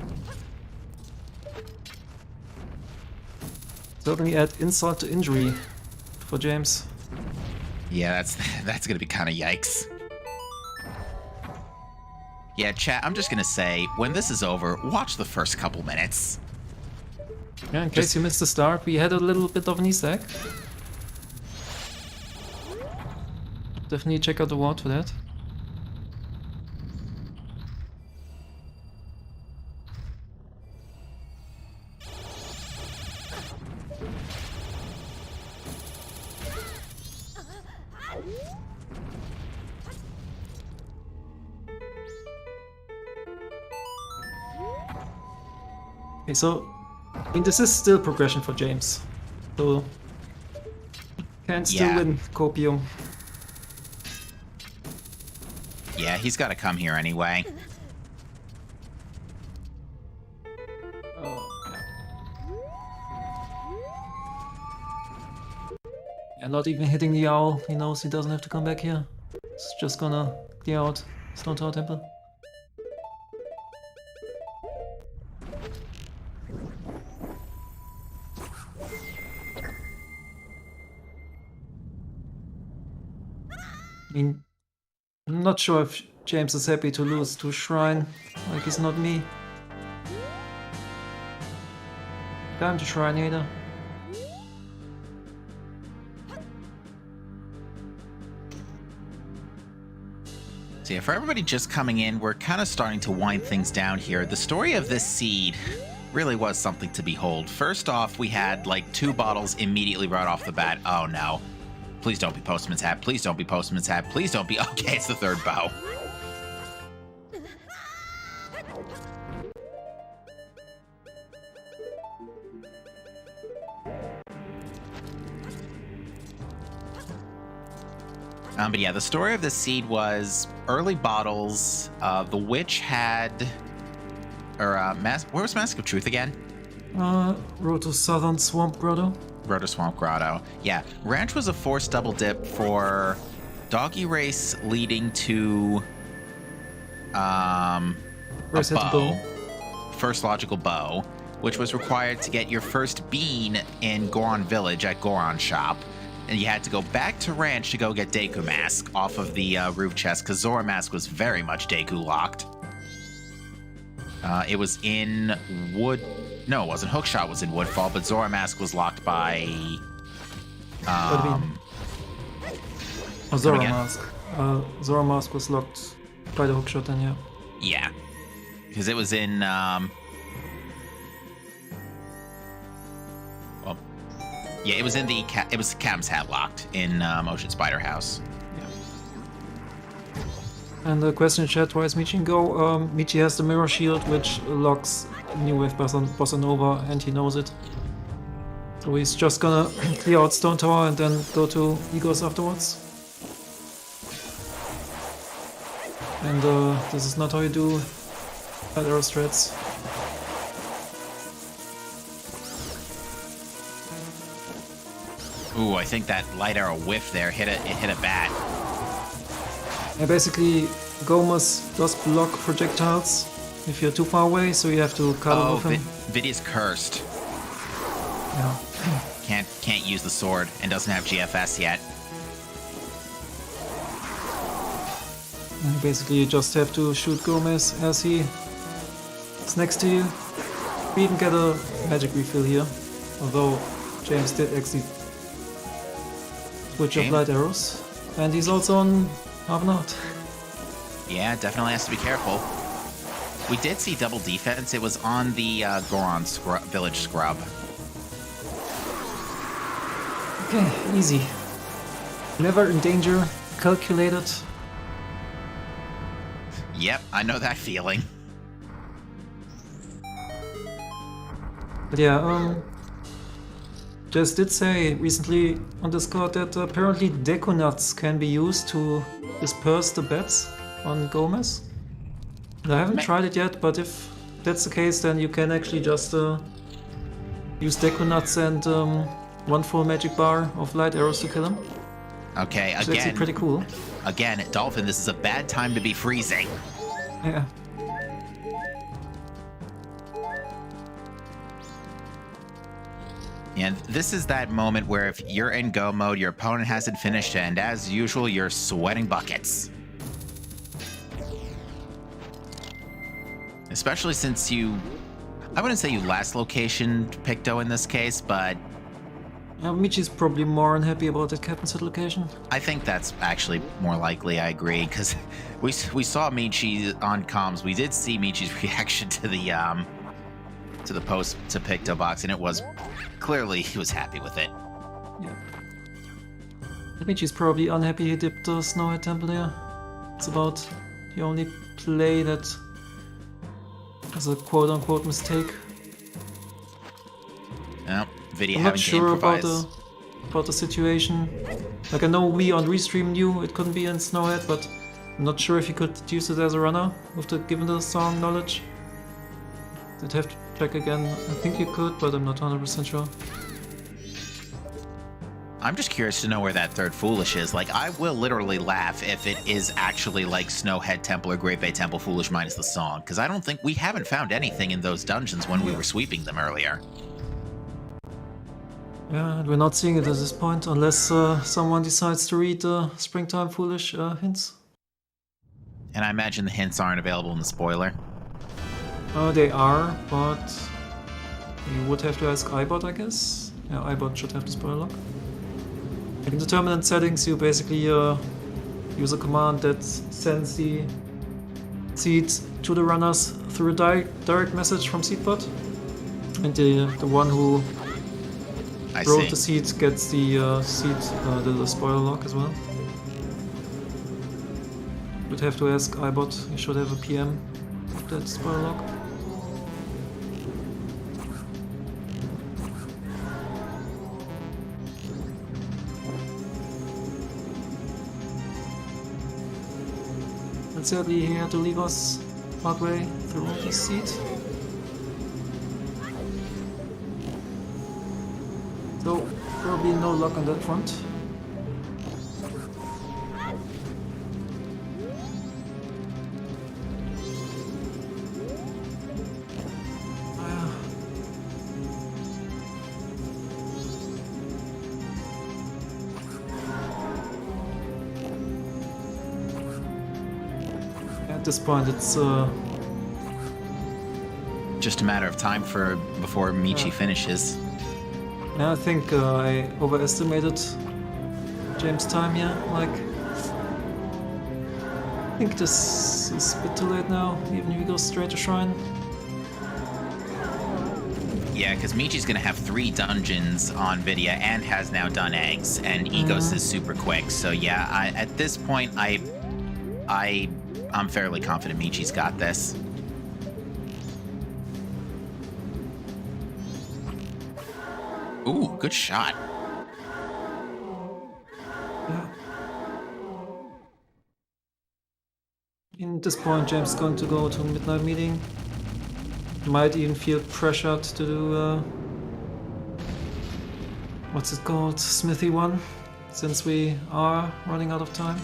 Certainly add insult to injury for James. Yeah, that's gonna be kind of yikes. Yeah, chat, I'm just gonna say, when this is over, watch the first couple minutes. Yeah, in case you missed the start, we had a little bit of an Easter egg. Definitely check out the ward for that. Okay, so I mean, this is still progression for James, so can still win Copium. Yeah, he's got to come here anyway. And not even hitting the owl, he knows he doesn't have to come back here. It's just gonna clear out Stone Tower Temple. I mean, I'm not sure if James is happy to lose to Shrine, like he's not me. I'm the Shrine hater. So yeah, for everybody just coming in, we're kind of starting to wind things down here. The story of this seed really was something to behold. First off, we had like 2 bottles immediately right off the bat. Oh no. Please don't be Postman's Hat. Please don't be Postman's Hat. Please don't be... Okay, it's the 3rd bow. But yeah, the story of this seed was early bottles. The witch had... Or, where was Mask of Truth again? Road to Southern Swamp Grotto. Road to Swamp Grotto. Yeah, Ranch was a forced double dip for Doggy Race leading to... a bow. First logical bow, which was required to get your first bean in Goron Village at Goron Shop. And you had to go back to Ranch to go get Deku Mask off of the roof chest, because Zora Mask was very much Deku locked. It was in Wood... No, it wasn't. Hookshot was in Woodfall, but Zora Mask was locked by... Zora Mask. Zora Mask was locked by the Hookshot then, yeah. Yeah. Because it was in... Yeah, it was in the... It was Cam's Hat locked in Ocean Spider House. And the question in chat, why is Michi go? Michi has the Mirror Shield, which locks New Wave Bossa Nova, and he knows it. So he's just gonna clear out Stone Tower and then go to Egos afterwards. And this is not how you do bad arrow strats. Ooh, I think that light arrow whiff there hit a bat. Yeah, basically, Gomez does block projectiles if you're too far away, so you have to cut it with him. Vidya's cursed. Yeah. Can't use the sword and doesn't have GFS yet. And basically, you just have to shoot Gomez as he is next to you. We even get a magic refill here, although James did actually switch up light arrows. And he's also on half an out. Yeah, definitely has to be careful. We did see double defense. It was on the Goron Village Scrub. Okay, easy. Never in danger, calculated. Yep, I know that feeling. But yeah, Jess did say recently on Discord that apparently Deku Nuts can be used to disperse the bats on Gomez. I haven't tried it yet, but if that's the case, then you can actually just use Deku Nuts and 1 full magic bar of light arrows to kill him. Okay, It's again, actually pretty cool. Again, Dolphin, this is a bad time to be freezing. Yeah. And this is that moment where if you're in go mode, your opponent hasn't finished, and as usual, you're sweating buckets. Especially since I wouldn't say you last location Picto in this case, but... Michi's probably more unhappy about that Captain's Hit location. I think that's actually more likely, I agree, because we saw Michi on comms. We did see Michi's reaction to the post to Picto box, and it was clearly he was happy with it. Yeah. Michi's probably unhappy he dipped the Snowhead Temple there. It's about the only play that is a quote-unquote mistake. Well, Vidya I'm having not sure to improvise. about the situation. Like, I know we on Restream knew it couldn't be in Snowhead, but I'm not sure if he could use it as a runner given the song knowledge. I'd have to check again. I think you could, but I'm not 100% sure. I'm just curious to know where that third Foolish is. Like, I will literally laugh if it is actually like Snowhead Temple or Great Bay Temple Foolish minus the song, because I don't think we haven't found anything in those dungeons when we were sweeping them earlier. Yeah, and we're not seeing it at this point, unless someone decides to read the Springtime Foolish hints. And I imagine the hints aren't available in the spoiler. They are, but you would have to ask iBot, I guess. Yeah, iBot should have the spoiler lock. Like in determinant settings, you basically use a command that sends the seeds to the runners through a direct message from seedbot. And the one who wrote the seeds gets the the spoiler log as well. Would have to ask iBot, you should have a PM of that spoiler log. And sadly he had to leave us partway through the seed. So probably no luck on that front. At this point, it's just a matter of time before Michi finishes. I think I overestimated James' time here. Like, I think this is a bit too late now, even if he goes straight to Shrine. Yeah, because Michi's gonna have 3 dungeons on Vidya and has now done eggs, and Egos is super quick. So yeah, at this point, I'm fairly confident Michi's got this. Ooh, good shot. Yeah. At this point, James is going to go to a midnight meeting. Might even feel pressured to do what's it called? Smithy 1, since we are running out of time.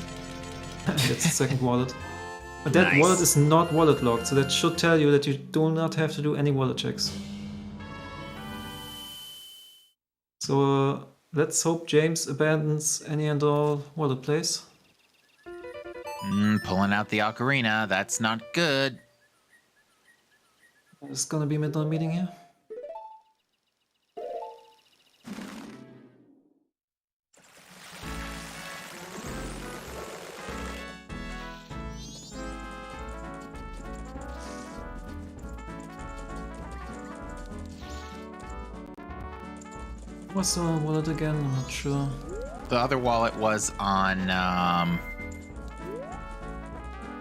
That's the second wallet. But that Nice. wallet is not wallet locked, so that should tell you that you do not have to do any wallet checks. So let's hope James abandons any and all wallet plays. Pulling out the ocarina, that's not good. It's gonna be midnight meeting here. What's the wallet again? I'm not sure. The other wallet was on,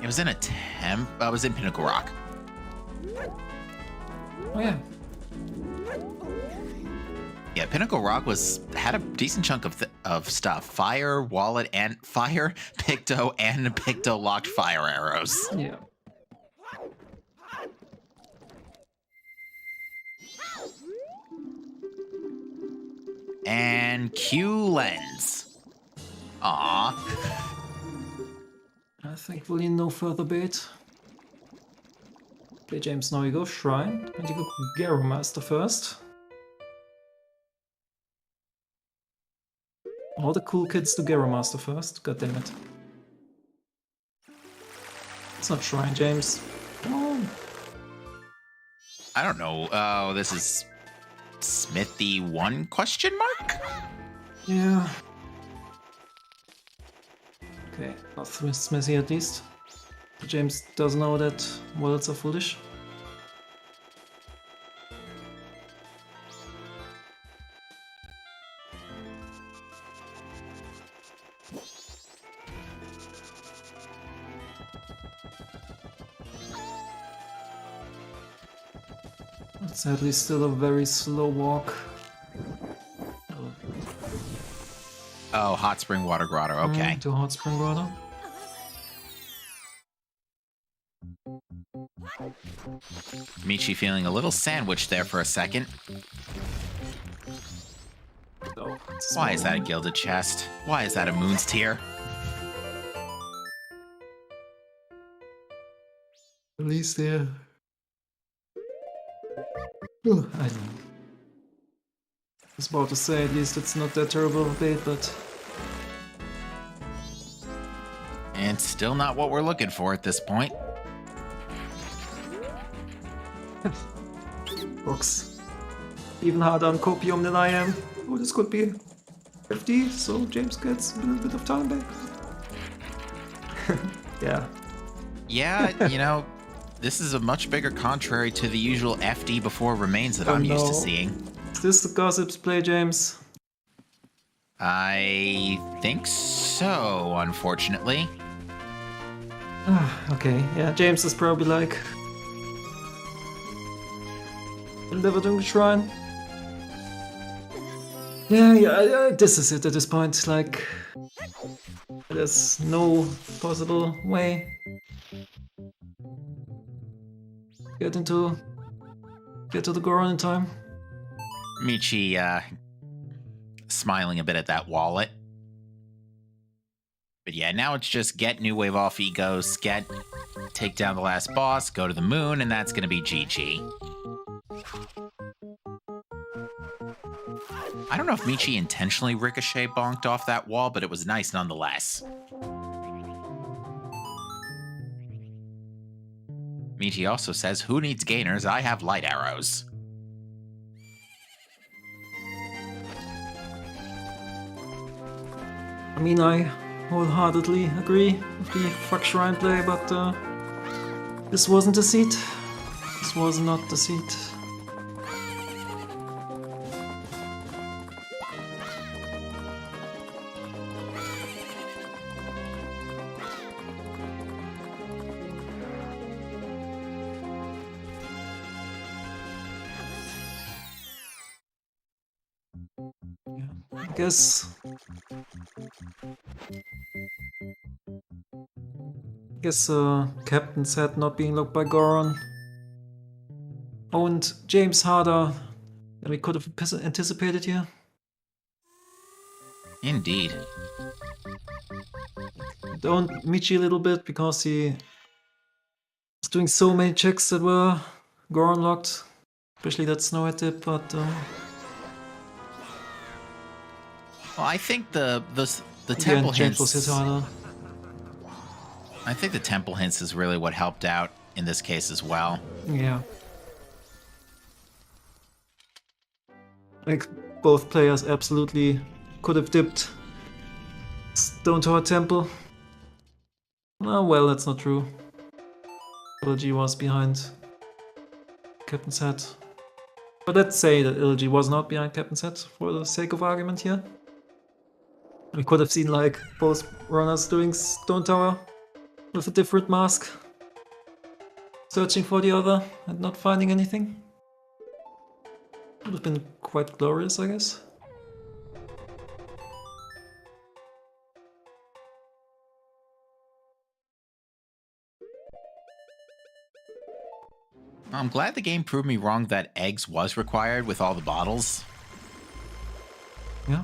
it was in it was in Pinnacle Rock. Oh yeah. Yeah, Pinnacle Rock had a decent chunk of stuff. Fire, wallet, and fire, Picto, and Picto locked fire arrows. Yeah. And Q lens. Aww. Thankfully no further bait. Okay, James, now you go Shrine, and you go Garo Master first. All the cool kids do Garo Master first, god damn it. It's not Shrine, James. Come on. I don't know. Oh, this is Smithy 1 question mark? Yeah. Okay, not Smithy at least. James does know that wallets are foolish. It's sadly still a very slow walk. Oh, Hot Spring Water Grotto. Okay. To Hot Spring Water. Michi feeling a little sandwiched there for a second. Oh, Why is that a gilded chest? Why is that a moon's tear? At least there. I don't know. I was about to say, at least it's not that terrible of a bait, but... And still not what we're looking for at this point. Books. Even harder on copium than I am. Oh, this could be 50, so James gets a little bit of time back. Yeah. Yeah, you know, this is a much bigger contrary to the usual FD before remains that Oh, I'm used to no. seeing. Is this the Gossips play, James? I think so, unfortunately. Okay, yeah, James is probably like... delivering the shrine. Yeah, this is it at this point, like... there's no possible way get to the Goron in time. Michi, smiling a bit at that wallet. But yeah, now it's just get New Wave off Egos, take down the last boss, go to the moon, and that's gonna be GG. I don't know if Michi intentionally ricochet bonked off that wall, but it was nice nonetheless. Michi also says, who needs gainers? I have light arrows. I mean, I wholeheartedly agree with the fuck shrine play, but this wasn't the seat. This was not the seat. I guess Captain said not being locked by Goron owned James harder than we could have anticipated here. Indeed. It owned Michi a little bit because he was doing so many checks that were Goron locked, especially that snow head tip, but Well, I think the yeah, temple James was hit hints. harder. I think the temple hints is really what helped out in this case as well. Yeah. Like, both players absolutely could have dipped Stone Tower Temple. Oh, well, that's not true. LG was behind Captain's Head. But let's say that LG was not behind Captain's Head for the sake of argument here. We could have seen, like, both runners doing Stone Tower with a different mask, searching for the other and not finding anything. Would have been quite glorious, I guess. I'm glad the game proved me wrong that eggs was required with all the bottles. Yeah.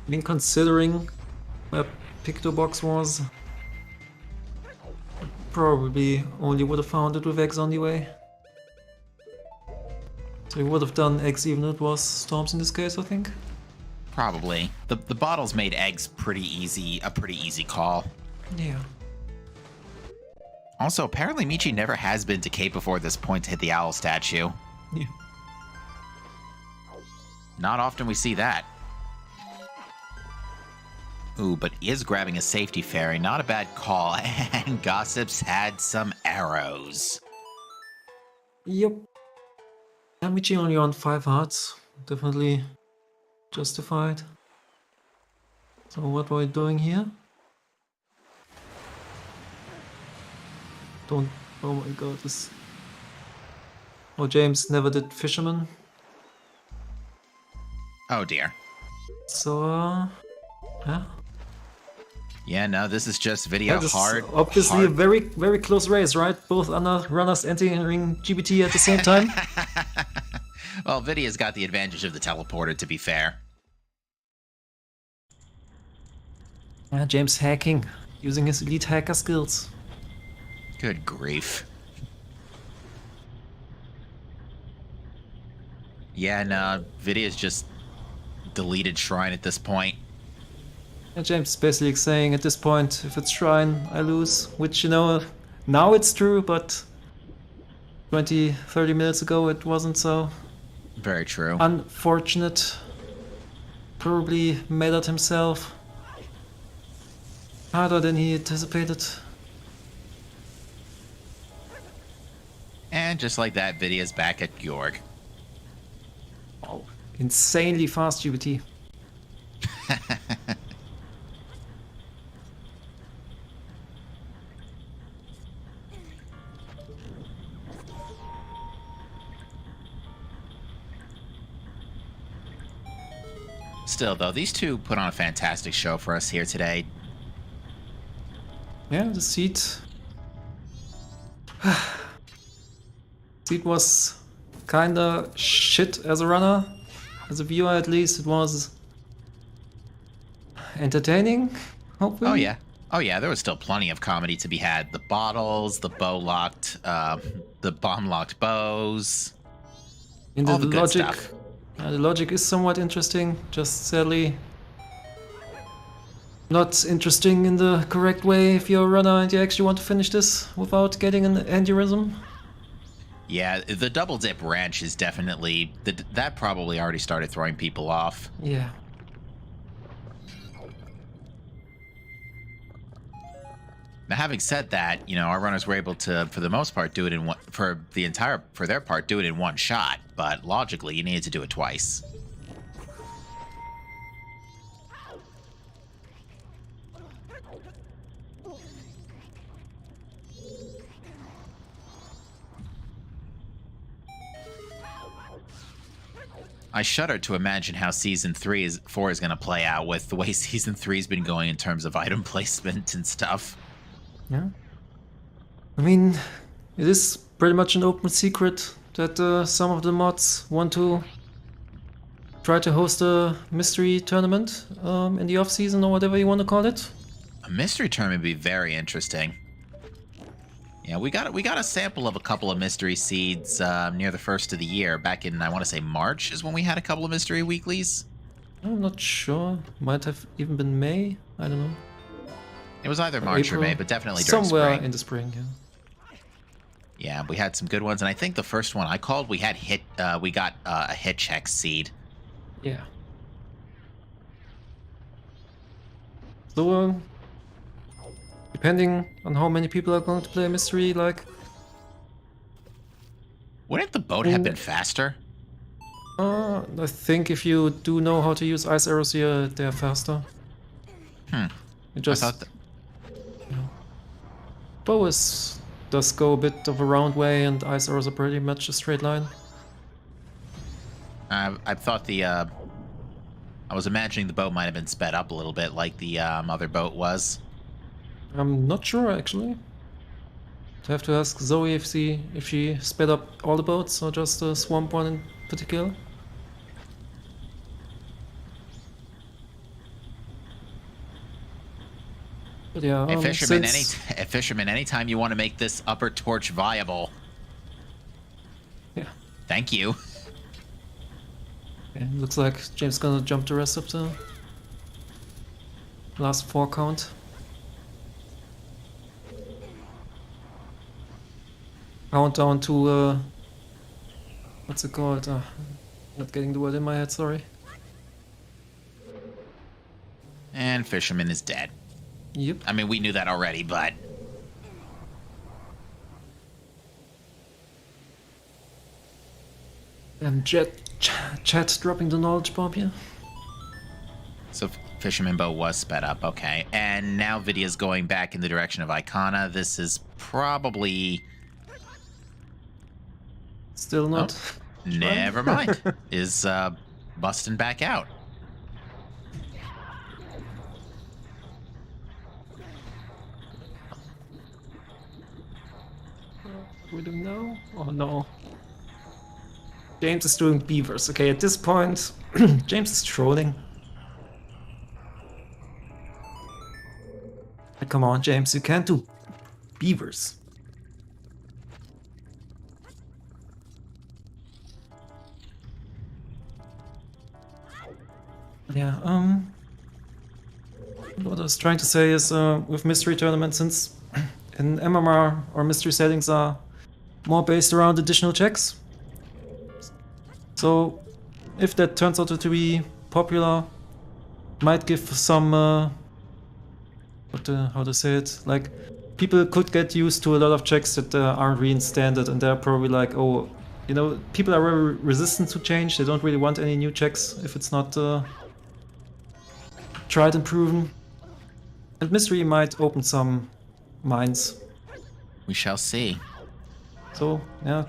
I mean, considering where Picto Box was, probably only would have found it with eggs on the way. So he would have done eggs even if it was storms in this case, I think. Probably. The bottles made eggs a pretty easy call. Yeah. Also, apparently Michi never has been to Cape before this point to hit the owl statue. Yeah. Not often we see that. Ooh, but is grabbing a safety fairy, not a bad call, and Gossips had some arrows. Yep. Michi only on 5 hearts. Definitely justified. So what were we doing here? Don't... oh my god, this... oh, James never did Fisherman. Oh dear. So, yeah. Yeah, no, this is just That video is hard. obviously a very, very close race, right? Both runners entering GBT at the same time. Well, Vidya's got the advantage of the teleporter, to be fair. Yeah, James hacking, using his elite hacker skills. Good grief. Yeah, no, Vidya's just deleted Shrine at this point. And James is basically saying at this point, if it's Shrine, I lose. Which, you know, now it's true, but 20, 30 minutes ago it wasn't so. Very true. Unfortunate. Probably made it himself. Harder than he anticipated. And just like that, Vidya's back at Georg. Oh, insanely fast GBT. Still, though, these two put on a fantastic show for us here today. Yeah, the seat. Seat was kinda shit as a runner. As a viewer, at least, it was entertaining, hopefully. Oh, yeah. Oh, yeah, there was still plenty of comedy to be had. The bottles, the the bomb-locked bows. In all the the good logic, stuff. the logic is somewhat interesting, just sadly not interesting in the correct way if you're a runner and you actually want to finish this without getting an aneurysm. Yeah, the double dip wrench is definitely... that probably already started throwing people off. Yeah. Now, having said that, you know, our runners were able to, for the most part, do it in one... for their part, do it in one shot. But logically, you needed to do it twice. I shudder to imagine how Season 4 is going to play out with the way Season 3's been going in terms of item placement and stuff. Yeah. I mean, it is pretty much an open secret that some of the mods want to try to host a mystery tournament in the off-season or whatever you want to call it. A mystery tournament would be very interesting. Yeah, we got a sample of a couple of mystery seeds near the first of the year. Back in, I want to say, March is when we had a couple of mystery weeklies. I'm not sure. Might have even been May. I don't know. It was either March April. or May, but definitely during Somewhere spring. in the spring, yeah. Yeah, we had some good ones, and I think the first one I called, we got a hit check seed. Yeah. So, depending on how many people are going to play mystery, like, Wouldn't the boat have been faster? I think if you do know how to use ice arrows here, they're faster. You just I thought that... bow does go a bit of a round way, and ice arrows are pretty much a straight line. I thought I was imagining the boat might have been sped up a little bit, like the other boat was. I'm not sure actually. I have to ask Zoe if she sped up all the boats or just the swamp one in particular. But yeah, Hey, fisherman, anytime you want to make this upper torch viable. Yeah. Thank you. Okay, looks like James gonna jump the rest of the last 4 count. Countdown to what's it called? Not getting the word in my head, sorry. And fisherman is dead. Yep. I mean, we knew that already, but... And chat dropping the knowledge bomb here. So fisherman boat was sped up, okay. And now Vidya's going back in the direction of Icona. This is probably... Still not. Oh, never mind. Is busting back out. We don't know. Oh no. James is doing beavers. Okay, at this point, James is trolling. Come on, James, you can't do beavers. Yeah, what I was trying to say is with mystery tournaments, since in MMR or mystery settings are more based around additional checks. So if that turns out to be popular, might give some how to say it, like people could get used to a lot of checks that aren't really standard, and they're probably like, oh, you know, people are very resistant to change. They don't really want any new checks if it's not tried and proven. And mystery might open some minds. We shall see. So yeah,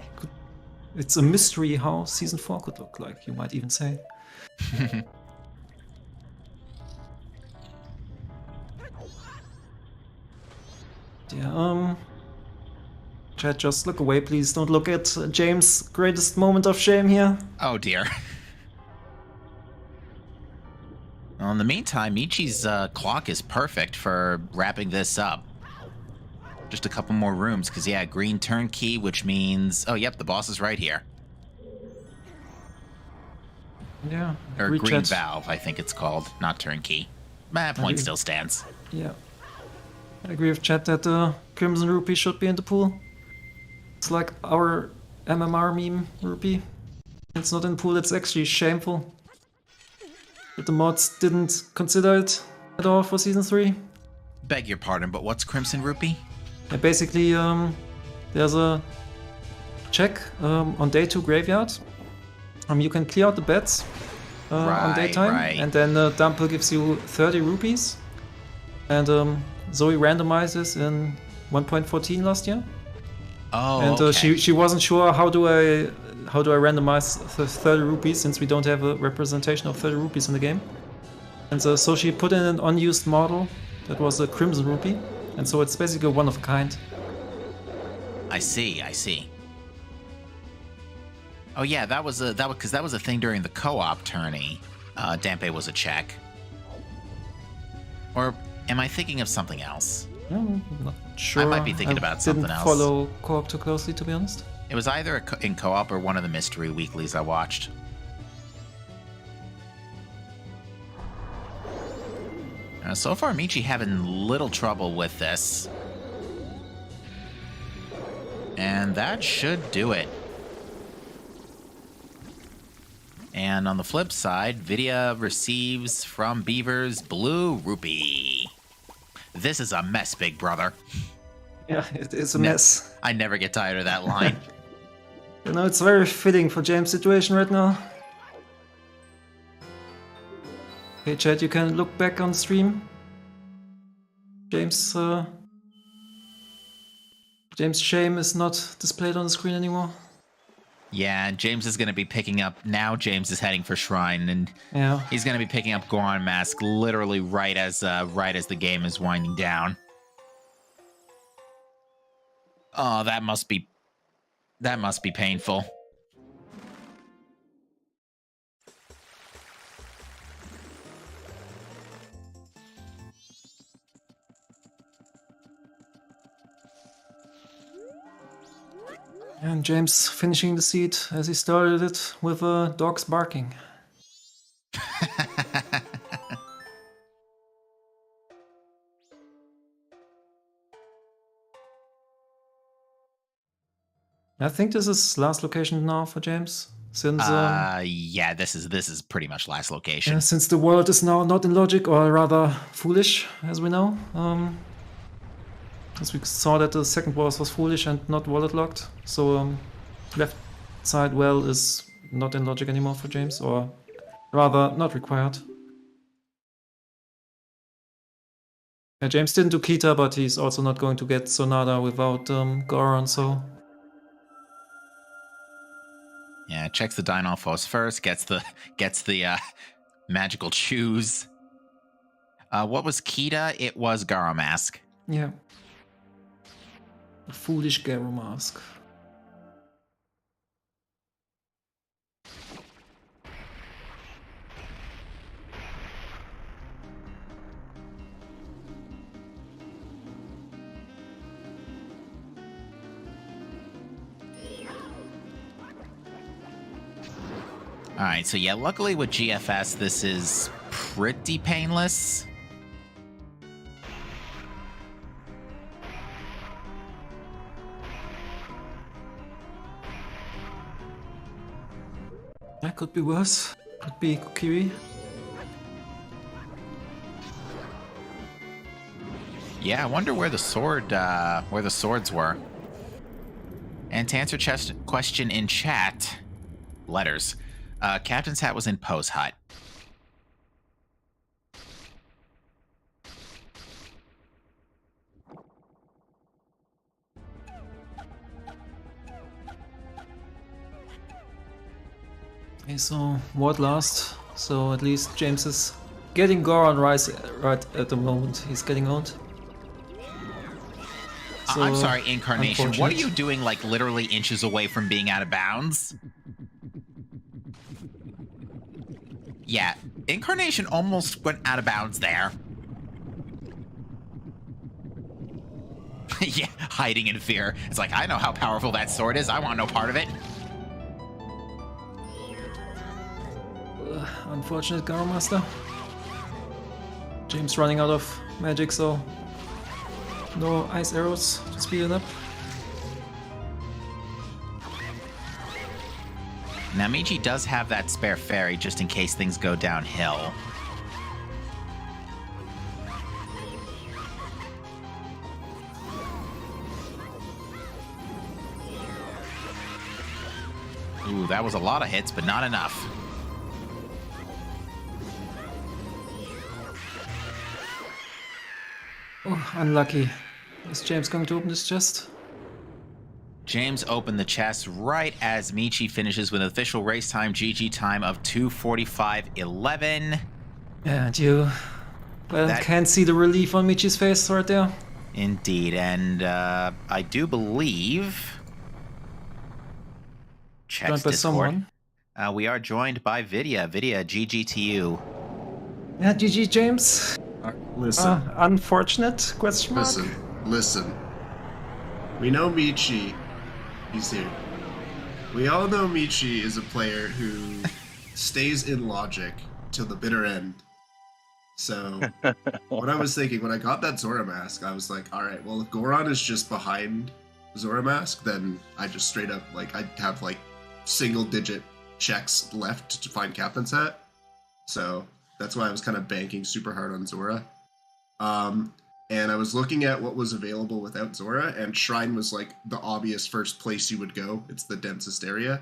it's a mystery how season 4 could look like, you might even say. Yeah, chat, just look away, please. Don't look at James' greatest moment of shame here. Oh dear. Well, in the meantime, Michi's clock is perfect for wrapping this up. Just a couple more rooms, because yeah, green turnkey, which means... Oh, yep, the boss is right here. Yeah. Or green chat. valve, I think it's called, not turnkey. Point still stands. Yeah. I agree with chat that Crimson Rupee should be in the pool. It's like our MMR meme Rupee. It's not in the pool, it's actually shameful that the mods didn't consider it at all for Season 3. Beg your pardon, but what's Crimson Rupee? Yeah, basically, there's a check on day 2 graveyard. You can clear out the beds on daytime, and then Dumple gives you 30 rupees. And Zoe randomizes in 1.14 last year. Oh, and okay. she wasn't sure how do I randomize 30 rupees since we don't have a representation of 30 rupees in the game. And so she put in an unused model that was a Crimson Rupee, and so it's basically one of a kind. I see. Oh yeah, that was a thing during the co-op tourney. Dampe was a check. Or am I thinking of something else? I'm not sure. I might be thinking about something else. I didn't follow co-op too closely, to be honest. It was either in co-op or one of the mystery weeklies I watched. So far, Michi having little trouble with this. And that should do it. And on the flip side, Vidya receives from Beaver's Blue Rupee. This is a mess, big brother. Yeah, it is a mess. I never get tired of that line. You know, it's very fitting for James' situation right now. Okay, chat, you can look back on stream. James' shame is not displayed on the screen anymore. Yeah, James is going to be picking up... Now James is heading for Shrine, and he's going to be picking up Goron Mask literally right as the game is winding down. Oh, that must be painful. And James finishing the seed as he started it with dogs barking. I think this is last location now for James. Since yeah, this is pretty much last location. Yeah, since the world is now not in logic, or rather foolish, as we know. As we saw that the second boss was foolish and not wallet locked. So left side well is not in logic anymore for James, or rather not required. Yeah, James didn't do Kita, but he's also not going to get Sonada without Goron, so... Yeah, checks the Dynalphos first, gets the magical choose. What was Kita? It was Garo Mask. Yeah. A foolish Garo Mask. Alright, so yeah, luckily with GFS, this is pretty painless. That could be worse. Could be Kokiri. Yeah, I wonder where the swords were. And to answer question in chat, letters. Captain's hat was in Poe's hut. Okay, so Ward last. So at least James is getting Goron right at the moment. He's getting owned. So, I'm sorry, Incarnation. What are unfortunate. you doing, like, literally inches away from being out of bounds? Yeah, Incarnation almost went out of bounds there. Yeah, hiding in fear. It's like, I know how powerful that sword is. I want no part of it. Unfortunate Garo Master. James running out of magic, so no ice arrows to speed it up. Now, Michi does have that spare fairy just in case things go downhill. Ooh, that was a lot of hits, but not enough. Oh, unlucky. Is James going to open this chest? James opened the chest right as Michi finishes with an official race time GG time of 2:45.11. And you can't see the relief on Michi's face right there. Indeed, and I do believe... Checks Joined by Discord. someone. We are joined by Vidya. Vidya, GG to you. Yeah, GG James. Listen, Unfortunate? Question mark? listen. We know Michi. He's here. We all know Michi is a player who stays in logic till the bitter end. So, what I was thinking, when I got that Zora mask, I was like, alright, well, if Goron is just behind Zora mask, then I just straight up, I'd have, single-digit checks left to find Captain's Hat. So, that's why I was kind of banking super hard on Zora. And I was looking at what was available without Zora, and Shrine was the obvious first place you would go. It's the densest area.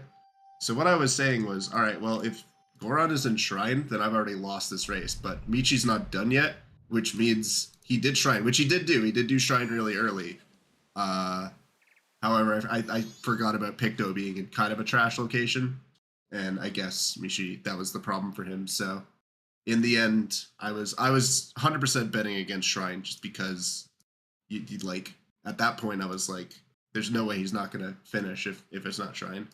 So what I was saying was, alright, well, if Goron is in Shrine, then I've already lost this race. But Michi's not done yet, which means he did Shrine, which he did do. He did do Shrine really early. However, I forgot about Picto being in kind of a trash location, and I guess Michi, that was the problem for him, so... In the end, I was 100% betting against Shrine just because you'd at that point I was like, there's no way he's not gonna finish if it's not Shrine.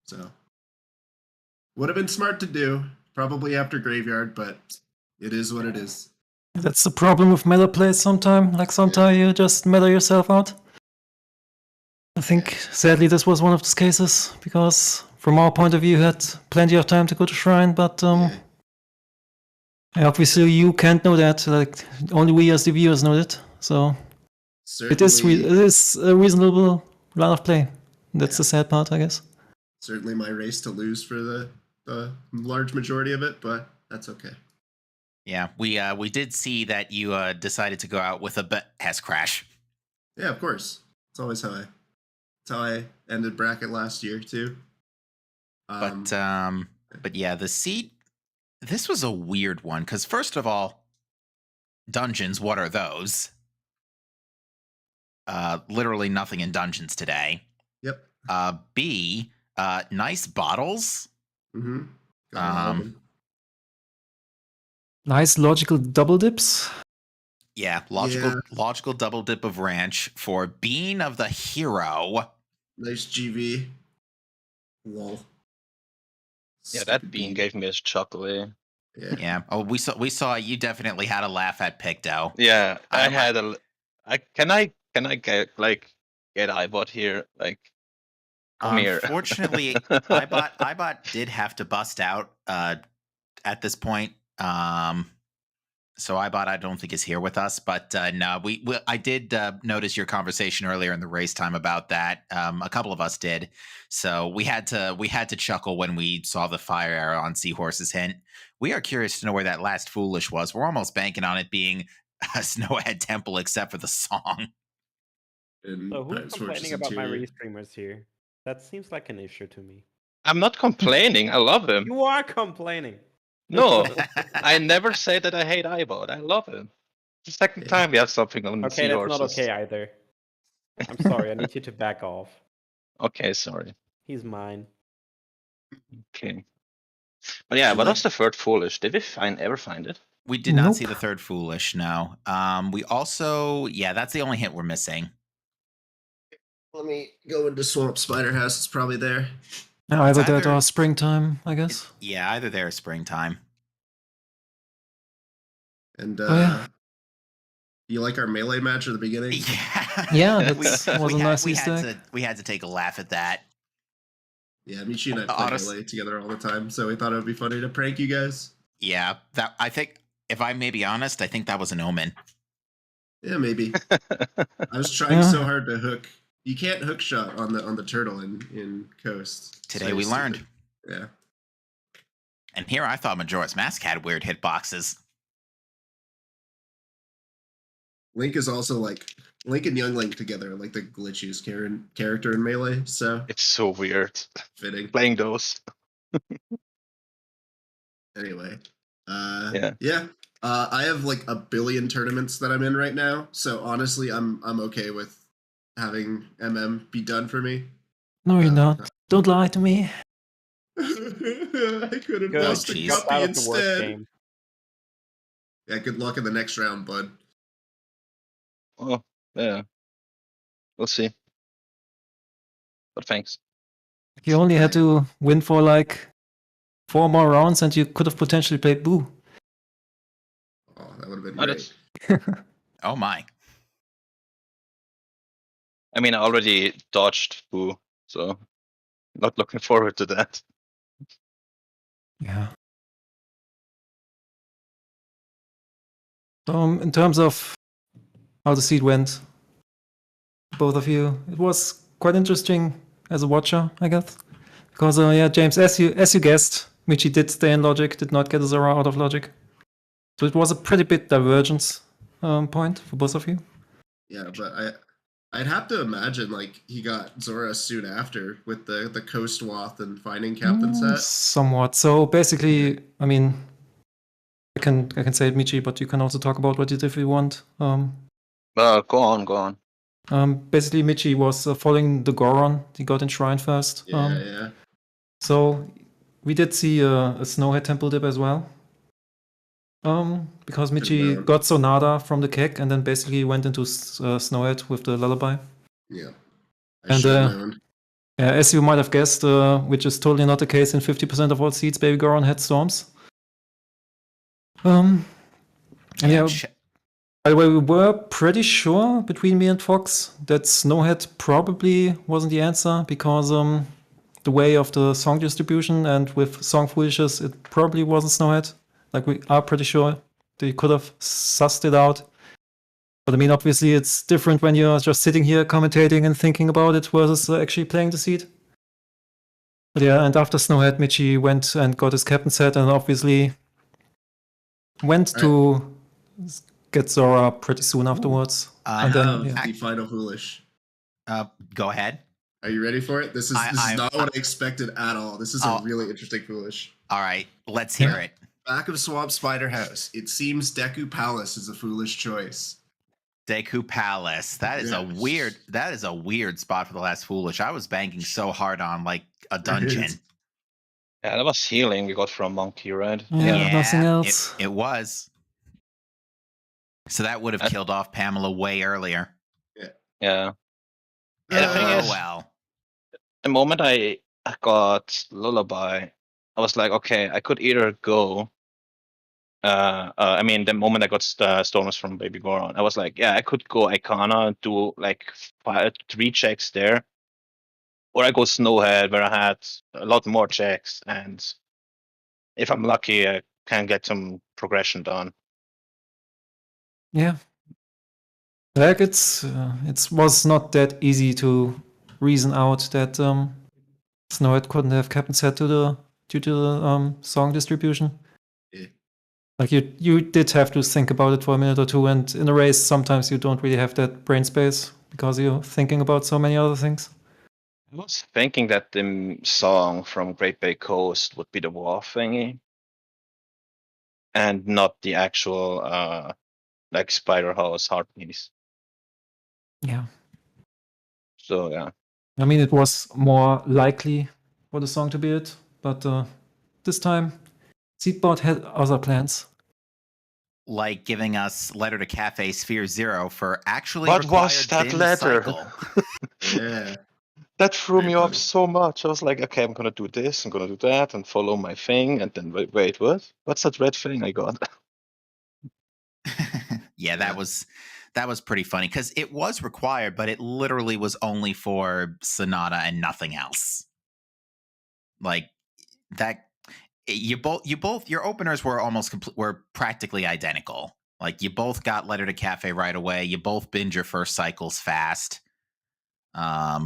So would have been smart to do, probably after Graveyard, but it is what it is. That's the problem with meta plays sometimes. Sometimes you just meta yourself out. I think, sadly, this was one of those cases, because from our point of view, you had plenty of time to go to Shrine, but obviously you can't know that. Only we as the viewers know it. So it is a reasonable line of play. That's the sad part, I guess. Certainly my race to lose for the large majority of it, but that's okay. Yeah, we did see that you decided to go out with a Hess crash. Yeah, of course. It's always how I ended bracket last year too. But yeah, the seed. This was a weird one because first of all, dungeons. What are those? Literally nothing in dungeons today. Yep. B. Nice bottles. Mm-hmm. Nice logical double dips. Yeah, logical double dip of ranch for Bean of the Hero. Nice GV. Lol. Yeah, that bean gave me a chuckle. Yeah. Oh, we saw you definitely had a laugh at Picto. Yeah, I had a. Can I get iBot here? Come here. Unfortunately, iBot did have to bust out at this point. So iBot, I don't think is here with us, but no, I did notice your conversation earlier in the race time about that. A couple of us did, so we had to chuckle when we saw the fire arrow on Seahorse's hint. We are curious to know where that last foolish was. We're almost banking on it being a Snowhead Temple, except for the song. In So who's Pirate's complaining Fortress about my interior. restreamers here? That seems like an issue to me. I'm not complaining. I love him. You are complaining. No, I never say that I hate iBot. I love him. The second Yeah. time we have something on Okay, that's not Seahorses. okay either. I'm sorry, I need you to back off. Okay, sorry. He's mine. Okay. But yeah, You what like- was the third foolish? Did we ever find it? We did not see Nope. the third foolish. No. We also, yeah, that's the only hint we're missing. Let me go into Swamp Spider House. It's probably there. Yeah, either that either- or springtime, I guess. Yeah, either there or springtime. And Oh, yeah. you like our melee match at the beginning? Yeah, Yeah, that was a nice we Easter had egg. to we had to take a laugh at that. Yeah, Michi and I play Honest- melee together all the time, so we thought it would be funny to prank you guys. Yeah, that I think. If I may be honest, I think that was an omen. Yeah, maybe. I was trying Yeah. so hard to hook. You can't hook shot on the turtle in Coast. Today So we stupid. learned. Yeah. And here I thought Majora's Mask had weird hitboxes. Link is also like Link and Young Link together, are like the glitchiest character in melee. So It's so weird fitting. playing those. Anyway, Yeah. I have like a billion tournaments that I'm in right now, so honestly, I'm okay with having MM be done for me. No, you're not. Don't lie to me. I could have Good. lost a jeez. Got guppy out of the worst instead. game. Yeah, good luck in the next round, bud. Oh, yeah. We'll see. But thanks. You only had to win for like 4 more rounds and you could have potentially played Boo. Oh, that would have been Oh, great. that's- Oh my! I mean, I already dodged Boo, so not looking forward to that. Yeah. In terms of how the seed went, both of you, it was quite interesting as a watcher, I guess. Because yeah, James, as you guessed, Michi did stay in logic, did not get a Zora out of logic. So it was a pretty big divergence point for both of you. Yeah, but I'd have to imagine like he got Zora soon after with the Coast Wath and finding Captain Set. Somewhat. So basically, I mean, I can say it, Michi, but you can also talk about what you did if you want. Well, go on. Basically, Michi was following the Goron. He got enshrined first. Yeah. So we did see a Snowhead Temple dip as well. Because Michi down. got Sonada from the keg and then basically went into Snowhead with the lullaby. Yeah. I And, should have known. As you might have guessed, which is totally not the case in 50% of all seeds, Baby Goron had storms. And yeah, by the way, we were pretty sure between me and Fox that Snowhead probably wasn't the answer because the way of the song distribution and with song foolishes, it probably wasn't Snowhead. Like, we are pretty sure they could have sussed it out. But I mean, obviously, it's different when you're just sitting here commentating and thinking about it versus actually playing the seed. But yeah, and after Snowhead, Michi went and got his captain set and obviously went to get Zora pretty soon afterwards. I and then, have yeah. the final foolish. Go ahead. Are you ready for it? This is not what I expected at all. This is a really interesting foolish. All right, let's hear it. Back of Swamp Spider House. It seems Deku Palace is a foolish choice. Deku Palace. That is a weird spot for the last foolish. I was banking so hard on like a dungeon. Yeah, that was healing we got from Monkey, right? Yeah, nothing else. It was. So that would have killed off Pamela way earlier. Yeah. And the thing Oh is, well. the moment I got Lullaby, I was like, okay, I could either go. I mean, the moment I got Storms from Baby Goron, I was like, yeah, I could go Icona and do like 3 checks there, or I go Snowhead where I had a lot more checks, and if I'm lucky, I can get some progression done. Yeah. Like it was not that easy to reason out that Snowhead couldn't have Captain's Head due to the song distribution. Yeah. Like you did have to think about it for a minute or two, and in a race sometimes you don't really have that brain space because you're thinking about so many other things. I was thinking that the song from Great Bay Coast would be the war thingy, and not the actual like Spider House hard piece. Yeah. So yeah. I mean, it was more likely for the song to be it, but this time, Seedbot had other plans. Like giving us Letter to Cafe Sphere 0 for actually What required was that bin letter? cycle. Yeah. That threw Very me off funny. so much. I was like, okay, I'm gonna do this, I'm gonna do that, and follow my thing, and then wait, what? What's that red thing I got? Yeah, that was pretty funny because it was required, but it literally was only for Sonata and nothing else. Like that, your openers were almost were practically identical. Like you both got Letter to Cafe right away. You both binge your first cycles fast. Yeah.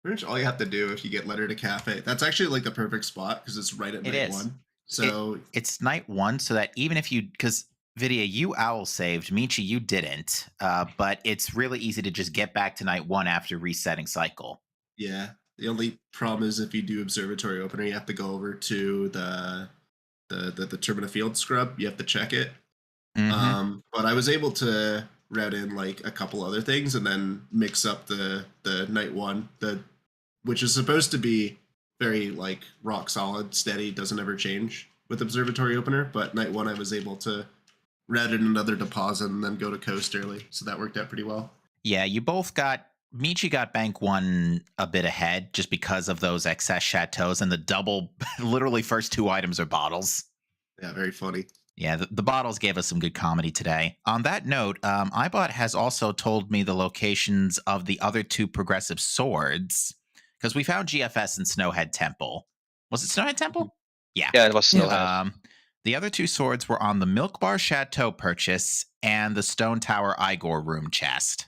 Pretty much all you have to do if you get Letter to Cafe. That's actually like the perfect spot because it's right at It night is. one. So it's night one, so that even if you, because Vidya, you owl saved, Michi, you didn't, but it's really easy to just get back to night one after resetting cycle. yeah, the only problem is if you do Observatory Opener, you have to go over to the Turbina Field scrub. You have to check it. Mm-hmm. But I was able to route in like a couple other things and then mix up the night one, which is supposed to be very like rock solid, steady, doesn't ever change with Observatory Opener. But night one, I was able to route in another deposit and then go to coast early, so that worked out pretty well. Yeah, you both got, Michi got bank one a bit ahead just because of those excess chateaus, and the double, literally first two items are bottles. Yeah, very funny. Yeah, the bottles gave us some good comedy today. On that note, iBot has also told me the locations of the other two progressive swords, because we found GFS and Snowhead Temple. Was it Snowhead Temple? Yeah. Yeah, it was Snowhead. The other two swords were on the Milk Bar Chateau purchase and the Stone Tower Igor room chest.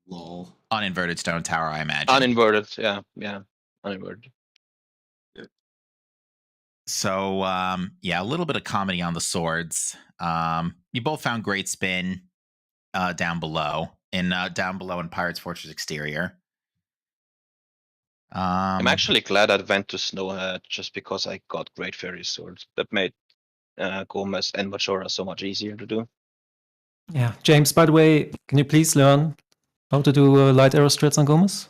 Lol. Uninverted Stone Tower, I imagine. Uninverted, yeah, uninverted. So, yeah, a little bit of comedy on the swords. You both found Great Spin down below in Pirate's Fortress Exterior. I'm actually glad I went to Snowhead just because I got Great Fairy Swords. That made Gomez and Majora so much easier to do. Yeah, James, by the way, can you please learn how to do light arrow strats on Gomez?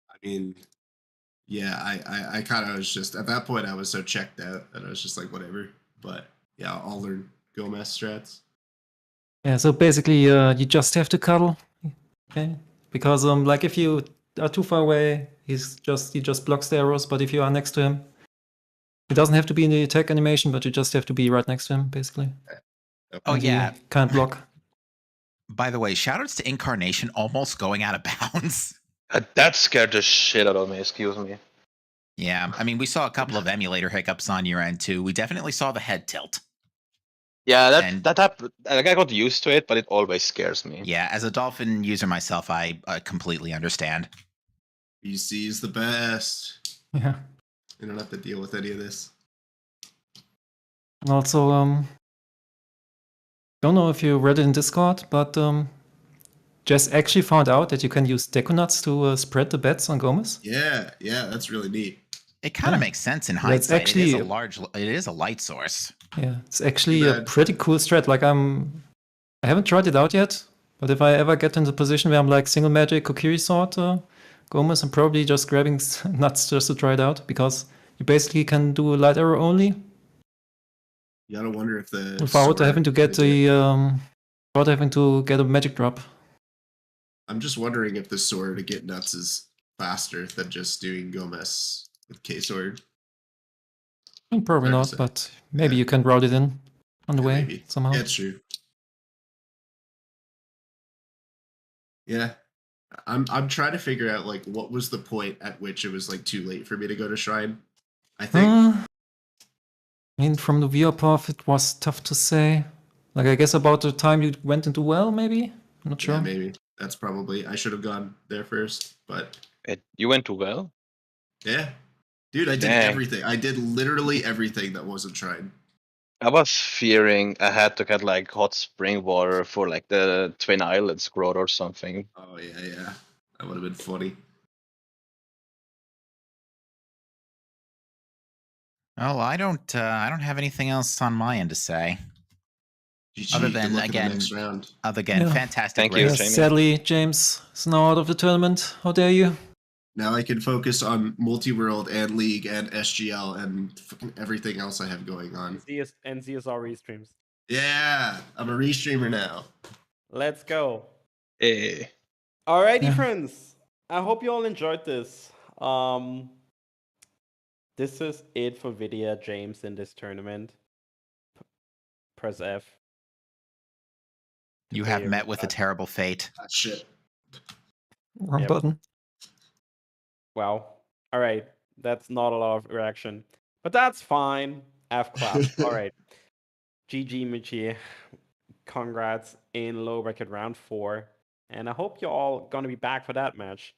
I mean, yeah, I kind of was just at that point I was so checked out that I was just like whatever. But yeah, I'll learn Gomez strats. Yeah, so basically you just have to cuddle, okay? Because like if you are too far away, he just blocks the arrows. But if you are next to him, it doesn't have to be in the attack animation, but you just have to be right next to him, basically. Oh, And yeah. he can't block. By the way, shoutouts to Incarnation almost going out of bounds. That scared the shit out of me, excuse me. Yeah, I mean, we saw a couple of emulator hiccups on your end, too. We definitely saw the head tilt. Yeah, And- that happened. Like, I got used to it, but it always scares me. Yeah, as a Dolphin user myself, I completely understand. BC is the best. Yeah. You don't have to deal with any of this. And also, don't know if you read it in Discord, but Jess actually found out that you can use Deconuts to spread the bets on Gomez. Yeah, that's really neat. It kind of Yeah. makes sense in That's hindsight. actually- it is a light source. Yeah, it's actually Too a bad. pretty cool strat. Like I haven't tried it out yet, but if I ever get in the position where I'm like single magic Kokiri sword Gomez, I'm probably just grabbing nuts just to try it out because you basically can do a light arrow only You gotta wonder if the without sword having to get without having to get a magic drop. I'm just wondering if the sword to get nuts is faster than just doing Gomez with K sword. Probably Hard not, to say. but maybe Yeah. you can route it in on the Yeah, way maybe. somehow. Yeah, it's true. Yeah. I'm trying to figure out like what was the point at which it was like too late for me to go to Shrine. I think I mean, from the VR path, it was tough to say. Like, I guess about the time you went into well, maybe? I'm not sure. Yeah, maybe. That's probably. I should have gone there first, but You went too well. yeah. Dude, I did Dang. everything. I did literally everything that wasn't tried. I was fearing I had to get like hot spring water for like the Twin Islands growth or something. Oh yeah. That would have been funny. Oh, I don't have anything else on my end to say. GG, Other good than, luck in the again- next round. Yeah. Fantastic Thank you, race. Yeah, Jamie. sadly, James is now out of the tournament. How dare you? Now I can focus on multi-world and league and SGL and fucking everything else I have going on. And CSR restreams. Yeah, I'm a restreamer now. Let's go. Eh. Alrighty, Yeah. friends. I hope you all enjoyed this. This is it for VidyaJames in this tournament. Press F. You have met with a terrible fate. Ah, shit. Wrong Yep. button. Wow. All right. That's not a lot of reaction. But that's fine. F clap. All right. GG, Michi. Congrats in low bracket round 4. And I hope you're all going to be back for that match.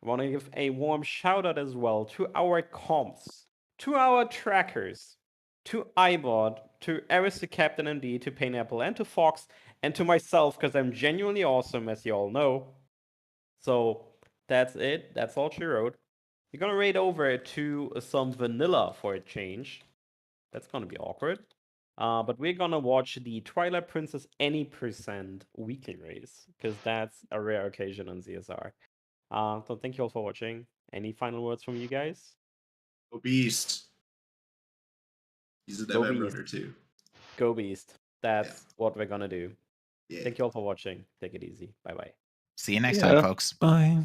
I want to give a warm shout out as well to our comps, to our trackers, to iBot, to Eris the Captain MD, to Pineapple, and to Fox, and to myself, because I'm genuinely awesome, as you all know. So that's it. That's all she wrote. We're gonna raid over to some vanilla for a change. That's gonna be awkward. But we're gonna watch the Twilight Princess any percent weekly race because that's a rare occasion on ZSR. So thank you all for watching. Any final words from you guys? Go Beast. He's an Go MM Beast. runner too. Go Beast. That's what we're gonna do. Yeah. Thank you all for watching. Take it easy. Bye bye. See you next Yeah. time, folks. Bye.